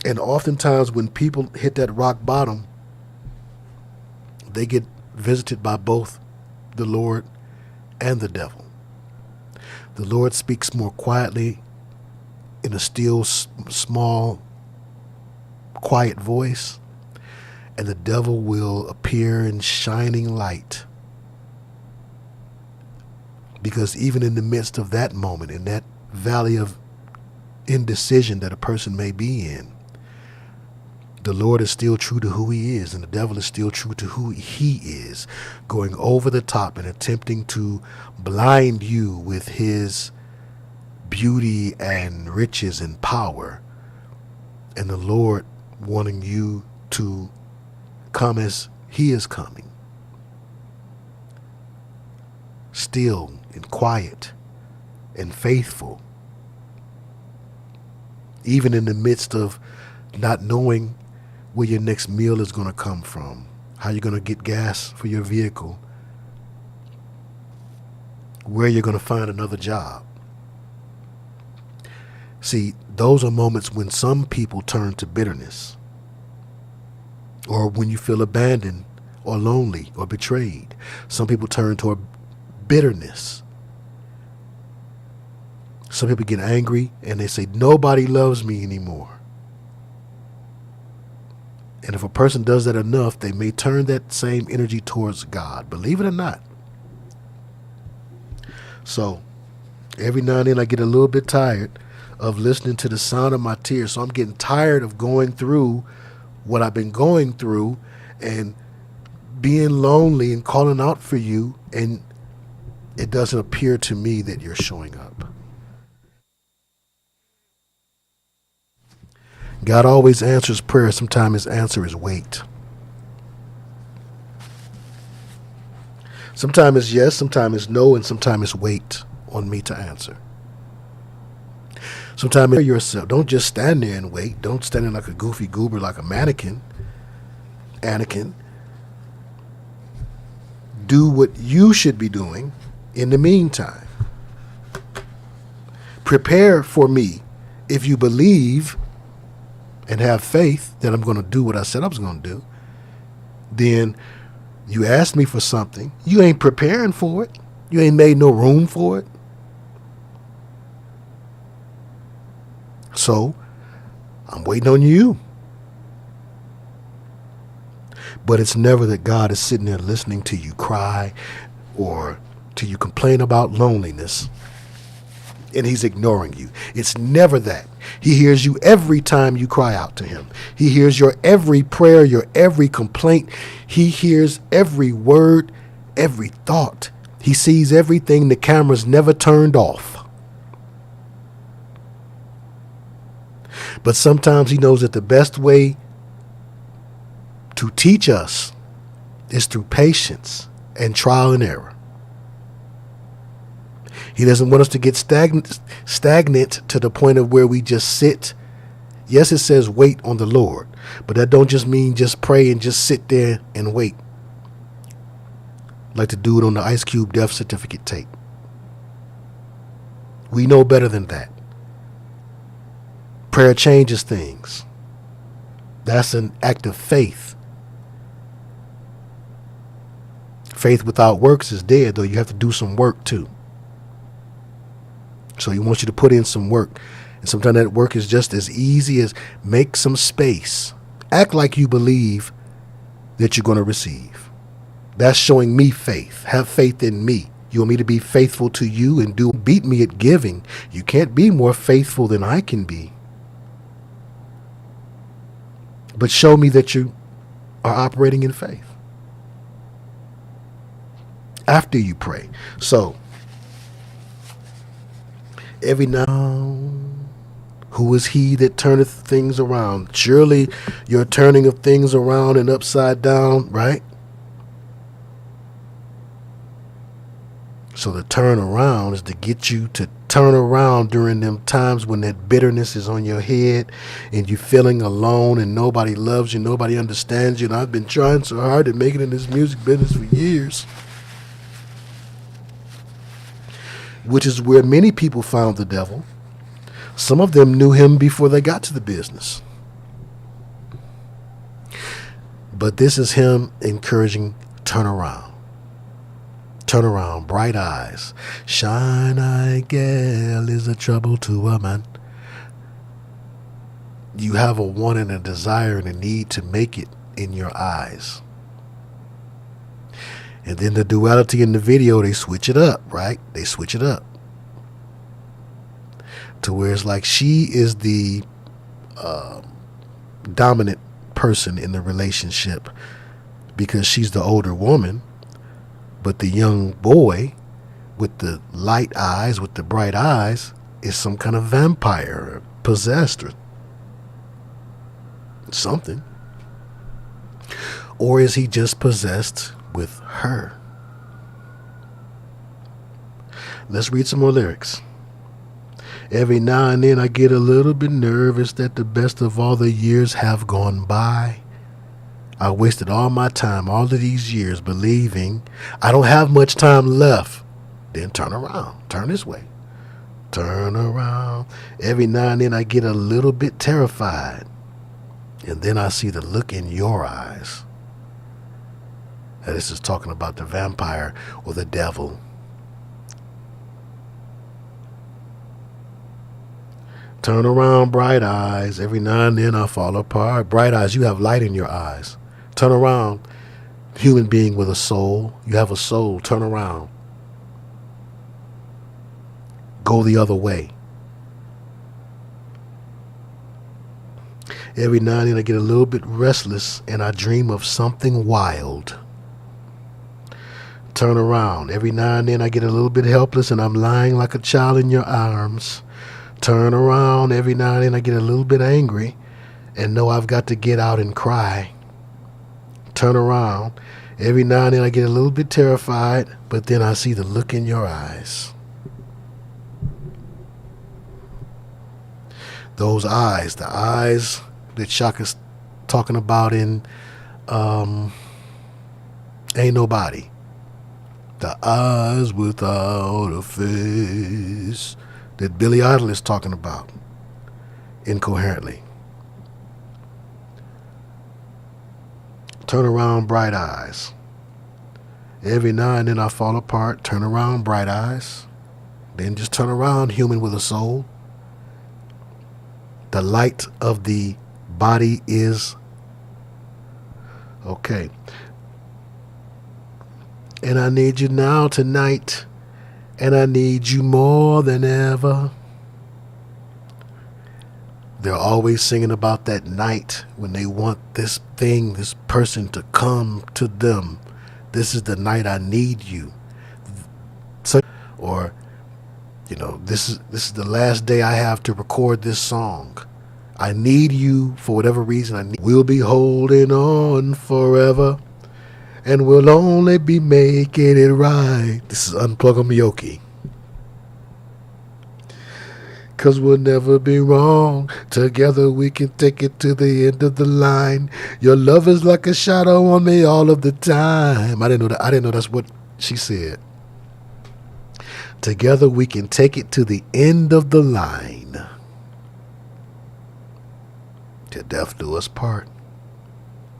And oftentimes when people hit that rock bottom, they get visited by both the Lord and the devil. The Lord speaks more quietly in a still, small, quiet voice, and the devil will appear in shining light. Because even in the midst of that moment, in that valley of indecision that a person may be in, the Lord is still true to who he is, and the devil is still true to who he is, going over the top and attempting to blind you with his beauty and riches and power, and the Lord wanting you to come as he is coming, still and quiet and faithful, even in the midst of not knowing where your next meal is going to come from, how you're going to get gas for your vehicle, where you're going to find another job. See, those are moments when some people turn to bitterness, or when you feel abandoned or lonely or betrayed. Some people turn toward bitterness. Some people get angry and they say, nobody loves me anymore. And if a person does that enough, they may turn that same energy towards God, believe it or not. So every now and then I get a little bit tired of listening to the sound of my tears. So I'm getting tired of going through what I've been going through and being lonely and calling out for you, and it doesn't appear to me that you're showing up. God always answers prayer. Sometimes his answer is wait. Sometimes it's yes, sometimes it's no, and sometimes it's wait on me to answer. Sometimes yourself. Don't just stand there and wait. Don't stand there like a goofy goober, like a mannequin. Anakin. Do what you should be doing in the meantime. Prepare for me if you believe and have faith that I'm going to do what I said I was going to do. Then you ask me for something. You ain't preparing for it. You ain't made no room for it. So I'm waiting on you. But it's never that God is sitting there listening to you cry or to you complain about loneliness and he's ignoring you. It's never that. He hears you every time you cry out to him. He hears your every prayer, your every complaint. He hears every word, every thought. He sees everything. The camera's never turned off. But sometimes he knows that the best way to teach us is through patience and trial and error. He doesn't want us to get stagnant to the point of where we just sit. Yes, it says wait on the Lord, but that don't just mean just pray and just sit there and wait. Like the dude on the Ice Cube death certificate tape. We know better than that. Prayer changes things. That's an act of faith. Faith without works is dead, though. You have to do some work too. So he wants you to put in some work. And sometimes that work is just as easy as make some space. Act like you believe that you're going to receive. That's showing me faith. Have faith in me. You want me to be faithful to you and beat me at giving. You can't be more faithful than I can be. But show me that you are operating in faith after you pray. So, every now, who is he that turneth things around? Surely your turning of things around and upside down, right? So the turn around is to get you to turn around during them times when that bitterness is on your head and you're feeling alone and nobody loves you, nobody understands you. And I've been trying so hard to make it in this music business for years. Which is where many people found the devil. Some of them knew him before they got to the business. But this is him encouraging turn around. Turn around, bright eyes. Shine eye girl is a trouble to a man. You have a want and a desire and a need to make it in your eyes. And then the duality in the video, they switch it up, right? They switch it up. To where it's like she is the dominant person in the relationship because she's the older woman. But the young boy with the light eyes, with the bright eyes, is some kind of vampire, or possessed, or something. Or is he just possessed with her? Let's read some more lyrics. Every now and then I get a little bit nervous that the best of all the years have gone by. I wasted all my time, all of these years, believing I don't have much time left. Then turn around. Turn this way. Turn around. Every now and then I get a little bit terrified. And then I see the look in your eyes. Now, this is talking about the vampire or the devil. Turn around, bright eyes. Every now and then I fall apart. Bright eyes, you have light in your eyes. Turn around, human being with a soul. You have a soul. Turn around. Go the other way. Every now and then I get a little bit restless and I dream of something wild. Turn around. Every now and then I get a little bit helpless and I'm lying like a child in your arms. Turn around. Every now and then I get a little bit angry and know I've got to get out and cry. Turn around. Every now and then I get a little bit terrified, but then I see the look in your eyes. Those eyes, the eyes that Shaka's talking about in Ain't Nobody. The eyes without a face that Billy Idol is talking about incoherently. Turn around, bright eyes. Every now and then I fall apart. Turn around, bright eyes. Then just turn around, human with a soul. The light of the body is okay. And I need you now tonight. And I need you more than ever. They're always singing about that night when they want this thing, this person to come to them. This is the night I need you. So, or, you know, this is the last day I have to record this song. I need you for whatever reason. We'll be holding on forever, and we'll only be making it right. This is Unplugem Yoki. 'Cause we'll never be wrong. Together we can take it to the end of the line. Your love is like a shadow on me all of the time. I didn't know that. I didn't know that's what she said. Together we can take it to the end of the line. Till death do us part.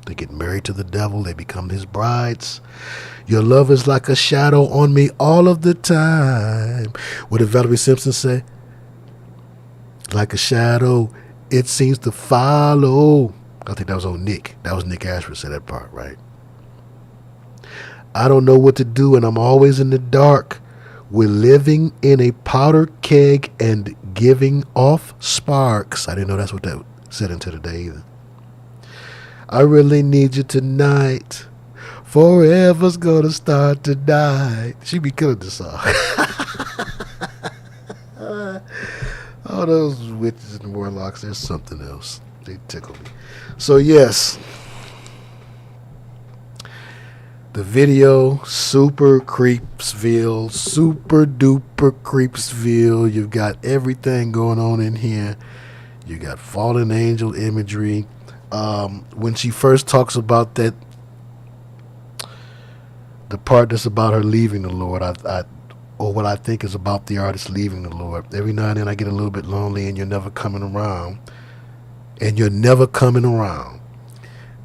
They get married to the devil. They become his brides. Your love is like a shadow on me all of the time. What did Valerie Simpson say? Like a shadow, it seems to follow. I think that was on Nick. That was Nick Ashford said that part, right? I don't know what to do, and I'm always in the dark. We're living in a powder keg and giving off sparks. I didn't know that's what that said until today either. I really need you tonight. Forever's gonna start tonight. She be killing this song. Oh, those witches and warlocks, there's something else. They tickle me. So yes, the video, super Creepsville, super duper Creepsville. You've got everything going on in here. You got fallen angel imagery. When she first talks about that, the part that's about her leaving the Lord, or what I think is about the artist leaving the Lord. Every now and then I get a little bit lonely, and you're never coming around. And you're never coming around.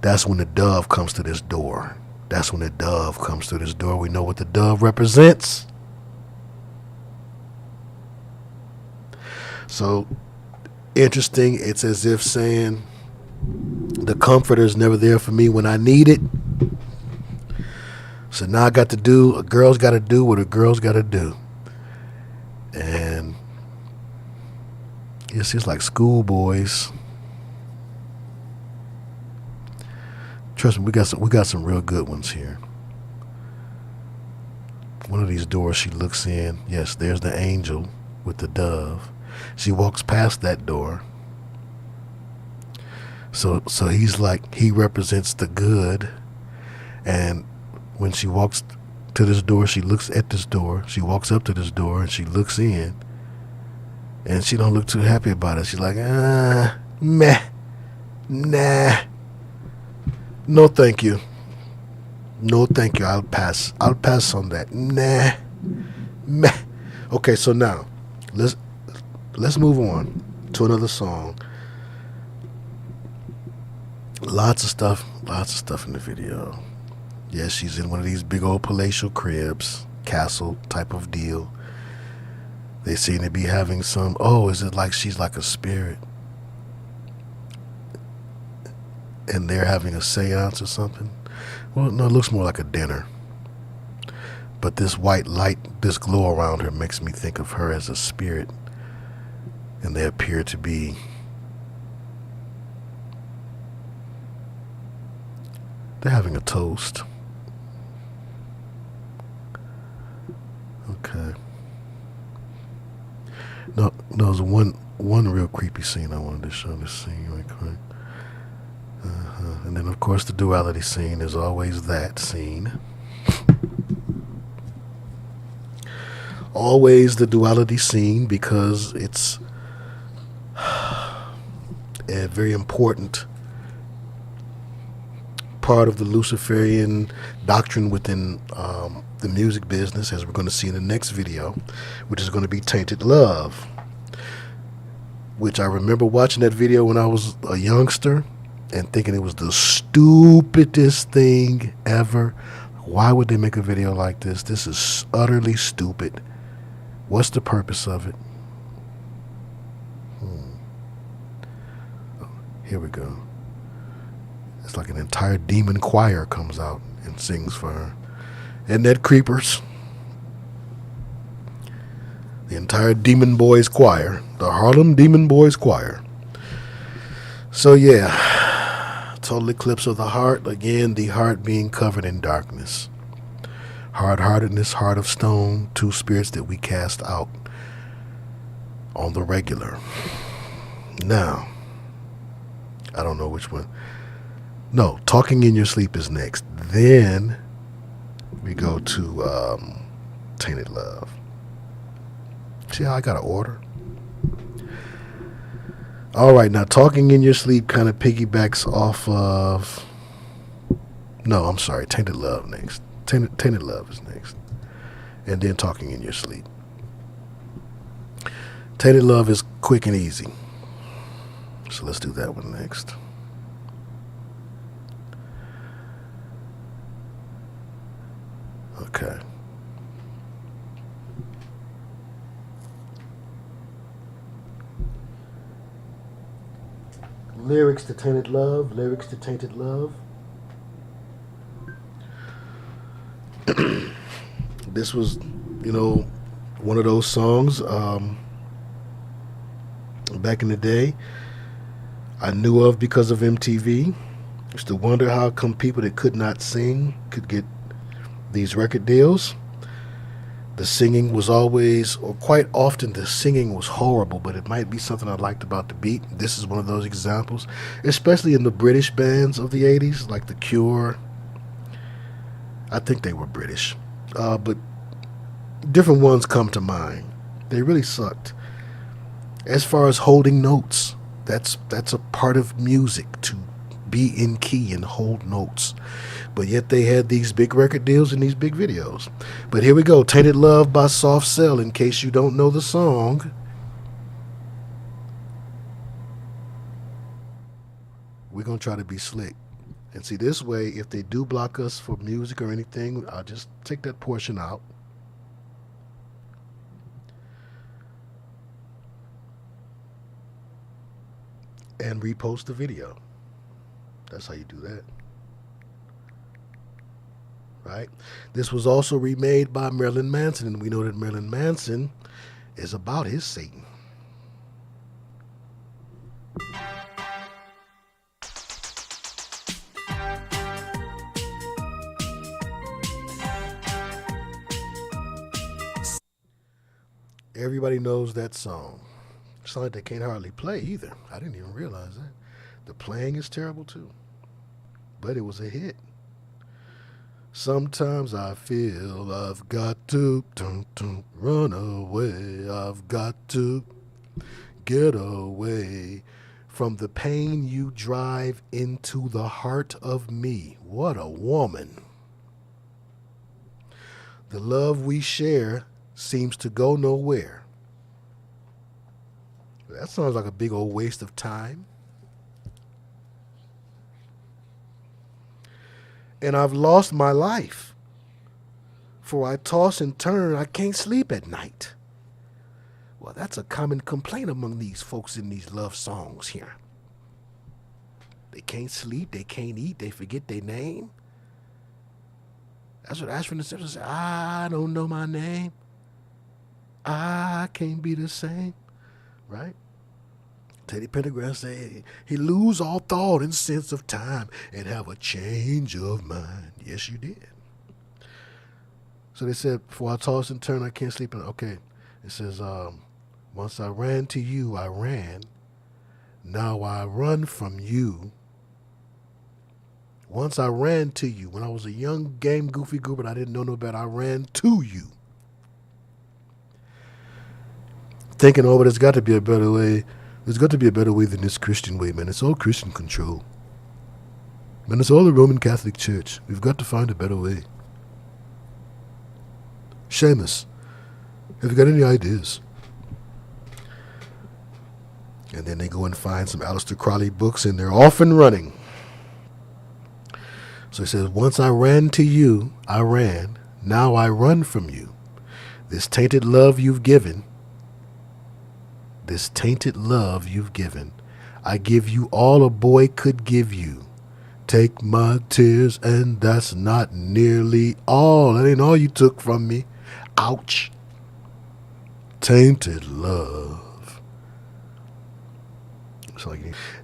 That's when the dove comes to this door. That's when the dove comes to this door. We know what the dove represents. So, interesting. It's as if saying, the comforter's never there for me when I need it. So now I got to do, a girl's got to do what a girl's got to do. And it's just like schoolboys. Trust me, we got some real good ones here. One of these doors she looks in, yes, there's the angel with the dove. She walks past that door. So he's like, he represents the good. And when she walks to this door, she looks at this door. She walks up to this door and she looks in. And she don't look too happy about it. She's like, meh, nah. No, thank you. No, thank you. I'll pass. I'll pass on that. Nah, meh. Okay, so now let's move on to another song. Lots of stuff in the video. Yes, she's in one of these big old palatial cribs, castle type of deal. They seem to be having some, is it like she's like a spirit? And they're having a seance or something? Well, no, it looks more like a dinner. But this white light, this glow around her makes me think of her as a spirit. And they appear to be they're having a toast. Okay. No, there's one real creepy scene I wanted to show this scene right quick. And then, of course, the duality scene is always that scene. Always the duality scene, because it's a very important part of the Luciferian doctrine within the music business, as we're going to see in the next video, which is going to be Tainted Love, which I remember watching that video when I was a youngster and thinking it was the stupidest thing ever. Why would they make a video like this? This is utterly stupid. What's the purpose of it? Here we go. It's like an entire demon choir comes out and sings for her. Isn't that creepers? The entire Demon Boys choir. The Harlem Demon Boys choir. So yeah, total eclipse of the heart. Again, the heart being covered in darkness. Hard-heartedness, heart of stone, two spirits that we cast out on the regular. Now, I don't know which one. No, Talking in Your Sleep is next. Then we go to Tainted Love. See how I got an order? All right, now Talking in Your Sleep kind of piggybacks off of. No, I'm sorry. Tainted Love next. Tainted Love is next. And then Talking in Your Sleep. Tainted Love is quick and easy. So let's do that one next. Okay. Lyrics to Tainted Love. Lyrics to Tainted Love. This was, one of those songs back in the day I knew of because of MTV. Used to wonder how come people that could not sing could get these record deals. The singing was always, or quite often, the singing was horrible, but it might be something I liked about the beat. This is one of those examples, especially in the British bands of the 80s, like The Cure. I think they were British, but different ones come to mind. They really sucked. As far as holding notes, that's a part of music, to be in key and hold notes. But yet they had these big record deals and these big videos. But here we go. Tainted Love by Soft Cell, in case you don't know the song. We're going to try to be slick. And see, this way, if they do block us for music or anything, I'll just take that portion out. And repost the video. That's how you do that. Right? This was also remade by Marilyn Manson, and we know that Marilyn Manson is about his Satan. Everybody knows that song. It's not like they can't hardly play either. I didn't even realize that. The playing is terrible too. But it was a hit. Sometimes I feel I've got to run away. I've got to get away from the pain you drive into the heart of me. What a woman. The love we share seems to go nowhere. That sounds like a big old waste of time. And I've lost my life, for I toss and turn, I can't sleep at night. Well, that's a common complaint among these folks in these love songs here. They can't sleep, they can't eat, they forget their name. That's what Ashford and Simpson said. I don't know my name. I can't be the same. Right? Teddy Pendergrass said he lose all thought and sense of time and have a change of mind. Yes, you did. So they said, before I toss and turn, I can't sleep. Okay. It says, once I ran to you, I ran. Now I run from you. Once I ran to you. When I was a young game goofy goober, I didn't know no better. I ran to you. Thinking, oh, but there's got to be a better way. There's got to be a better way than this Christian way, man. It's all Christian control. Man, it's all the Roman Catholic Church. We've got to find a better way. Seamus, have you got any ideas? And then they go and find some Aleister Crowley books, and they're off and running. So he says, once I ran to you, I ran. Now I run from you. This tainted love you've given, this tainted love you've given, I give you all a boy could give you. Take my tears, and that's not nearly all. That ain't all you took from me. Ouch. Tainted love. So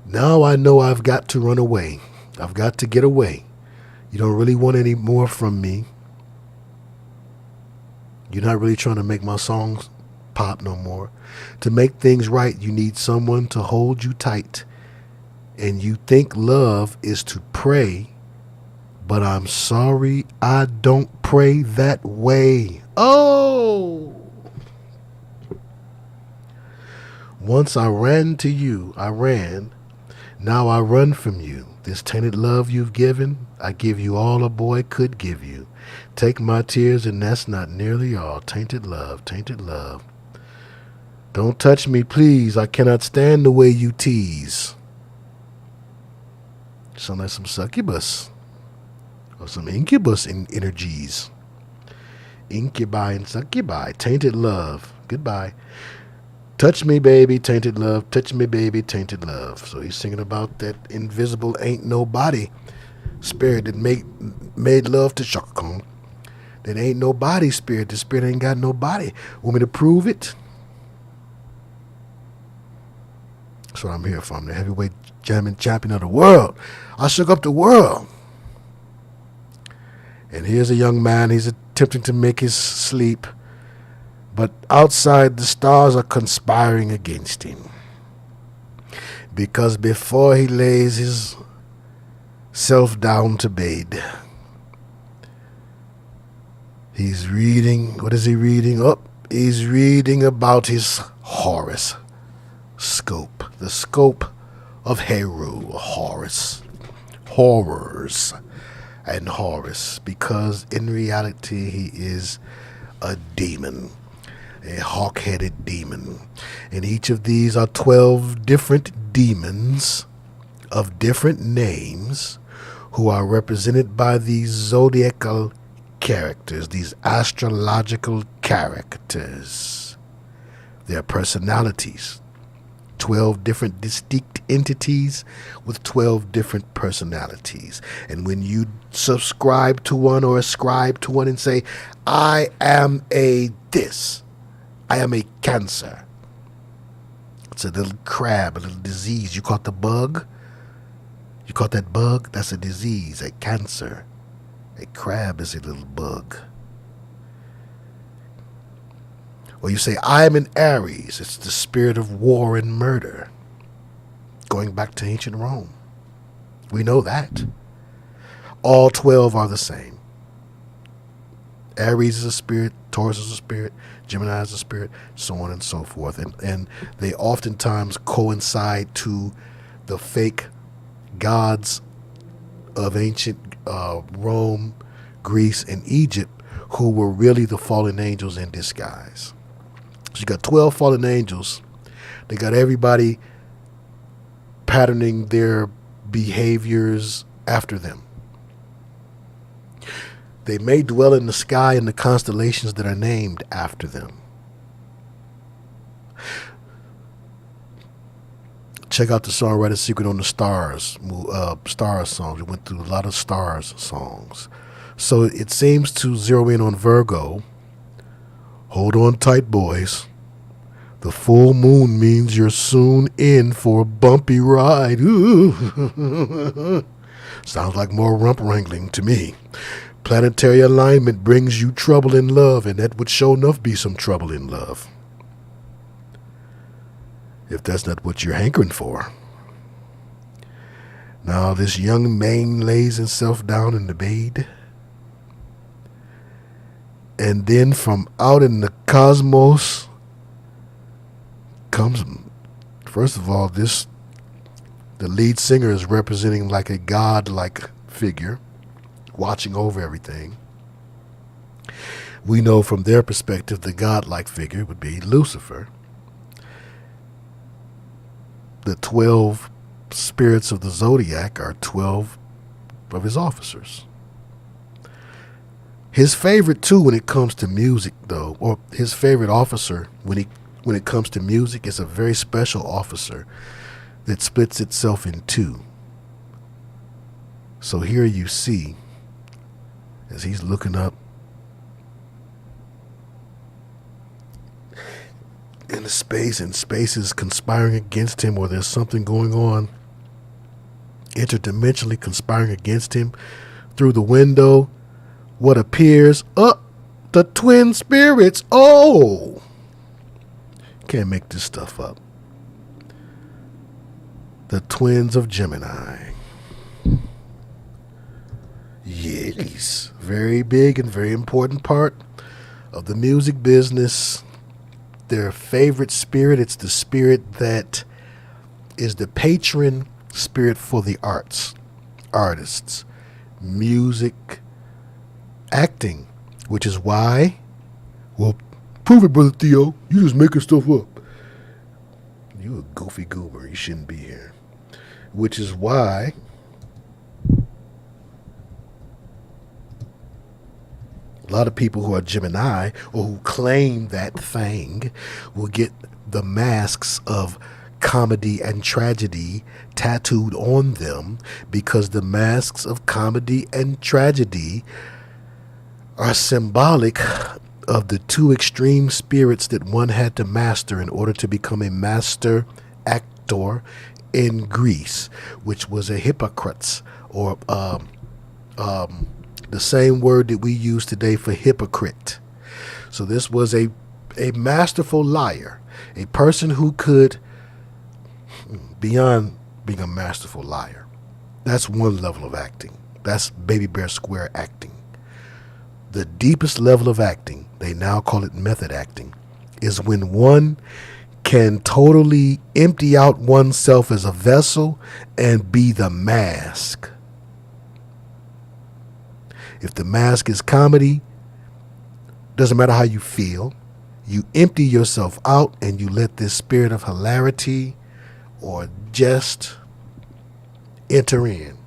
now I know I've got to run away. I've got to get away. You don't really want any more from me. You're not really trying to make my songs pop no more. To make things right, you need someone to hold you tight. And you think love is to pray, but I'm sorry, I don't pray that way. Oh! Once I ran to you, I ran. Now I run from you. This tainted love you've given, I give you all a boy could give you. Take my tears, and that's not nearly all. Tainted love, tainted love. Don't touch me, please. I cannot stand the way you tease. Sound like some succubus or some incubus energies. Incubi and succubi. Tainted love. Goodbye. Touch me, baby, tainted love. Touch me, baby, tainted love. So he's singing about that invisible ain't nobody spirit that made love to Shaka Khan. That ain't nobody spirit. The spirit ain't got nobody. Want me to prove it? That's what I'm here for. I'm the heavyweight jamming champion of the world. I shook up the world. And here's a young man. He's attempting to make his sleep. But outside, the stars are conspiring against him. Because before he lays his self down to bed, he's reading. What is he reading? Oh, he's reading about his Horus scope. The scope of Heru, Horus. Horrors and Horus. Because in reality, he is a demon. A hawk-headed demon. And each of these are 12 different demons of different names who are represented by these zodiacal characters, these astrological characters. Their personalities. 12 different distinct entities with 12 different personalities. And when you subscribe to one or ascribe to one and say, I am a this, I am a Cancer. It's a little crab, a little disease. You caught the bug? You caught that bug? That's a disease, a cancer. A crab is a little bug. Or you say, I am an Aries. It's the spirit of war and murder. Going back to ancient Rome. We know that. All 12 are the same. Aries is a spirit, Taurus is a spirit, Gemini is a spirit, so on and so forth. And they oftentimes coincide to the fake gods of ancient Rome, Greece, and Egypt, who were really the fallen angels in disguise. So you got 12 fallen angels. They got everybody patterning their behaviors after them. They may dwell in the sky in the constellations that are named after them. Check out the Songwriter Secret on the Stars, Stars songs. We went through a lot of Stars songs. So it seems to zero in on Virgo. Hold on tight, boys. The full moon means you're soon in for a bumpy ride. Ooh. Sounds like more rump wrangling to me. Planetary alignment brings you trouble in love, and that would sure enough be some trouble in love. If that's not what you're hankering for. Now this young man lays himself down in the bed. And then from out in the cosmos comes, first of all, the lead singer is representing like a god-like figure, watching over everything. We know from their perspective the godlike figure would be Lucifer. The 12 spirits of the zodiac are 12 of his officers. His favorite too when it comes to music though, or his favorite officer when it comes to music is a very special officer that splits itself in two. So here you see, as he's looking up into space, and space is conspiring against him, or there's something going on interdimensionally conspiring against him. Through the window, what appears? The twin spirits. Oh! Can't make this stuff up. The twins of Gemini. Yes, very big and very important part of the music business. their favorite spirit. It's the spirit that is the patron spirit for the artists, music, acting, which is why, well, prove it, Brother Theo. You just making stuff up. You a goofy goober. You shouldn't be here. Which is why a lot of people who are Gemini or who claim that thing will get the masks of comedy and tragedy tattooed on them, because the masks of comedy and tragedy are symbolic of the two extreme spirits that one had to master in order to become a master actor in Greece, which was a hypocrites, or the same word that we use today for hypocrite. So this was a masterful liar, a person who could, beyond being a masterful liar, that's one level of acting. That's Baby Bear Square acting. The deepest level of acting, they now call it method acting, is when one can totally empty out oneself as a vessel and be the mask. If the mask is comedy, doesn't matter how you feel, you empty yourself out and you let this spirit of hilarity or jest enter in.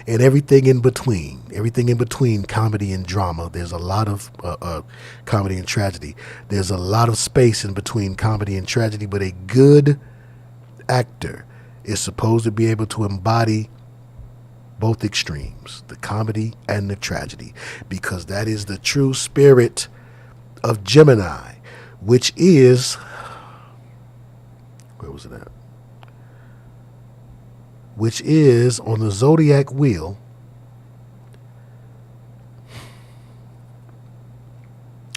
And everything in between comedy and drama, there's a lot of comedy and tragedy. There's a lot of space in between comedy and tragedy, but a good actor is supposed to be able to embody both extremes, the comedy and the tragedy, because that is the true spirit of Gemini, which is, where was it at? Which is on the zodiac wheel.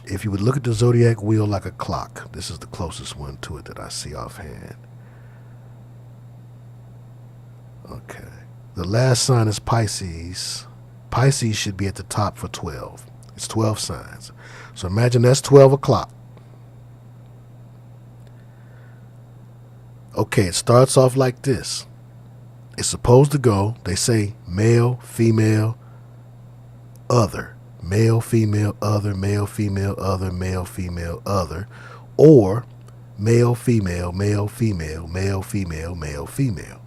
If you would look at the zodiac wheel like a clock, this is the closest one to it that I see offhand. Okay. The last sign is Pisces. Pisces should be at the top for 12. It's 12 signs. So imagine that's 12 o'clock. Okay, it starts off like this. It's supposed to go, they say, male, female, other. Male, female, other, male, female, other, male, female, other. Or male, female, male, female, male, female, male, female.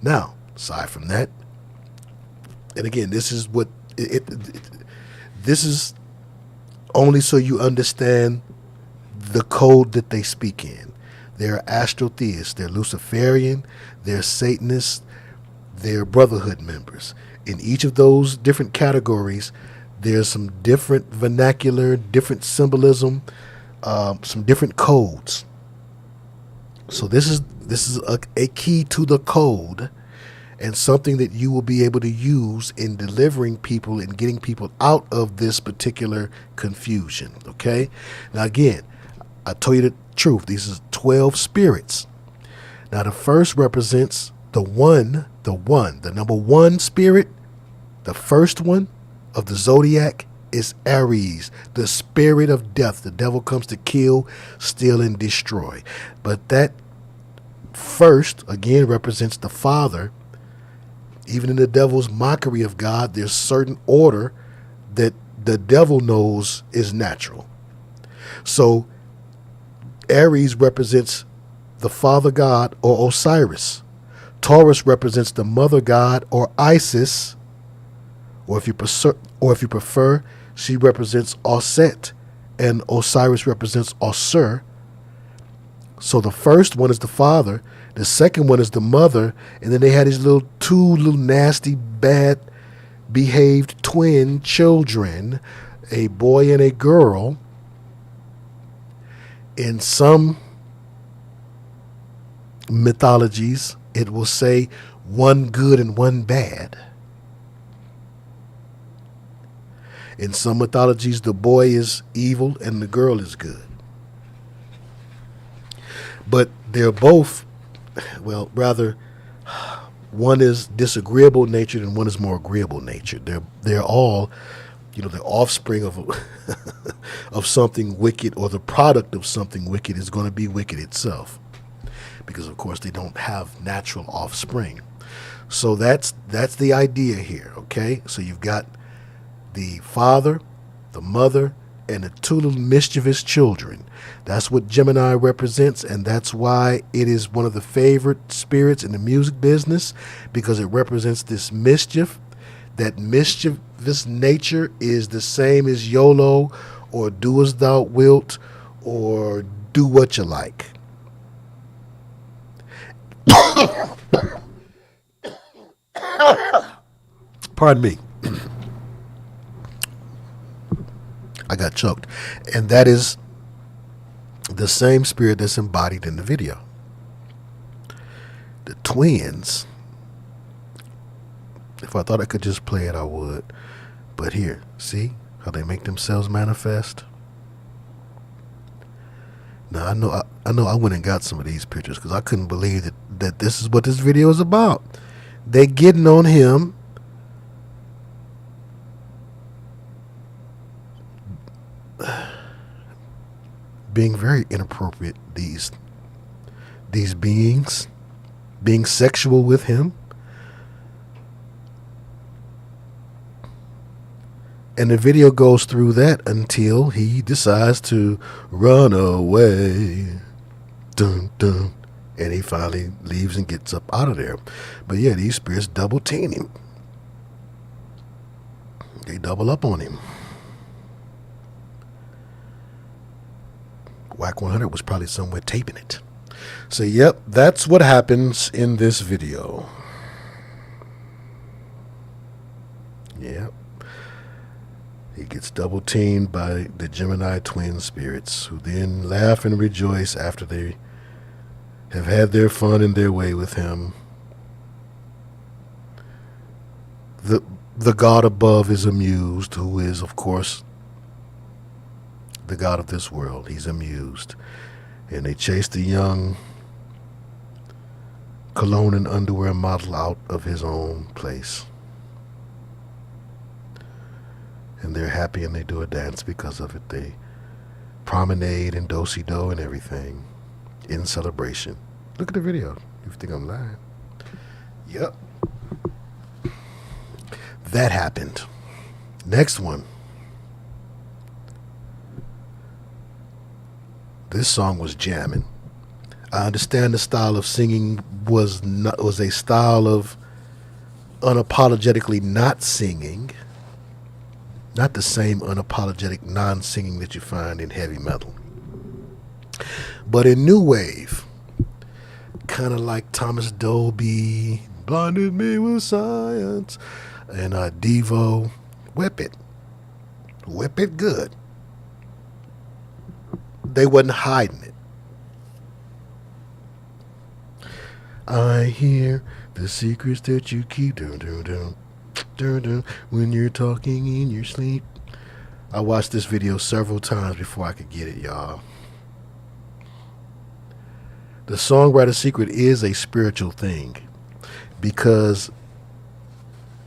Now, aside from that, and again, this is what this is only so you understand the code that they speak in. They're astrotheists, they're Luciferian, they're Satanists, they're Brotherhood members. In each of those different categories, there's some different vernacular, different symbolism, some different codes. So this is a key to the code, and something that you will be able to use in delivering people and getting people out of this particular confusion. Okay? Now again, I told you the truth. These are 12 spirits. Now the first represents the number one spirit. The first one of the zodiac is Aries, the spirit of death. The devil comes to kill, steal, and destroy. But that first, again, represents the Father. Even in the devil's mockery of God, there's certain order that the devil knows is natural. So Aries represents the father god, or Osiris. Taurus represents the mother god, or Isis, or if you prefer, she represents Osset, and Osiris represents Osir. So the first one is the father, the second one is the mother, and then they had these two little nasty, bad behaved twin children, a boy and a girl. In some mythologies, it will say one good and one bad. In some mythologies, the boy is evil and the girl is good. But they're both, well, rather, one is disagreeable natured and one is more agreeable natured. They're all the offspring of of something wicked, or the product of something wicked, is going to be wicked itself, because of course they don't have natural offspring. So that's the idea here. Okay, so you've got the father, the mother, and the two little mischievous children. That's what Gemini represents, and that's why it is one of the favorite spirits in the music business, because it represents this mischief. That mischievous nature is the same as YOLO, or do as thou wilt, or do what you like. Pardon me. I got choked. And that is the same spirit that's embodied in the video. The twins, if I thought I could just play it, I would. But here, see how they make themselves manifest? Now, I know I went and got some of these pictures because I couldn't believe that this is what this video is about. They getting on him. Being very inappropriate, these beings, being sexual with him. And the video goes through that until he decides to run away. Dun, dun. And he finally leaves and gets up out of there. But yeah, these spirits double team him. They double up on him. Whack 100 was probably somewhere taping it. So, yep, that's what happens in this video. Yep. He gets double teamed by the Gemini twin spirits, who then laugh and rejoice after they have had their fun and their way with him. The God above is amused, who is, of course, the God of this world. He's amused. And they chase the young cologne and underwear model out of his own place. And they're happy and they do a dance because of it. They promenade and do-si-do and everything in celebration. Look at the video. You think I'm lying? Yep. That happened. Next one. This song was jamming. I understand the style of singing was a style of unapologetically not singing. Not the same unapologetic non-singing that you find in heavy metal. But in new wave, kind of like Thomas Dolby, blinded me with science, and Devo, whip it. Whip it good. They wasn't hiding it. I hear the secrets that you keep, dun, dun, dun, dun, dun, when you're talking in your sleep. I watched this video several times before I could get it, y'all. The songwriter secret is a spiritual thing, because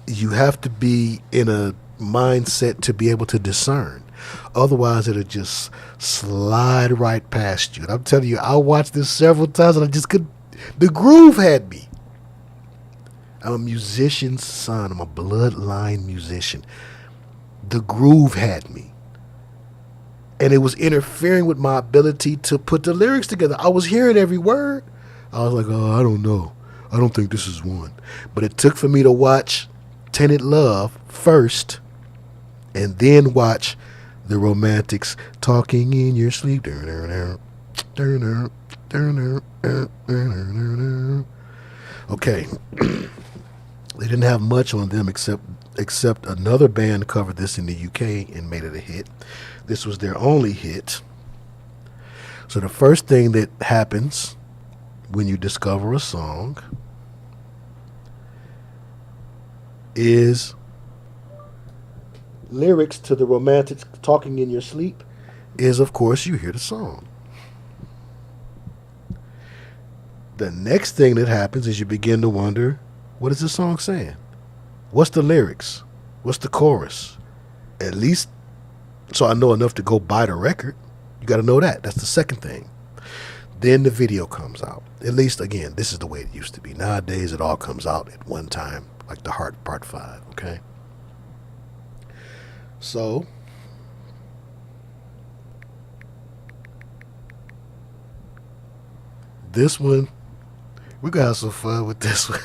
you have to be in a mindset to be able to discern. Otherwise, it'll just slide right past you. And I'm telling you, I watched this several times and I just couldn't. The groove had me. I'm a musician's son. I'm a bloodline musician. The groove had me. And it was interfering with my ability to put the lyrics together. I was hearing every word. I was like, oh, I don't know. I don't think this is one. But it took for me to watch Tainted Love first and then watch the Romantics talking in your sleep. Okay. They didn't have much on them except another band covered this in the UK and made it a hit. This was their only hit. So the first thing that happens when you discover a song is lyrics to the Romantics talking in your sleep is, of course, you hear the song. The next thing that happens is you begin to wonder, what is the song saying? What's the lyrics? What's the chorus? At least so I know enough to go buy the record. You got to know that. That's the second thing. Then the video comes out. At least, again, this is the way it used to be. Nowadays, it all comes out at one time, like The Heart Part 5, okay? So, this one, we're going to have some fun with this one.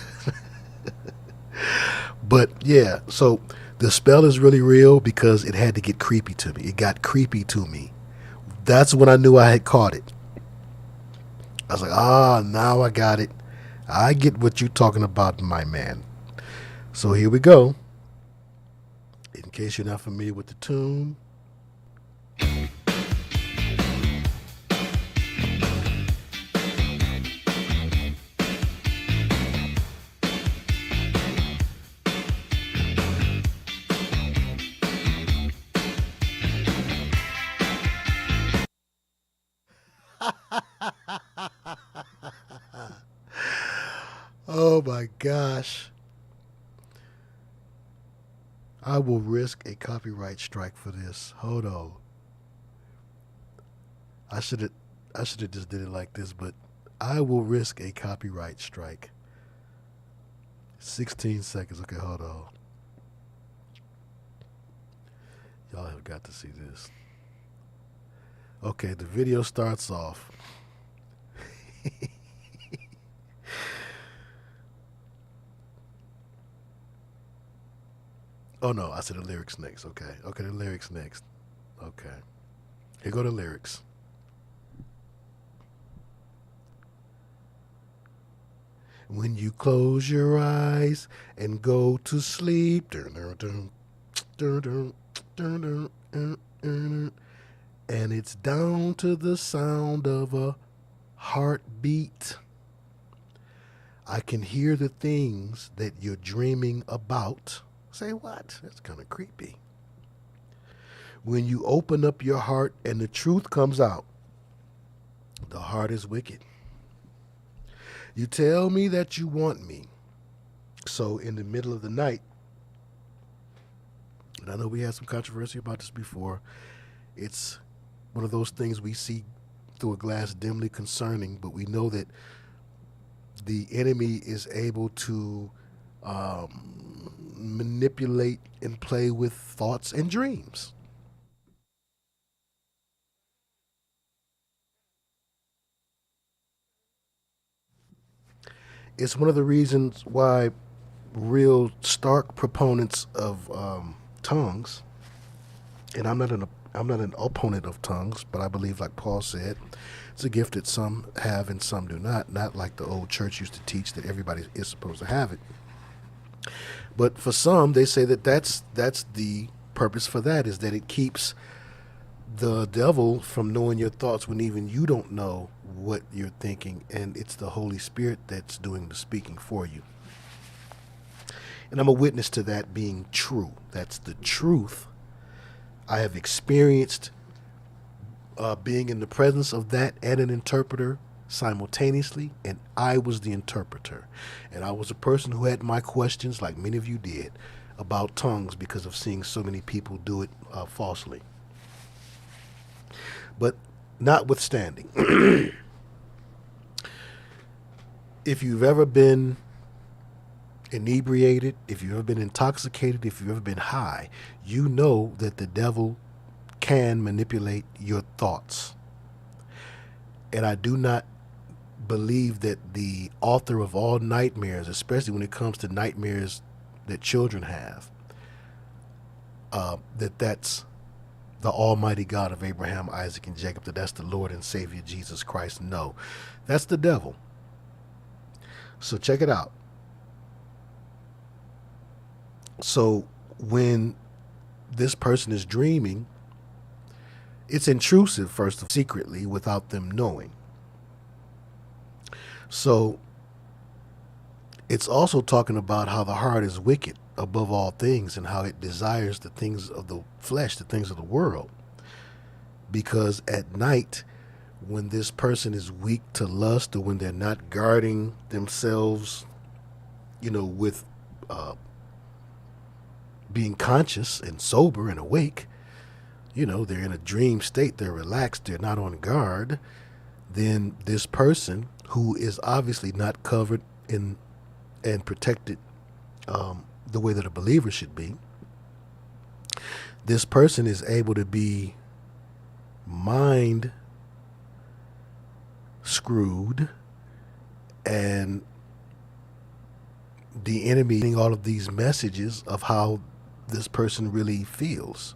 But, yeah, so the spell is really real because it had to get creepy to me. It got creepy to me. That's when I knew I had caught it. I was like, now I got it. I get what you're talking about, my man. So here we go. In case you're not familiar with the tune. Oh my gosh. I will risk a copyright strike for this. Hold on. I should have just did it like this, but I will risk a copyright strike. 16 seconds. Okay, hold on. Y'all have got to see this. Okay, the video starts off. Oh no, I said the lyrics next. Okay, the lyrics next. Okay, here go the lyrics. When you close your eyes and go to sleep, and it's down to the sound of a heartbeat. I can hear the things that you're dreaming about. Say what? That's kind of creepy. When you open up your heart and the truth comes out, the heart is wicked. You tell me that you want me. So in the middle of the night, and I know we had some controversy about this before, it's one of those things we see through a glass dimly concerning, but we know that the enemy is able to manipulate and play with thoughts and dreams. It's one of the reasons why real stark proponents of tongues, and I'm not an opponent of tongues, but I believe, like Paul said, it's a gift that some have and some do not like the old church used to teach that everybody is supposed to have it. But for some, they say that that's the purpose for that, is that it keeps the devil from knowing your thoughts when even you don't know what you're thinking, and it's the Holy Spirit that's doing the speaking for you. And I'm a witness to that being true. That's the truth. I have experienced being in the presence of that and an interpreter simultaneously, and I was the interpreter. And I was a person who had my questions, like many of you did, about tongues because of seeing so many people do it falsely. But notwithstanding, if you've ever been inebriated, if you've ever been intoxicated, if you've ever been high, you know that the devil can manipulate your thoughts. And I do not believe that the author of all nightmares, especially when it comes to nightmares that children have, that's the Almighty God of Abraham, Isaac, and Jacob, that that's the Lord and Savior Jesus Christ. No, that's the devil. So check it out. So when this person is dreaming, it's intrusive, first of all, secretly, without them knowing. So it's also talking about how the heart is wicked above all things and how it desires the things of the flesh, the things of the world. Because at night, when this person is weak to lust, or when they're not guarding themselves, with being conscious and sober and awake, they're in a dream state, they're relaxed, they're not on guard, then this person who is obviously not covered in and protected the way that a believer should be, this person is able to be mind screwed, and the enemy getting all of these messages of how this person really feels,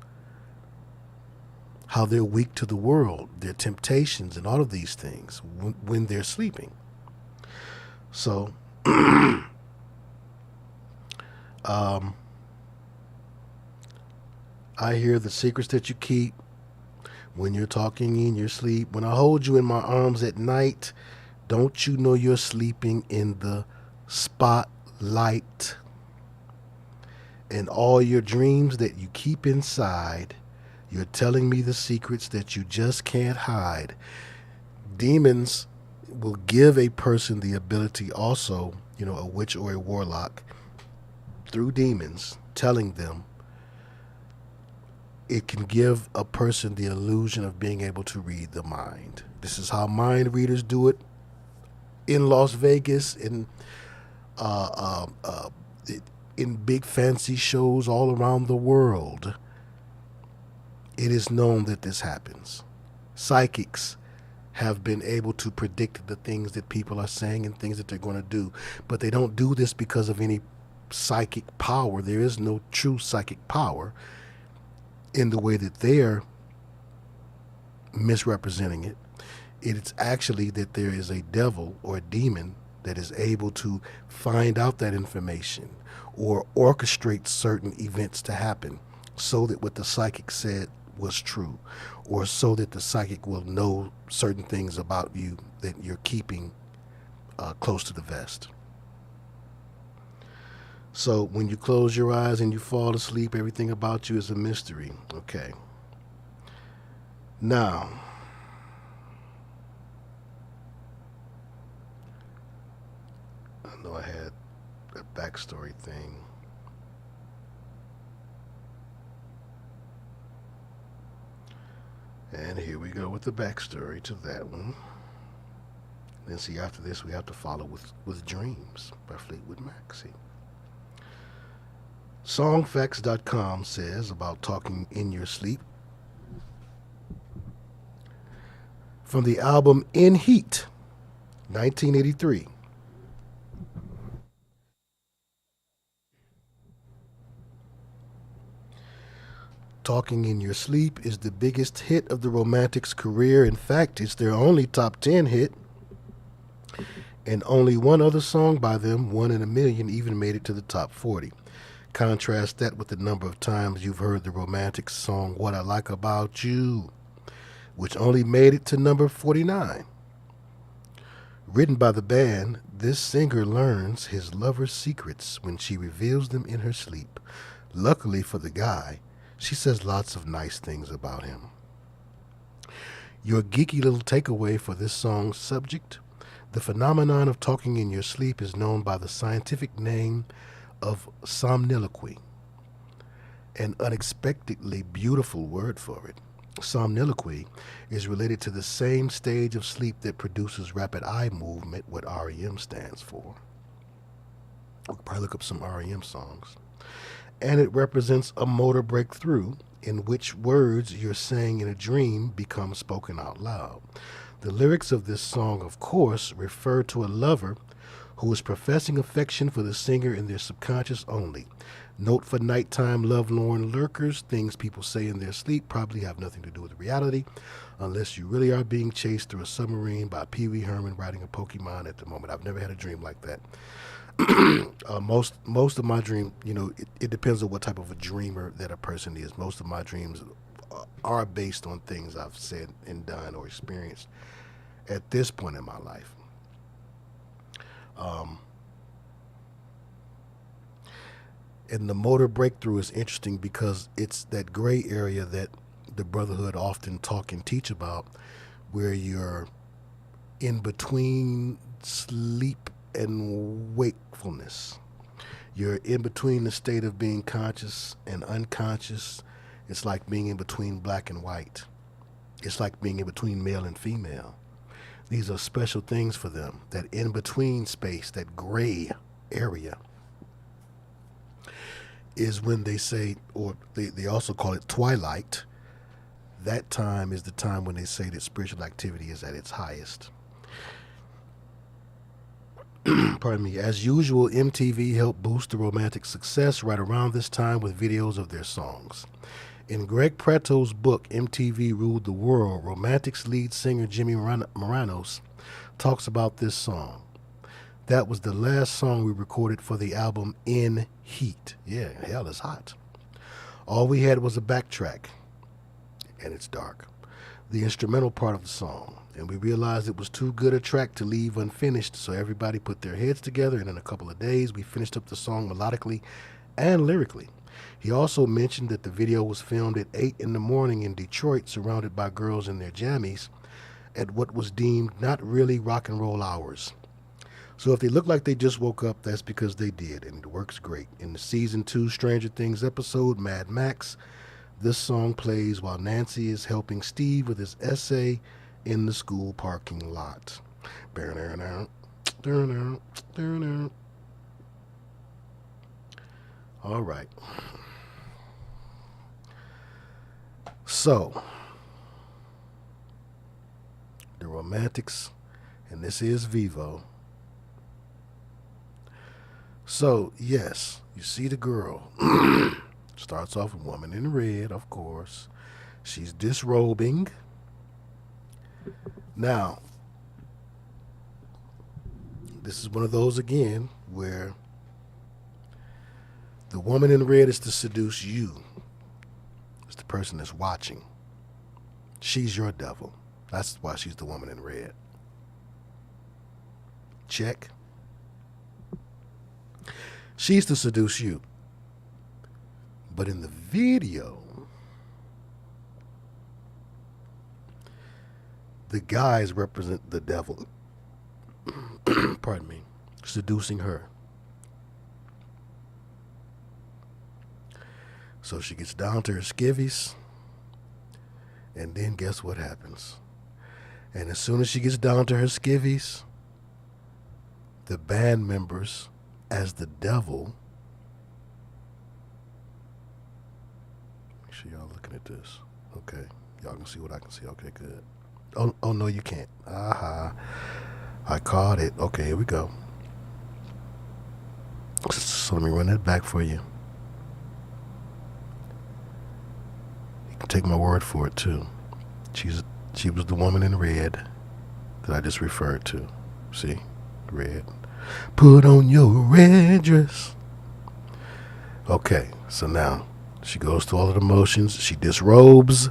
how they're weak to the world, their temptations, and all of these things when they're sleeping. So, I hear the secrets that you keep when you're talking in your sleep. When I hold you in my arms at night, don't you know you're sleeping in the spotlight? And all your dreams that you keep inside, you're telling me the secrets that you just can't hide. Demons will give a person the ability also, a witch or a warlock, through demons telling them, it can give a person the illusion of being able to read the mind. This is how mind readers do it in Las Vegas, in big fancy shows all around the world. It is known that this happens. Psychics have been able to predict the things that people are saying and things that they're going to do, but they don't do this because of any psychic power. There is no true psychic power in the way that they're misrepresenting it. It's actually that there is a devil or a demon that is able to find out that information or orchestrate certain events to happen so that what the psychic said was true, or so that the psychic will know certain things about you that you're keeping close to the vest. So when you close your eyes and you fall asleep, everything about you is a mystery. Okay. Now, I know I had a backstory thing. And here we go with the backstory to that one. Then see, after this, we have to follow with Dreams by Fleetwood Mac. See. Songfacts.com says about talking in your sleep. From the album In Heat, 1983. Talking in Your Sleep is the biggest hit of the Romantics' career. In fact, it's their only top 10 hit. And only one other song by them, One in a Million, even made it to the top 40. Contrast that with the number of times you've heard the Romantics song What I Like About You, which only made it to number 49. Written by the band, this singer learns his lover's secrets when she reveals them in her sleep. Luckily for the guy, she says lots of nice things about him. Your geeky little takeaway for this song's subject: the phenomenon of talking in your sleep is known by the scientific name of somniloquy, an unexpectedly beautiful word for it. Somniloquy is related to the same stage of sleep that produces rapid eye movement, what REM stands for. We'll probably look up some REM songs. And it represents a motor breakthrough in which words you're saying in a dream become spoken out loud. The lyrics of this song, of course, refer to a lover who is professing affection for the singer in their subconscious only. Note for nighttime lovelorn lurkers, things people say in their sleep probably have nothing to do with reality, unless you really are being chased through a submarine by Pee Wee Herman riding a Pokemon at the moment. I've never had a dream like that. Most of my dream, it depends on what type of a dreamer that a person is. Most of my dreams are based on things I've said and done or experienced at this point in my life. And the motor breakthrough is interesting because it's that gray area that the Brotherhood often talk and teach about, where you're in between sleep and wakefulness. You're in between the state of being conscious and unconscious. It's like being in between black and white. It's like being in between male and female. These are special things for them. That in-between space, that gray area, is when they say, or they also call it twilight. That time is the time when they say that spiritual activity is at its highest. Pardon me. As usual, MTV helped boost the romantic success right around this time with videos of their songs. In Greg Preto's book, MTV Ruled the World, Romantics lead singer Jimmy Moranos talks about this song. That was the last song we recorded for the album In Heat. Yeah, hell is hot. All we had was a backtrack, and it's dark, the instrumental part of the song. And we realized it was too good a track to leave unfinished, so everybody put their heads together, and in a couple of days, we finished up the song melodically and lyrically. He also mentioned that the video was filmed at 8 in the morning in Detroit, surrounded by girls in their jammies, at what was deemed not really rock and roll hours. So if they look like they just woke up, that's because they did, and it works great. In the Season 2 Stranger Things episode, Mad Max, this song plays while Nancy is helping Steve with his essay in the school parking lot. All right. So, the Romantics, and this is Vivo. So, yes, you see the girl. Starts off with Woman in Red, of course. She's disrobing. Now, this is one of those again where the woman in red is to seduce you. It's the person that's watching. She's your devil. That's why she's the woman in red. Check. She's to seduce you. But in the video, the guys represent the devil. Pardon me. Seducing her. So she gets down to her skivvies, and then guess what happens? And as soon as she gets down to her skivvies, the band members, as the devil, make sure y'all looking at this. Okay, y'all can see what I can see. Okay, good. Oh no, you can't. Aha, I caught it. Okay, here we go. So let me run that back for you. You can take my word for it too. She was the woman in red that I just referred to. See, red. Put on your red dress. Okay, so now she goes through all of the motions. She disrobes,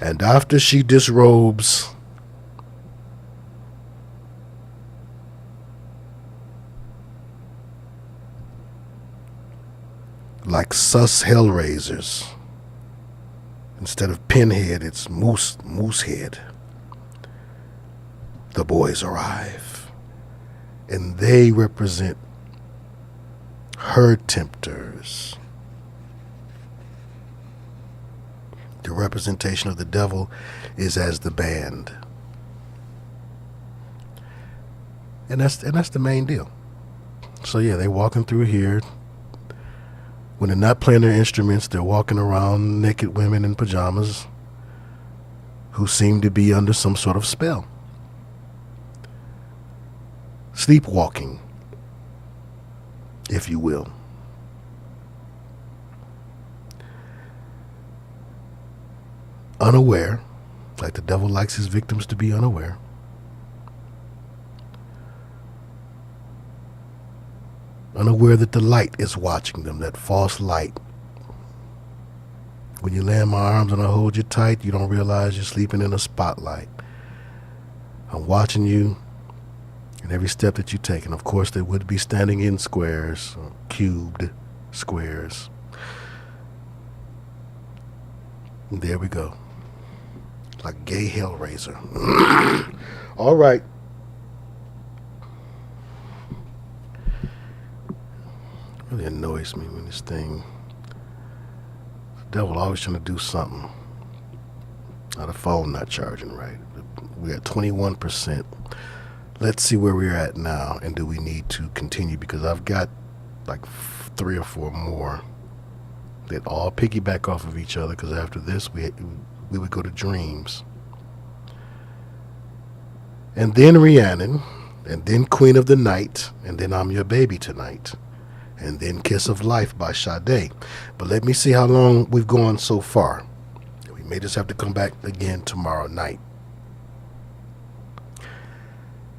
and after she disrobes, like sus hellraisers, instead of pinhead, it's moose head. The boys arrive, and they represent her tempters. The representation of the devil is as the band, and that's the main deal. So yeah, they walking through here. When they're not playing their instruments, they're walking around naked women in pajamas who seem to be under some sort of spell. Sleepwalking, if you will. Unaware, like the devil likes his victims to be unaware. Unaware that the light is watching them, that false light. When you lay in my arms and I hold you tight, you don't realize you're sleeping in a spotlight. I'm watching you in every step that you take. And of course, they would be standing in squares, or cubed squares. And there we go. Like gay hellraiser. All right. really annoys me when this thing, the devil always trying to do something. Now the phone not charging right. We're at 21%. Let's see where we're at now, and do we need to continue? Because I've got like 3 or 4 more that all piggyback off of each other. Because after this, we would go to Dreams, and then Rhiannon, and then Queen of the Night, and then I'm Your Baby Tonight, and then Kiss of Life by Sade. But let me see how long we've gone so far. We may just have to come back again tomorrow night,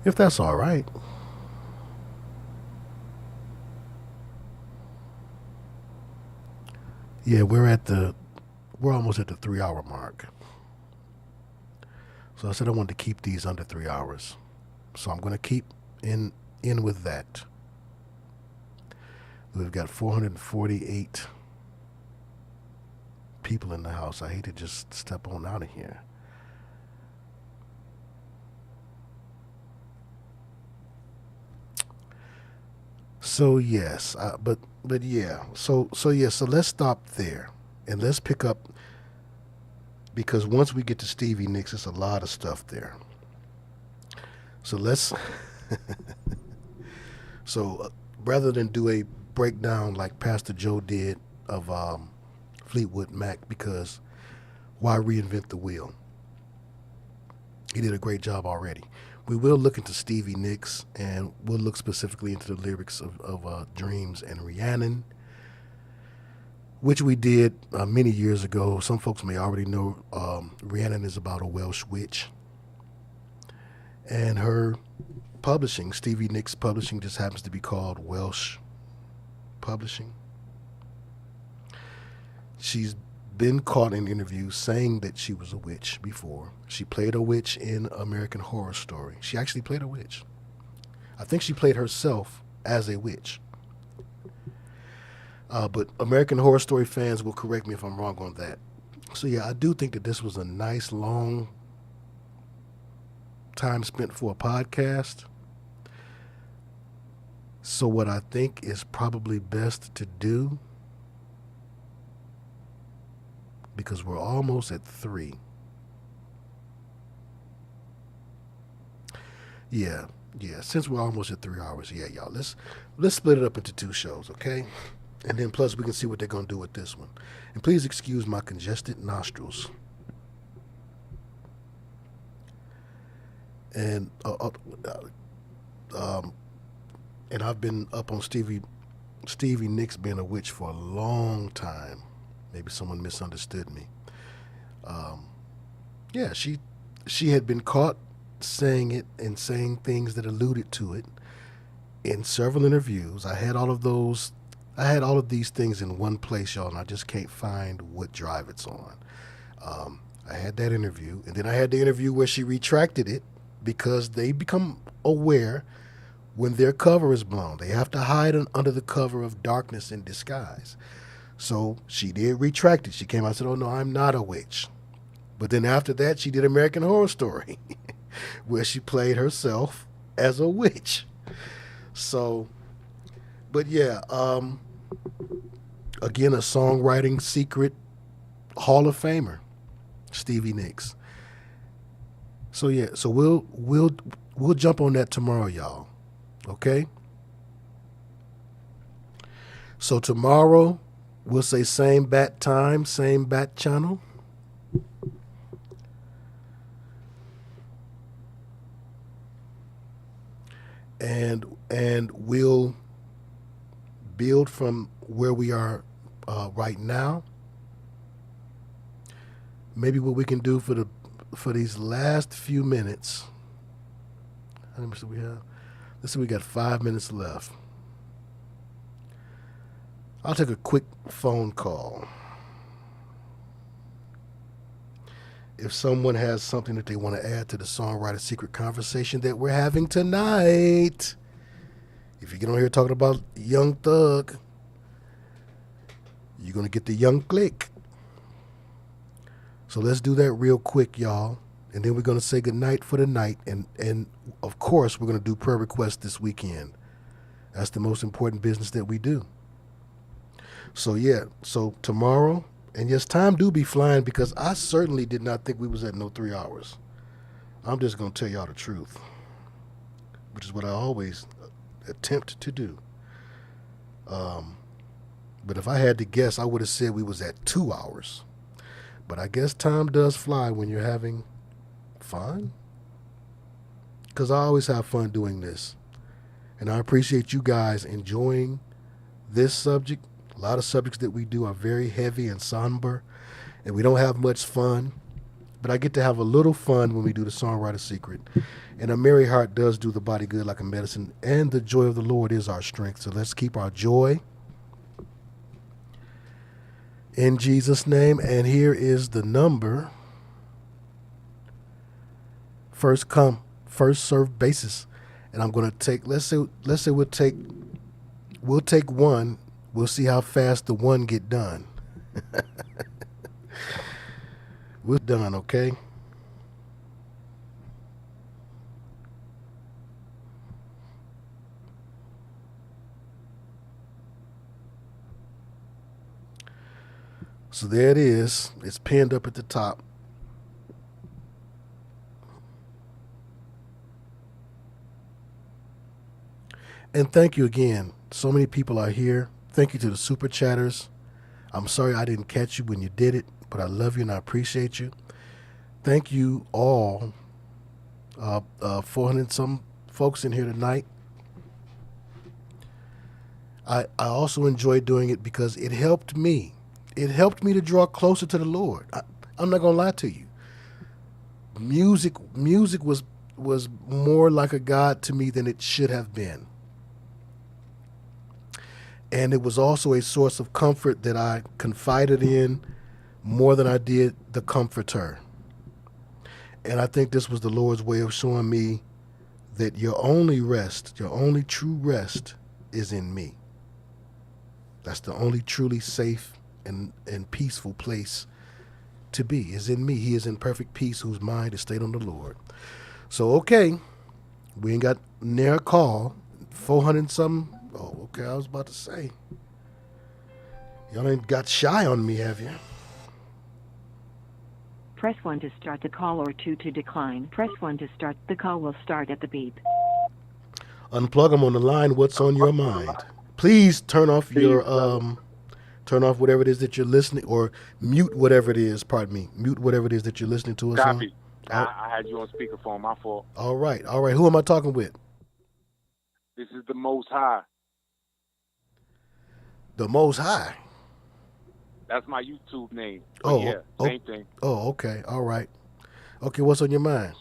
if that's all right. Yeah, we're almost at the 3-hour mark. So I said I wanted to keep these under 3 hours. So I'm going to keep in with that. We've got 448 people in the house. I hate to just step on out of here. So yes, but yeah. So let's stop there, and let's pick up, because once we get to Stevie Nicks, it's a lot of stuff there. So let's rather than do a breakdown like Pastor Joe did of Fleetwood Mac, because why reinvent the wheel? He did a great job already. We will look into Stevie Nicks, and we'll look specifically into the lyrics of Dreams and Rhiannon, which we did many years ago. Some folks may already know Rhiannon is about a Welsh witch. And her publishing, Stevie Nicks Publishing, just happens to be called Welsh Publishing. She's been caught in interviews saying that she was a witch before. She played a witch in American Horror Story. She actually played a witch. I think she played herself as a witch. But American Horror Story fans will correct me if I'm wrong on that. So yeah, I do think that this was a nice long time spent for a podcast. So what I think is probably best to do, because we're almost at 3. Yeah. Since we're almost at 3 hours, yeah, y'all. Let's split it up into 2 shows, okay? And then plus we can see what they're gonna do with this one. And please excuse my congested nostrils. And I've been up on Stevie Nicks being a witch for a long time. Maybe someone misunderstood me. Yeah, she had been caught saying it and saying things that alluded to it in several interviews. I had all of these things in one place, y'all, and I just can't find what drive it's on. I had that interview, and then I had the interview where she retracted it, because they become aware when their cover is blown. They have to hide under the cover of darkness and disguise. So she did retract it. She came out and said, "Oh no, I'm not a witch." But then after that, she did American Horror Story, where she played herself as a witch. So, but yeah, again, a songwriting secret Hall of Famer, Stevie Nicks. So yeah, so we'll jump on that tomorrow, y'all. Okay? So tomorrow we'll say same bat time, same bat channel. And we'll build from where we are right now. Maybe what we can do for these last few minutes. How much do we have? Let's see, we got 5 minutes left. I'll take a quick phone call. If someone has something that they want to add to the Songwriter secret conversation that we're having tonight. If you get on here talking about Young Thug, you're going to get the Young Click. So let's do that real quick, y'all. And then we're going to say goodnight for the night. And of course, we're going to do prayer requests this weekend. That's the most important business that we do. So yeah, so tomorrow, and yes, time do be flying because I certainly did not think we was at no 3 hours. I'm just gonna tell y'all the truth, which is what I always attempt to do. But if I had to guess, I would have said we was at 2 hours. But I guess time does fly when you're having fun. Because I always have fun doing this. And I appreciate you guys enjoying this subject. A lot of subjects that we do are very heavy and somber, and we don't have much fun. But I get to have a little fun when we do the Songwriter Secret. And a merry heart does do the body good like a medicine, and the joy of the Lord is our strength. So let's keep our joy in Jesus' name. And here is the number. First come, first served basis. And I'm gonna take, let's say we'll take one. We'll see how fast the one get done. We're done, okay? So there it is. It's pinned up at the top. And thank you again. So many people are here. Thank you to the super chatters. I'm sorry I didn't catch you when you did it, but I love you and I appreciate you. Thank you all, 400 and some folks in here tonight. I also enjoyed doing it because it helped me. It helped me to draw closer to the Lord. I'm not gonna lie to you. Music was more like a God to me than it should have been. And it was also a source of comfort that I confided in more than I did the comforter. And I think this was the Lord's way of showing me that your only rest, your only true rest is in me. That's the only truly safe and peaceful place to be, is in me. He is in perfect peace whose mind is stayed on the Lord. So, okay, we ain't got near a call, 400 something. Oh, okay, I was about to say. Y'all ain't got shy on me, have you? Press 1 to start the call or 2 to decline. Press 1 to start. The call will start at the beep. Unplug them on the line. What's on your mind? Please turn off your turn off whatever it is that you're listening, or mute whatever it is. Pardon me. Mute whatever it is that you're listening to us Copy. on. I had you on speakerphone. My fault. All right. Who am I talking with? This is the Most High. The Most High. That's my YouTube name. But yeah, same thing. Oh, okay. All right. Okay, what's on your mind?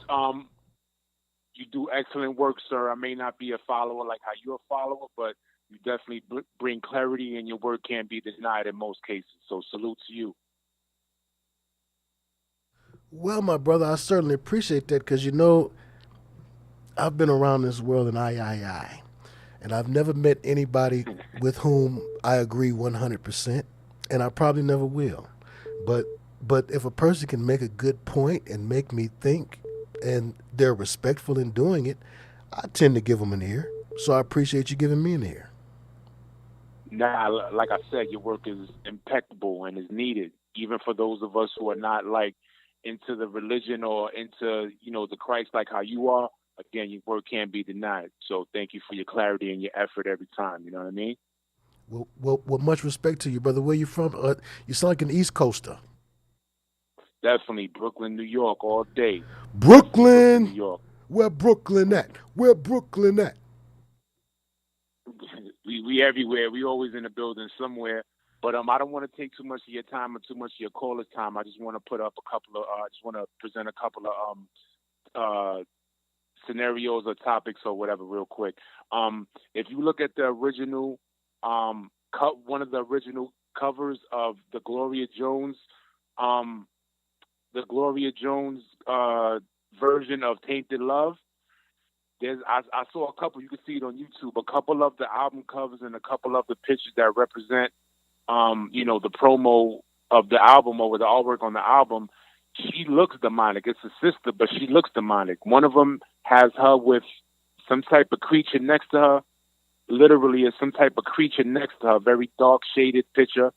You do excellent work, sir. I may not be a follower like how you're a follower, but you definitely bring clarity, and your work can't be denied in most cases. So salute to you. Well, my brother, I certainly appreciate that because, you know, I've been around this world and and I've never met anybody with whom I agree 100%, and I probably never will. But if a person can make a good point and make me think, and they're respectful in doing it, I tend to give them an ear. So I appreciate you giving me an ear. Nah, like I said, your work is impeccable and is needed, even for those of us who are not like into the religion or into, the Christ like how you are. Again, your work can't be denied. So thank you for your clarity and your effort every time. You know what I mean? Well, much respect to you, brother. Where you from? You sound like an East Coaster. Definitely Brooklyn, New York, all day. Brooklyn, New York. Where Brooklyn at? Where Brooklyn at? We everywhere. We always in the building somewhere. But I don't want to take too much of your time or too much of your caller's time. I just want to put up a couple of. Just want to present a couple of scenarios or topics or whatever real quick. If you look at the original, one of the original covers of the Gloria Jones version of Tainted Love. I saw a couple. You can see it on YouTube. A couple of the album covers and a couple of the pictures that represent, the promo of the album or the artwork on the album. She looks demonic. It's a sister, but she looks demonic. One of them has her with some type of creature next to her, literally is some type of creature next to her, very dark shaded picture.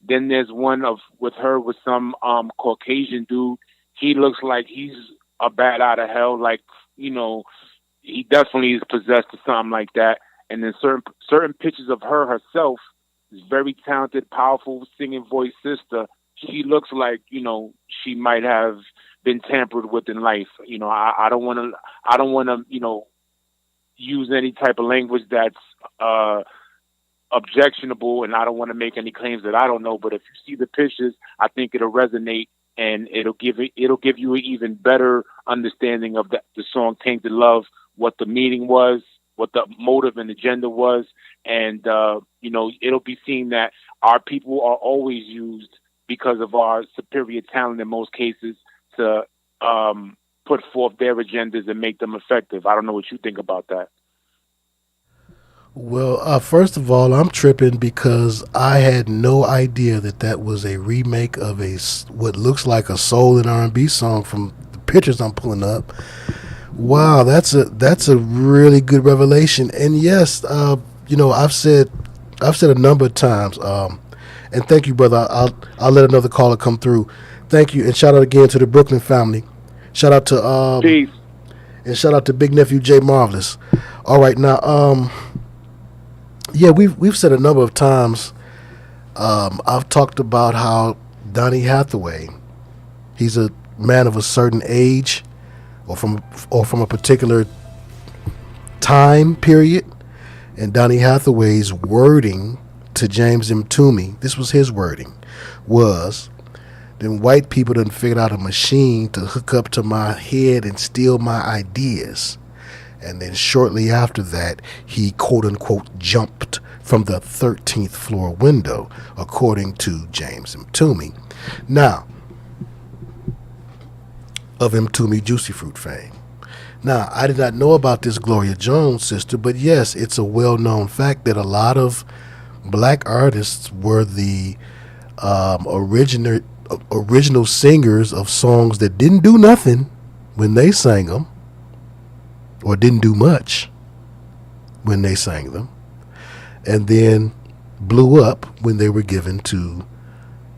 Then there's one with her with some Caucasian dude. He looks like he's a bat out of hell. Like, you know, he definitely is possessed or something like that. And then certain pictures of her herself, this very talented, powerful singing voice sister. She looks like, you know, she might have been tampered with in life. You know, I don't want to, you know, use any type of language that's objectionable, and I don't want to make any claims that I don't know. But if you see the pictures, I think it'll resonate, and it'll give you an even better understanding of the song "Tainted Love," what the meaning was, what the motive and agenda was, and you know, it'll be seen that our people are always used because of our superior talent in most cases to put forth their agendas and make them effective. I don't know what you think about that. Well, first of all, I'm tripping because I had no idea that was a remake of what looks like a soul and R&B song from the pictures I'm pulling up. Wow, that's a really good revelation. And yes, you know, I've said a number of times, and thank you, brother. I'll let another caller come through. Thank you, and shout out again to the Brooklyn family. Shout out to Peace. And shout out to Big Nephew Jay Marvelous. All right, now, yeah, we've said a number of times. I've talked about how Donny Hathaway, he's a man of a certain age, or from a particular time period, and Donny Hathaway's wording to James M. Toomey, this was his wording, was, then white people done figured out a machine to hook up to my head and steal my ideas. And then shortly after that, he quote-unquote jumped from the 13th floor window, according to James M. Toomey. Now, of M. Toomey Juicy Fruit fame. Now, I did not know about this Gloria Jones sister, but yes, it's a well-known fact that a lot of black artists were the original singers of songs that didn't do nothing when they sang them, or didn't do much when they sang them, and then blew up when they were given to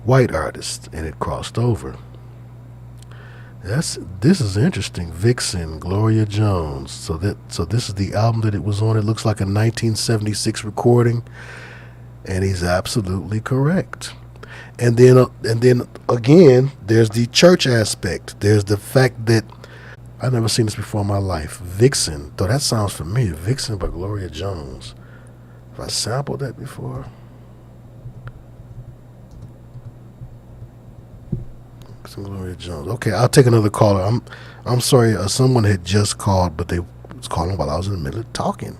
white artists, and it crossed over. This is interesting. Vixen, Gloria Jones. So this is the album that it was on. It looks like a 1976 recording, and he's absolutely correct. And then again, there's the church aspect. There's the fact that I've never seen this before in my life. Vixen, though that sounds familiar. Vixen by Gloria Jones. Have I sampled that before? Vixen, Gloria Jones. Okay, I'll take another caller. I'm sorry. Someone had just called, but they was calling while I was in the middle of talking.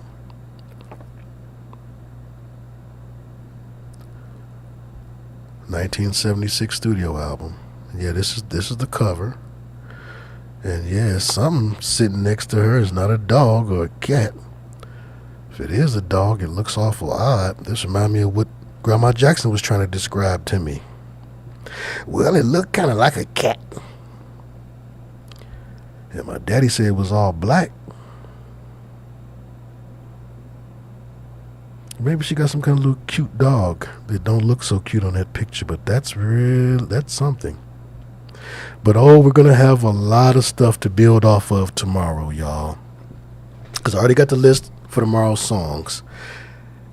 (1976) studio album. Yeah, this is the cover. And yeah, something sitting next to her is not a dog or a cat. If it is a dog, it looks awful odd. This reminds me of what Grandma Jackson was trying to describe to me. Well, it looked kind of like a cat. And my daddy said it was all black. Maybe she got some kind of little cute dog that don't look so cute on that picture, but that's something. But we're going to have a lot of stuff to build off of tomorrow, y'all. Because I already got the list for tomorrow's songs.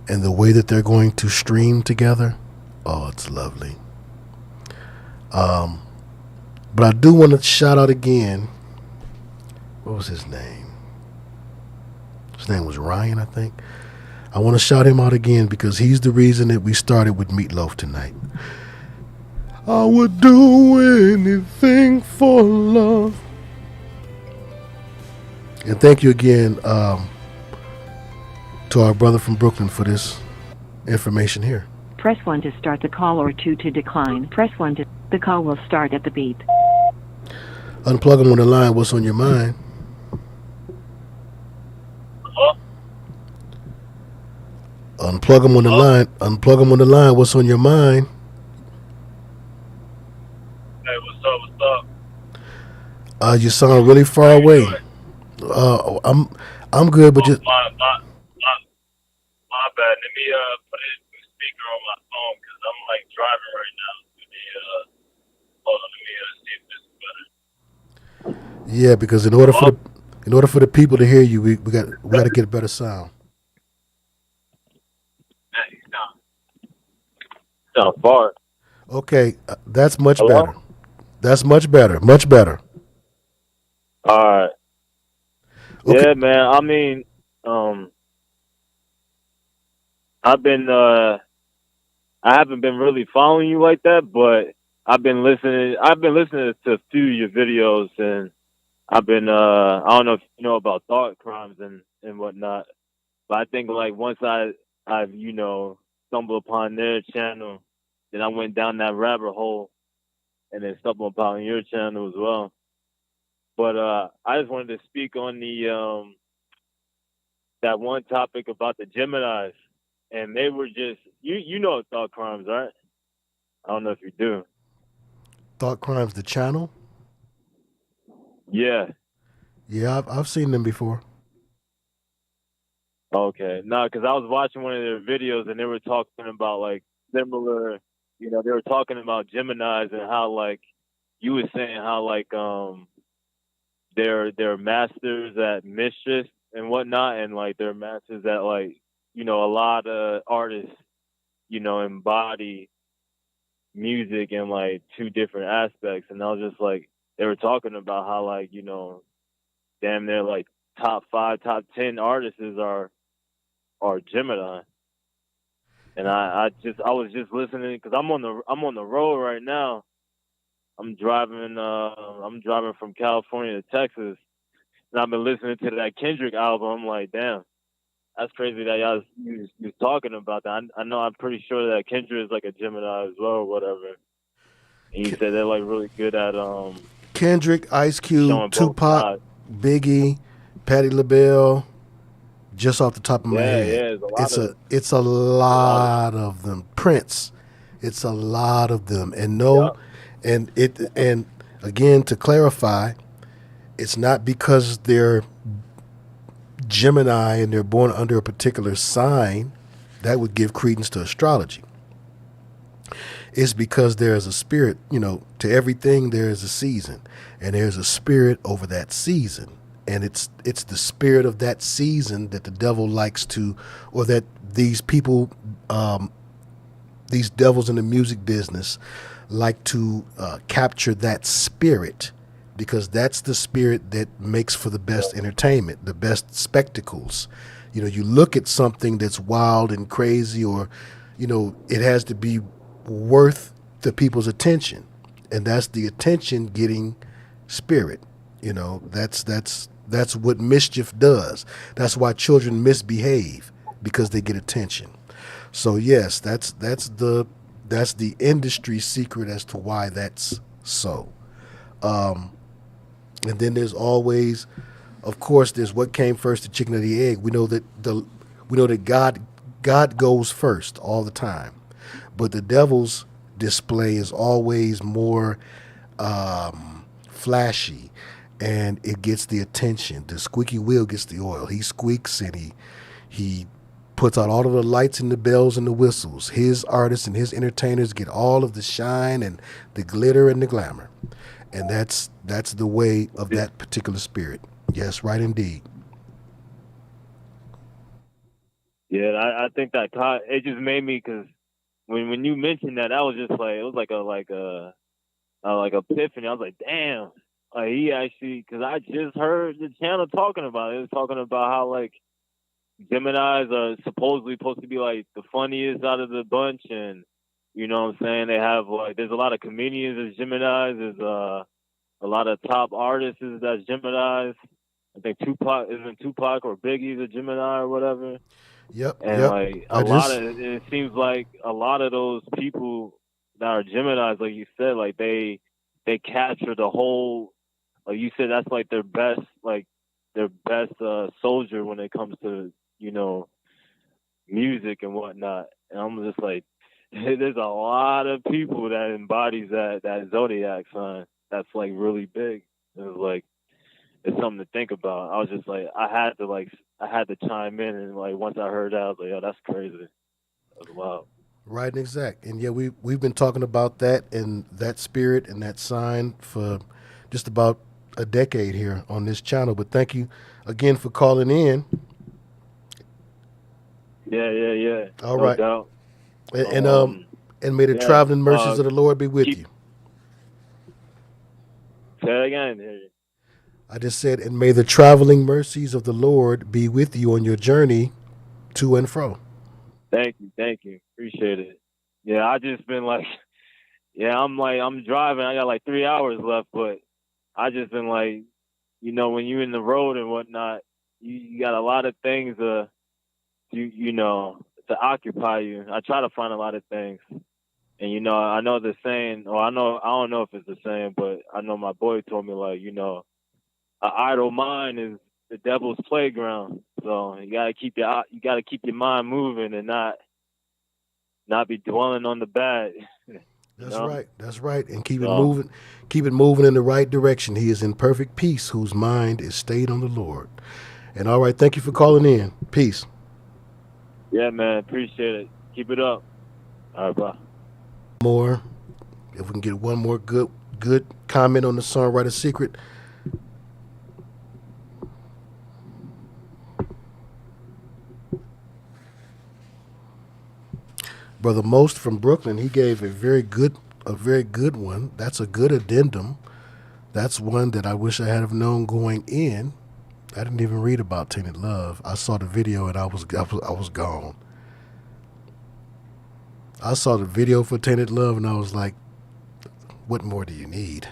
And the way that they're going to stream together, oh, it's lovely. But I do want to shout out again. What was his name? His name was Ryan, I think. I want to shout him out again because he's the reason that we started with Meatloaf tonight. I would do anything for love. And thank you again to our brother from Brooklyn for this information here. Press 1 to start the call or 2 to decline. Press 1 to... The call will start at the beep. Unplug him on the line. What's on your mind? Unplug him on the line. Unplug him on the line. What's on your mind? Hey, what's up? You sound really far away. I'm good, but just my bad. Let me put it in speaker on my phone because I'm like driving right now. Hold on, let me see if this is better. Yeah, because in order for the people to hear you, we got to get better sound. Hey, sound far. Okay, that's much Hello? better. That's much better. Much better. All right. Okay. Yeah, man. I mean, I've been I haven't been really following you like that, but I've been listening to a few of your videos, and I've been I don't know if you know about thought crimes and whatnot, but I think like once I've stumbled upon their channel, then I went down that rabbit hole and then stumbled upon your channel as well. But I just wanted to speak on the that one topic about the Geminis, and they were just you know thought crimes, right? I don't know if you do. Thought Crimes, the channel. Yeah. Yeah, I've seen them before. Okay. No, because I was watching one of their videos and they were talking about like similar, they were talking about Geminis and how like you were saying how like they're masters at mischief and whatnot, and like they're masters at like a lot of artists embody music in like two different aspects, and I was just like they were talking about how like damn near like top 5, top 10 artists are Gemini, and I was just listening because I'm on the road right now. I'm driving from California to Texas, and I've been listening to that Kendrick album. I'm like, damn, that's crazy that y'all was talking about that. I know I'm pretty sure that Kendrick is like a Gemini as well or whatever. And you said they're like really good at Kendrick, Ice showing Cube, both Tupac, sides. Biggie, Patti LaBelle. Just off the top of my head, There's a lot of it's a lot of them. Prince, it's a lot of them, and and again to clarify, it's not because they're Gemini and they're born under a particular sign that would give credence to astrology. It's because there is a spirit, to everything there is a season, and there's a spirit over that season. And it's the spirit of that season that the devil likes to, or that these people, these devils in the music business, like to capture that spirit, because that's the spirit that makes for the best entertainment, the best spectacles. You look at something that's wild and crazy, or it has to be worth the people's attention, and that's the attention getting spirit. That's what mischief does. That's why children misbehave, because they get attention. So yes, that's the industry secret as to why that's so. And then there's always, of course, there's what came first, the chicken or the egg. We know that God goes first all the time, but the devil's display is always more flashy, and it gets the attention. The squeaky wheel gets the oil. He squeaks and he puts out all of the lights and the bells and the whistles. His artists and his entertainers get all of the shine and the glitter and the glamour. And that's the way of that particular spirit. Yes, right indeed. Yeah, I think that it just made me, because when you mentioned that, I was just like, it was like like epiphany. I was like, damn, like he actually, because I just heard the channel talking about it. It was talking about how like Geminis are supposedly supposed to be like the funniest out of the bunch, and you know what I'm saying? They have like, there's a lot of comedians as Geminis. There's a lot of top artists that's Geminis. I think Tupac or Biggie's a Gemini or whatever. Yep. And Yep. like it seems like a lot of those people that are Geminis, like you said, like they capture the whole, like you said, that's like their best soldier when it comes to music and whatnot. And I'm just like, there's a lot of people that embodies that zodiac sign. That's like really big. It's like, it's something to think think about. I was just like, I had to chime in, and like once I heard that, I was like, yo, that's crazy. That was wild. Right and exact. And yeah, we've been talking about that and that spirit and that sign for just about a decade here on this channel. But thank you again for calling in. Yeah. All No right. doubt. And may the yeah, traveling mercies of the Lord be with you. Say it again. I just said, and may the traveling mercies of the Lord be with you on your journey to and fro. Thank you. Appreciate it. Yeah, I just been like, I'm driving. I got like 3 hours left, but I just been like, when you're in the road and whatnot, you got a lot of things to occupy you. I try to find a lot of things. And, I know the saying, or I don't know if it's the saying, but I know my boy told me, like, an idle mind is the devil's playground. So you gotta keep your mind moving and not be dwelling on the bad. That's right. And keep it moving in the right direction. He is in perfect peace whose mind is stayed on the Lord. And all right, thank you for calling in. Peace. Yeah, man, appreciate it. Keep it up. All right, bye. More. If we can get one more good comment on the Songwriter Secret. Brother Most from Brooklyn, he gave a very good one. That's a good addendum. That's one that I wish I had have known going in. I didn't even read about Tainted Love. I saw the video and I was gone. I saw the video for Tainted Love and I was like, what more do you need?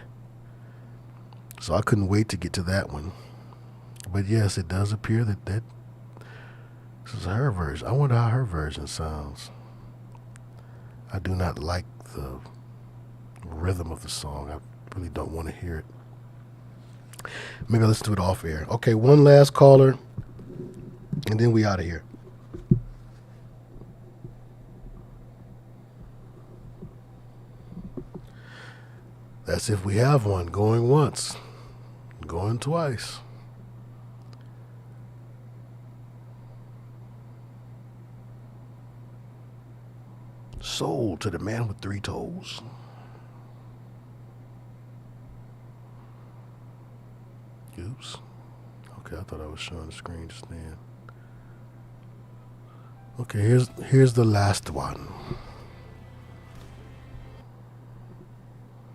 So I couldn't wait to get to that one. But yes, it does appear that this is her version. I wonder how her version sounds. I do not like the rhythm of the song. I really don't want to hear it. Maybe I'll listen to it off air. Okay, one last caller, and then we out of here. That's if we have one. Going once, going twice. Sold to the man with 3 toes. Oops. Okay, I thought I was showing the screen just then. Okay, here's the last one.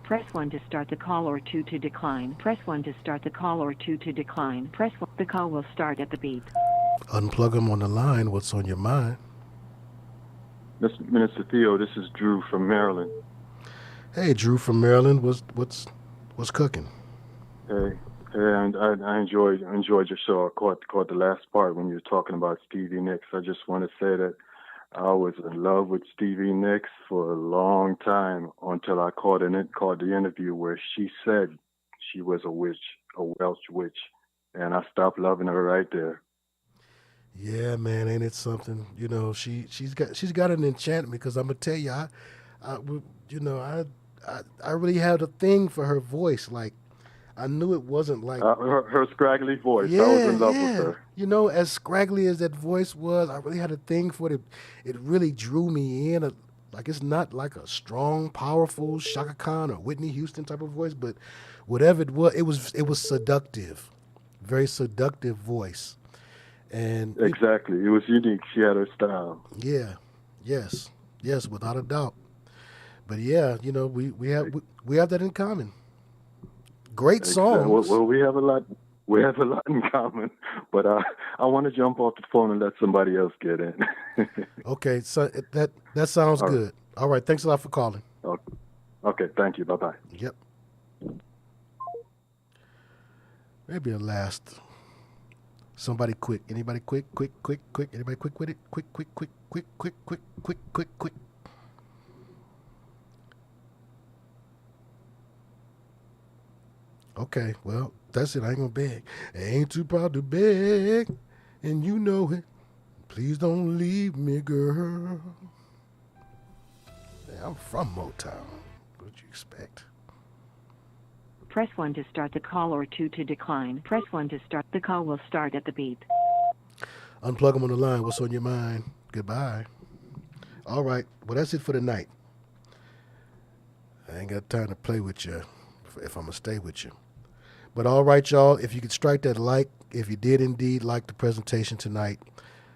Press 1 to start the call or 2 to decline. Press 1 to start the call or 2 to decline. Press 1. The call will start at the beep. Unplugem on the line. What's on your mind? Minister Theo, this is Drew from Maryland. Hey, Drew from Maryland. What's cooking? Hey, and I enjoyed your show. I caught the last part when you were talking about Stevie Nicks. I just want to say that I was in love with Stevie Nicks for a long time until I caught the interview where she said she was a witch, a Welsh witch, and I stopped loving her right there. Yeah, man, ain't it something? She's got an enchantment because I'm gonna tell you, I really had a thing for her voice. Like, I knew it wasn't like her scraggly voice. I was in love with her. As scraggly as that voice was, I really had a thing for it. It really drew me in. Like, it's not like a strong, powerful Shaka Khan or Whitney Houston type of voice, but whatever it was seductive, very seductive voice. And exactly, it was unique. She had her style. Yeah, yes, without a doubt. But yeah, we have that in common. Great songs. Well, we have a lot. We have a lot in common. But I want to jump off the phone and let somebody else get in. Okay, so that sounds good. Right. All right, thanks a lot for calling. Okay, thank you. Bye bye. Yep. Maybe a last. Somebody quick. Anybody quick. Anybody quick with it? Quick. Okay, well, that's it. I ain't gonna beg. I ain't too proud to beg, and you know it. Please don't leave me, girl. I'm from Motown. What'd you expect? Press 1 to start the call or 2 to decline. Press 1 to start. The call will start at the beep. Unplugem on the line. What's on your mind? Goodbye. All right. Well, that's it for tonight. I ain't got time to play with you if I'm going to stay with you. But all right, y'all, if you could strike that like, if you did indeed like the presentation tonight,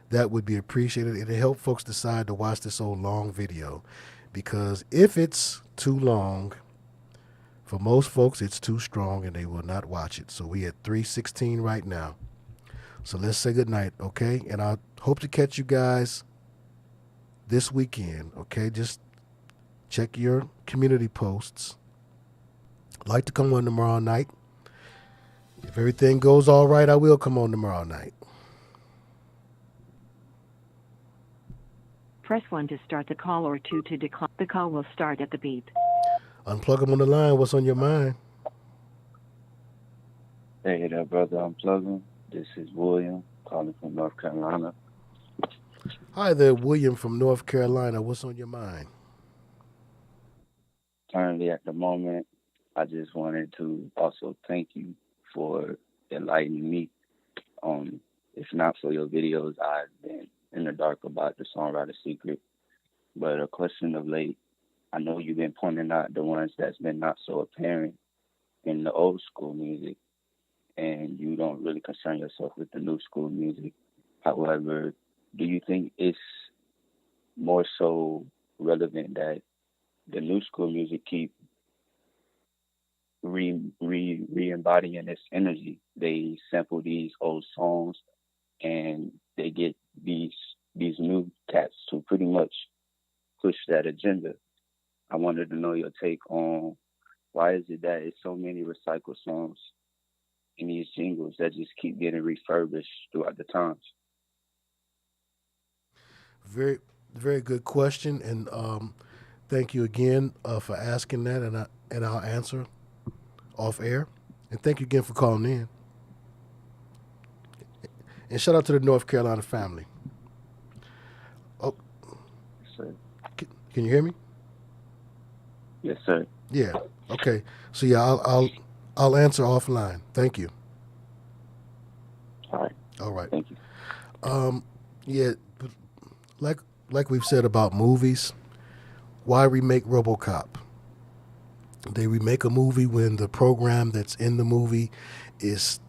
that would be appreciated. It'll help folks decide to watch this old long video. Because if it's too long, for most folks, it's too strong and they will not watch it. So we at 3:16 right now. So let's say goodnight, okay? And I hope to catch you guys this weekend, okay? Just check your community posts. I'd like to come on tomorrow night. If everything goes all right, I will come on tomorrow night. Press 1 to start the call or 2 to decline. The call will start at the beep. Unplug 'em on the line. What's on your mind? Hey there, brother. Unplugem. This is William calling from North Carolina. Hi there, William from North Carolina. What's on your mind? Currently, at the moment, I just wanted to also thank you for enlightening me. If not for your videos, I've been in the dark about the Songwriter secret. But a question of late, I know you've been pointing out the ones that's been not so apparent in the old school music, and you don't really concern yourself with the new school music. However, do you think it's more so relevant that the new school music keep re-embodying this energy? They sample these old songs and they get these new cats to pretty much push that agenda. I wanted to know your take on why is it that it's so many recycled songs in these jingles that just keep getting refurbished throughout the times? Very, very good question, and thank you again for asking that, and I'll answer off air. And thank you again for calling in. And shout out to the North Carolina family. Oh, Yes, sir. Can you hear me? Yes, sir. Yeah. Okay. So yeah, I'll answer offline. Thank you. All right. All right. Thank you. Yeah, like we've said about movies, why remake RoboCop? They remake a movie when the program that's in the movie is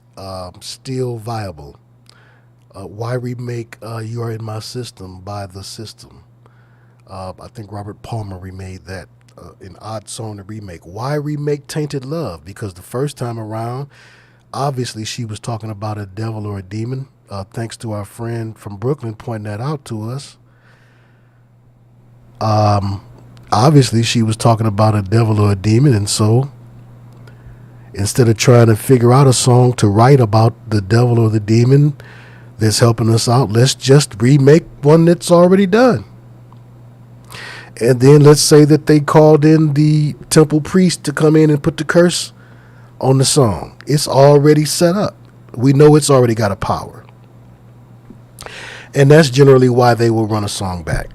still viable. Why remake You Are In My System by The System? I think Robert Palmer remade that, an odd song to remake. Why remake Tainted Love? Because the first time around, obviously she was talking about a devil or a demon. Thanks to our friend from Brooklyn pointing that out to us. Obviously she was talking about a devil or a demon, and so instead of trying to figure out a song to write about the devil or the demon that's helping us out, let's just remake one that's already done. And then let's say that they called in the temple priest to come in and put the curse on the song. It's already set up. We know it's already got a power. And that's generally why they will run a song back.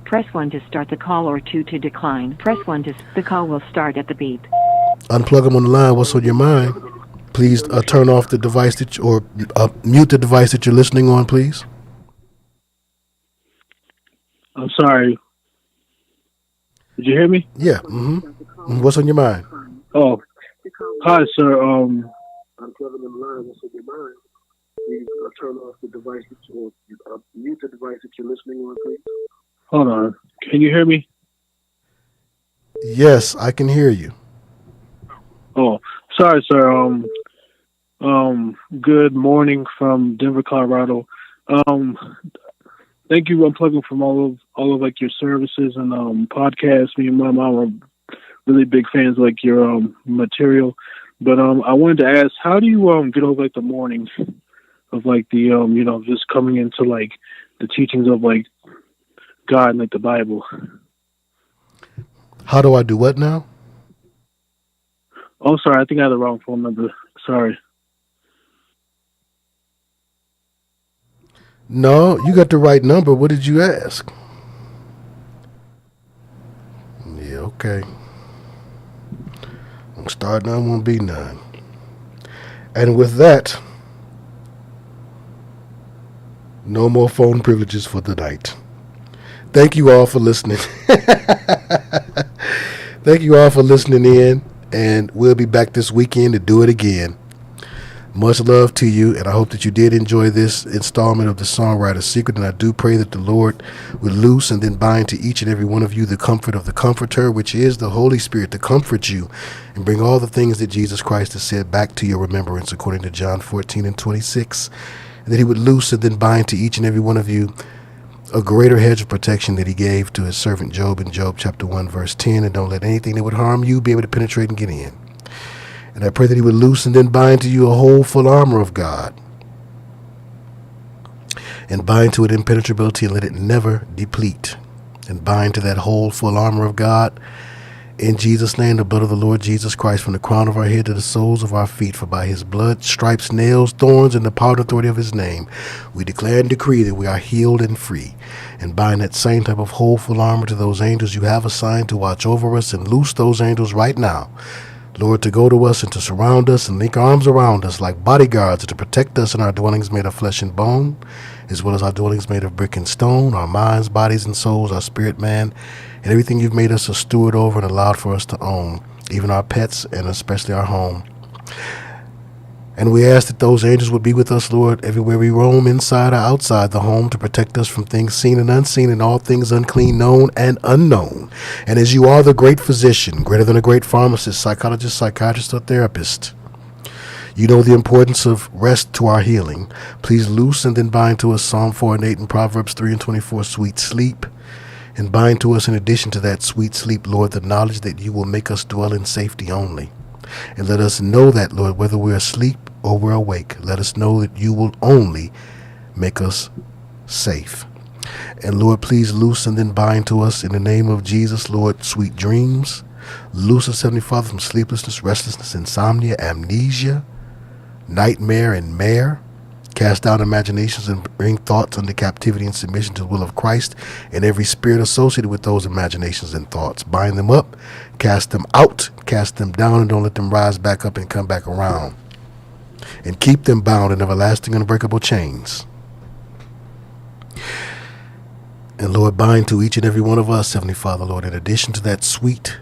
Press 1 to start the call or 2 to decline. Press 1 to... The call will start at the beep. Unplug them on the line. What's on your mind? Please turn off the device or mute the device that you're listening on, please. I'm sorry. Did you hear me? Yeah. Mm-hmm. What's on your mind? Oh, hi, sir. Unplug them on the line. What's on your mind? Please turn off the device or mute the device that you're listening on, please. Hold on. Can you hear me? Yes, I can hear you. Oh, sorry, sir. Good morning from Denver, Colorado. Thank you, Unplugging, from all of like your services and podcasts. Me and my mom are really big fans of like your material. But I wanted to ask, how do you get over like the mornings of like the just coming into like the teachings of like God and like the Bible? How do I do what now? Oh, sorry, I think I had the wrong phone number. Sorry. No, you got the right number. What did you ask? Okay. Won't start none, won't be none. And with that, no more phone privileges for the night. Thank you all for listening. Thank you all for listening in, and we'll be back this weekend to do it again. Much love to you, and I hope that you did enjoy this installment of the Songwriter Secret, and I do pray that the Lord will loose and then bind to each and every one of you the comfort of the Comforter, which is the Holy Spirit, to comfort you and bring all the things that Jesus Christ has said back to your remembrance, according to John 14:26, and that he would loose and then bind to each and every one of you a greater hedge of protection that he gave to his servant Job in Job chapter 1, verse 10, and don't let anything that would harm you be able to penetrate and get in. And I pray that he would loose and then bind to you a whole full armor of God, and bind to it impenetrability and let it never deplete, and bind to that whole full armor of God in Jesus' name, the blood of the Lord Jesus Christ, from the crown of our head to the soles of our feet. For by his blood, stripes, nails, thorns, and the power and authority of his name, we declare and decree that we are healed and free. And bind that same type of whole full armor to those angels you have assigned to watch over us, and loose those angels right now, Lord, to go to us and to surround us and link arms around us like bodyguards, to protect us in our dwellings made of flesh and bone, as well as our dwellings made of brick and stone, our minds, bodies, and souls, our spirit, man, and everything you've made us a steward over and allowed for us to own, even our pets and especially our home. And we ask that those angels would be with us, Lord, everywhere we roam, inside or outside the home, to protect us from things seen and unseen, and all things unclean, known and unknown. And as you are the great physician, greater than a great pharmacist, psychologist, psychiatrist, or therapist, you know the importance of rest to our healing. Please loose and then bind to us Psalm 4 and 8 and Proverbs 3 and 24, sweet sleep. And bind to us, in addition to that sweet sleep, Lord, the knowledge that you will make us dwell in safety only. And let us know that, Lord, whether we're asleep or we're awake, let us know that you will only make us safe. And Lord, please loose and then bind to us, in the name of Jesus, Lord, sweet dreams. Loose us, Heavenly Father, from sleeplessness, restlessness, insomnia, amnesia, nightmare, and mare. Cast down imaginations and bring thoughts under captivity and submission to the will of Christ, and every spirit associated with those imaginations and thoughts. Bind them up, cast them out, cast them down, and don't let them rise back up and come back around. And keep them bound in everlasting unbreakable chains. And Lord, bind to each and every one of us, Heavenly Father, Lord, in addition to that sweet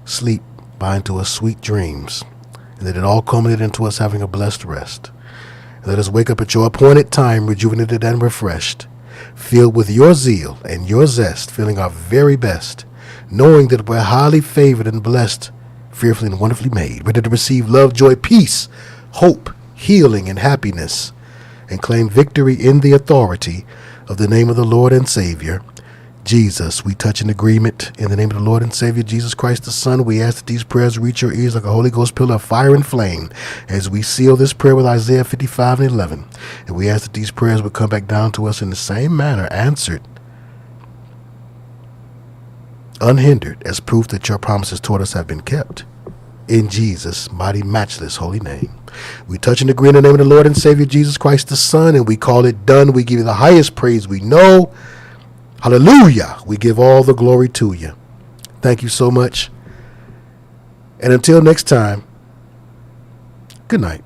sleep, bind to us sweet dreams, and that it all culminate into us having a blessed rest. Let us wake up at your appointed time, rejuvenated and refreshed, filled with your zeal and your zest, feeling our very best, knowing that we're highly favored and blessed, fearfully and wonderfully made, ready to receive love, joy, peace, hope, healing, and happiness, and claim victory in the authority of the name of the Lord and Savior, Jesus. We touch an agreement in the name of the Lord and Savior, Jesus Christ the Son. We ask that these prayers reach your ears like a Holy Ghost pillar of fire and flame, as we seal this prayer with Isaiah 55 and 11. And we ask that these prayers would come back down to us in the same manner, answered, unhindered, as proof that your promises toward us have been kept. In Jesus' mighty, matchless, holy name. We touch and agree in the name of the Lord and Savior, Jesus Christ the Son, and we call it done. We give you the highest praise we know. Hallelujah. We give all the glory to you. Thank you so much. And until next time, good night.